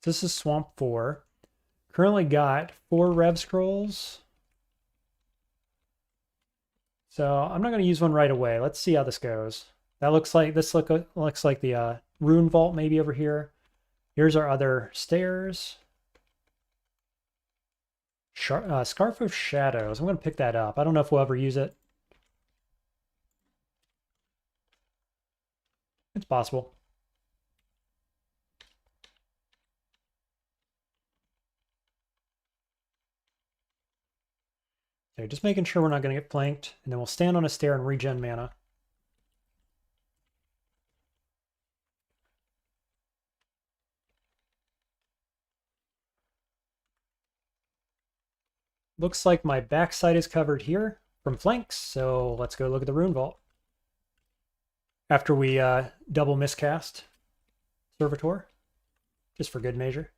This is Swamp 4. Currently got 4 Rev Scrolls. So I'm not going to use one right away. Let's see how this goes. That looks like looks like the Rune Vault maybe over here. Here's our other stairs. Scarf of Shadows. I'm going to pick that up. I don't know if we'll ever use it. It's possible. Okay, just making sure we're not going to get flanked, and then we'll stand on a stair and regen mana. Looks like my backside is covered here from flanks, so let's go look at the rune vault. After we double miscast Servitor, just for good measure.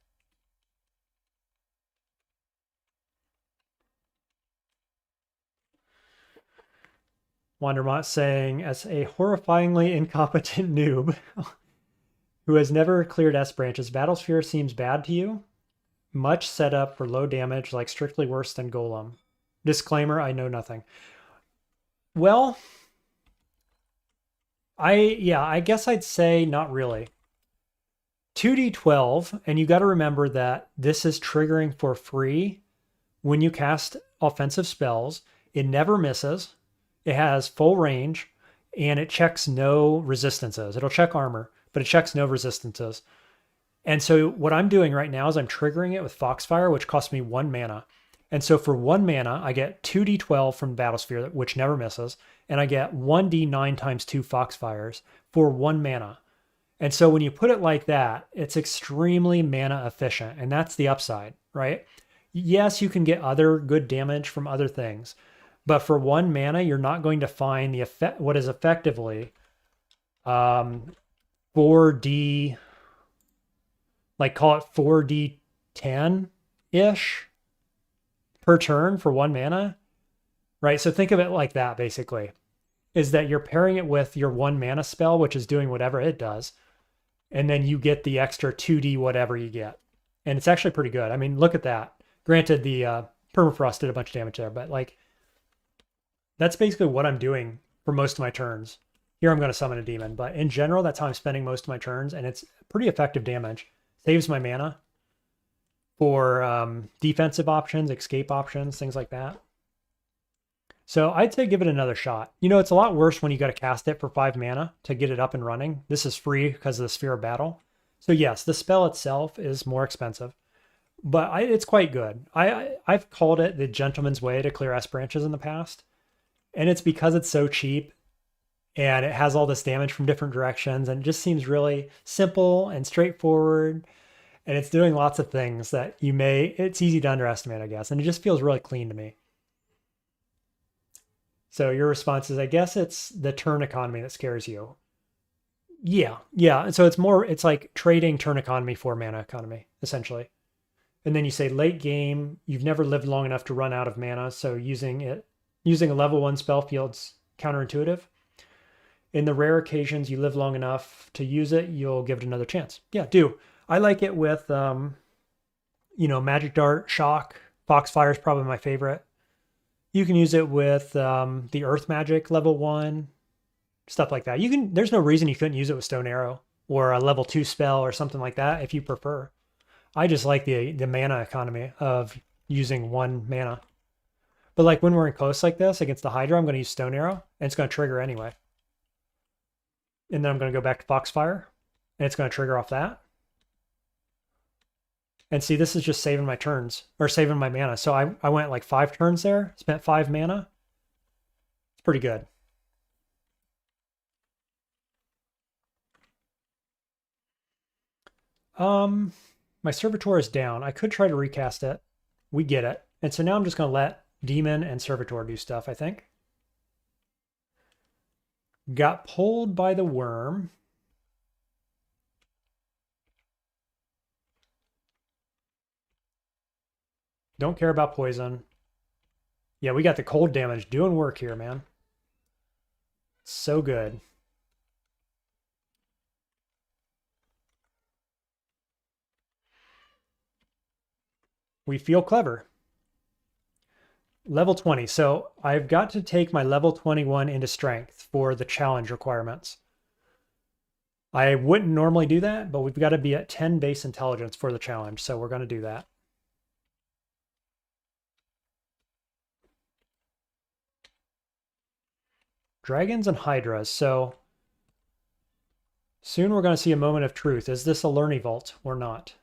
Wandermont saying, as a horrifyingly incompetent noob who has never cleared S branches, Battlesphere seems bad to you? Much set up for low damage, like strictly worse than Golem. Disclaimer, I know nothing. Well, I guess I'd say not really. 2d12, and you got to remember that this is triggering for free when you cast offensive spells. It never misses. It has full range, and it checks no resistances. It'll check armor, but it checks no resistances. And so what I'm doing right now is I'm triggering it with Foxfire, which costs me 1 mana. And so for 1 mana, I get 2d12 from Battlesphere, which never misses, and I get 1d9 times 2 Foxfires for 1 mana. And so when you put it like that, it's extremely mana efficient, and that's the upside, right? Yes, you can get other good damage from other things, but for 1 mana, you're not going to find the effect, what is effectively 4D, like call it 4d10-ish per turn for 1 mana, right? So think of it like that, basically, is that you're pairing it with your 1 mana spell, which is doing whatever it does, and then you get the extra 2d whatever you get. And it's actually pretty good. I mean, look at that. Granted, the Permafrost did a bunch of damage there, but like, that's basically what I'm doing for most of my turns. Here I'm going to summon a demon, but in general, that's how I'm spending most of my turns, and it's pretty effective damage. Saves my mana for defensive options, escape options, things like that. So I'd say give it another shot. You know, it's a lot worse when you got to cast it for 5 mana to get it up and running. This is free because of the Sphere of Battle. So yes, the spell itself is more expensive, but it's quite good. I've called it the gentleman's way to clear S branches in the past, and it's because it's so cheap and it has all this damage from different directions, and it just seems really simple and straightforward, and it's doing lots of things that it's easy to underestimate, I guess, and it just feels really clean to me. So your response is, I guess it's the turn economy that scares you. Yeah. And so it's like trading turn economy for mana economy, essentially. And then you say late game, you've never lived long enough to run out of mana, so using a level 1 spell field's counterintuitive. In the rare occasions you live long enough to use it, you'll give it another chance. Yeah, do. I like it with Magic Dart, Shock, Foxfire is probably my favorite. You can use it with the Earth Magic level 1, stuff like that. There's no reason you couldn't use it with Stone Arrow or a level 2 spell or something like that if you prefer. I just like the mana economy of using 1 mana. But like when we're in close like this against the Hydra, I'm going to use Stone Arrow, and it's going to trigger anyway. And then I'm going to go back to Foxfire, and it's going to trigger off that. And see, this is just saving my turns, or saving my mana. So I went like 5 turns there, spent 5 mana. It's pretty good. My Servitor is down. I could try to recast it. We get it. And so now I'm just going to let Demon and Servitor do stuff, I think. Got pulled by the worm. Don't care about poison. Yeah, we got the cold damage doing work here, man. So good. We feel clever. Level 20. So I've got to take my level 21 into strength for the challenge requirements. I wouldn't normally do that, but we've got to be at 10 base intelligence for the challenge, so we're going to do that. Dragons and Hydras. So Soon we're going to see a moment of truth. Is this a Learny Vault or not?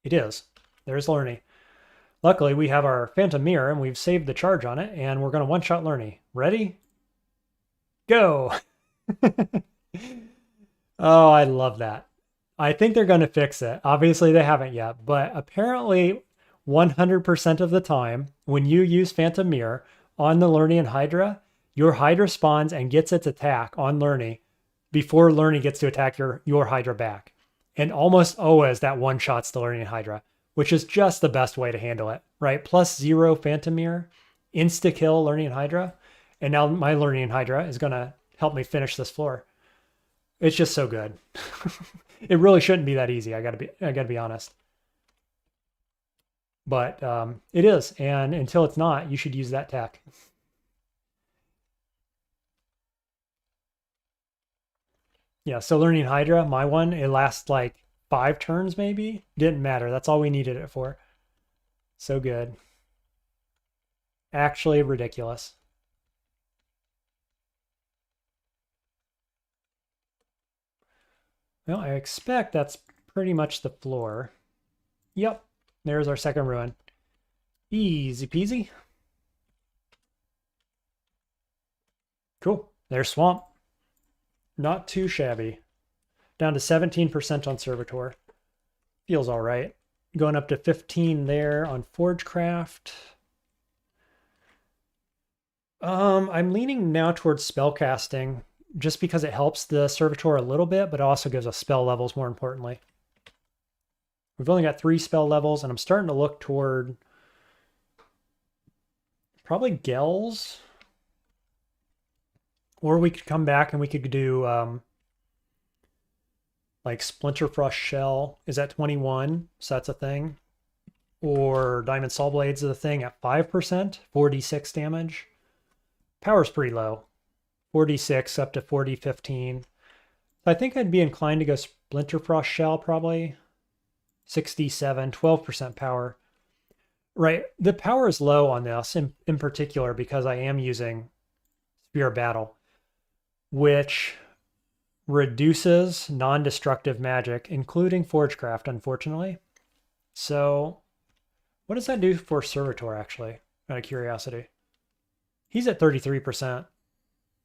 It is. There's Learny. Luckily, we have our Phantom Mirror, and we've saved the charge on it, and we're going to one-shot Learny. Ready? Go! Oh, I love that. I think they're going to fix it. Obviously, they haven't yet, but apparently 100% of the time, when you use Phantom Mirror on the Lernian Hydra, your Hydra spawns and gets its attack on Lerny before Lerny gets to attack your Hydra back. And almost always that one-shots the Lernian Hydra, which is just the best way to handle it, right? +0 Phantom Mirror, insta-kill Lernian Hydra, and now my Lernian Hydra is going to help me finish this floor. It's just so good. It really shouldn't be that easy. I gotta be honest. But it is, and until it's not, you should use that tech. Yeah, so Learning Hydra, my one, it lasts like 5 turns maybe. Didn't matter. That's all we needed it for. So good. Actually ridiculous. Well, I expect that's pretty much the floor. Yep, there's our second ruin. Easy peasy. Cool. There's Swamp. Not too shabby. Down to 17% on Servitor. Feels all right. Going up to 15 there on Forgecraft. I'm leaning now towards spellcasting just because it helps the Servitor a little bit, but it also gives us spell levels more importantly. We've only got 3 spell levels, and I'm starting to look toward probably Gels. Or we could come back and we could do like Splinter Frost Shell is at 21, so that's a thing. Or Diamond Saw Blades is a thing at 5%, 46 damage. Power's pretty low. 46 up to 40, 15. I think I'd be inclined to go Splinter Frost Shell probably. 67, 12% power. Right, the power is low on this in particular because I am using Spear of Battle, which reduces non-destructive magic, including Forgecraft, unfortunately. So what does that do for Servitor, actually, out of curiosity? He's at 33%.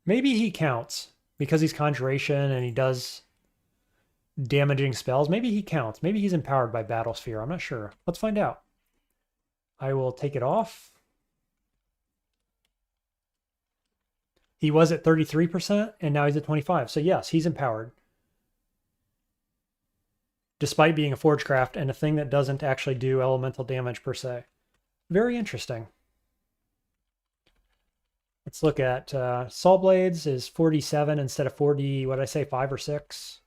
Maybe he counts because he's Conjuration and he does damaging spells. Maybe he counts. Maybe he's empowered by Battlesphere. I'm not sure. Let's find out. I will take it off. He was at 33% and now he's at 25%. So yes, he's empowered. Despite being a Forgecraft and a thing that doesn't actually do elemental damage per se. Very interesting. Let's look at Saw Blades is 47 instead of 40, what did I say, 5 or 6?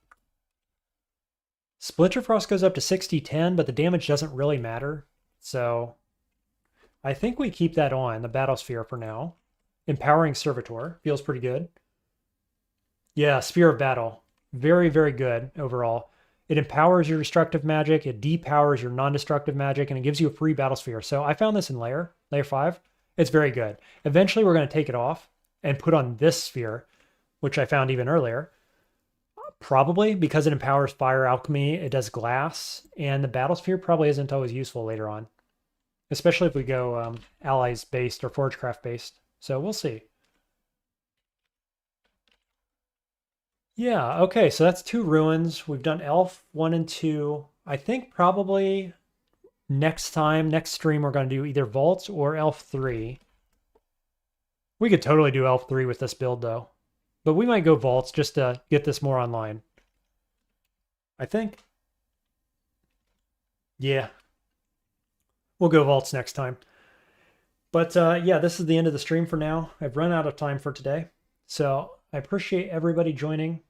Splinter Frost goes up to 60-10, but the damage doesn't really matter. So I think we keep that on, the Battlesphere for now. Empowering Servitor feels pretty good. Yeah, Sphere of Battle. Very, very good overall. It empowers your destructive magic, it depowers your non-destructive magic, and it gives you a free Battlesphere. So I found this in Layer 5. It's very good. Eventually, we're going to take it off and put on this sphere, which I found even earlier. Probably because it empowers fire alchemy, it does glass, and the Battlesphere probably isn't always useful later on. Especially if we go allies-based or Forgecraft-based. So we'll see. Yeah, okay, so that's 2 ruins. We've done Elf 1 and 2. I think probably next stream, we're going to do either Vaults or Elf 3. We could totally do Elf 3 with this build, though. But we might go Vaults just to get this more online. I think. Yeah. We'll go Vaults next time. But yeah, this is the end of the stream for now. I've run out of time for today. So I appreciate everybody joining.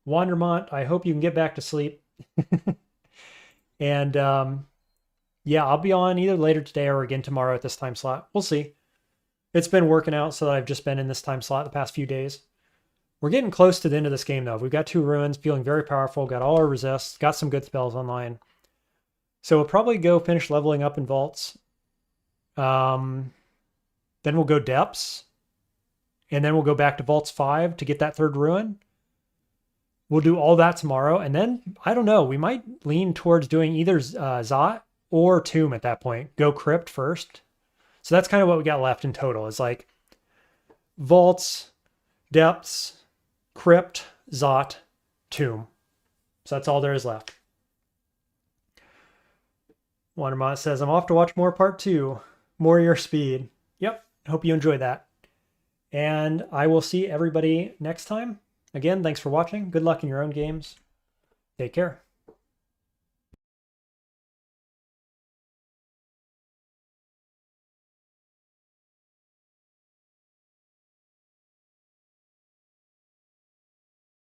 Wandermont, I hope you can get back to sleep. And yeah, I'll be on either later today or again tomorrow at this time slot. We'll see. It's been working out so that I've just been in this time slot the past few days. We're getting close to the end of this game, though. We've got 2 ruins, feeling very powerful, got all our resists, got some good spells online. So we'll probably go finish leveling up in Vaults. Then we'll go Depths. and then we'll go back to Vaults 5 to get that third ruin. We'll do all that tomorrow, and then, I don't know, we might lean towards doing either Zot or Tomb at that point. Go Crypt first. So that's kind of what we got left in total. It's like Vaults, Depths, Crypt, Zot, Tomb. So that's all there is left. Wandermont says, I'm off to watch more part 2. More your speed. Yep, hope you enjoyed that. And I will see everybody next time. Again, thanks for watching. Good luck in your own games. Take care.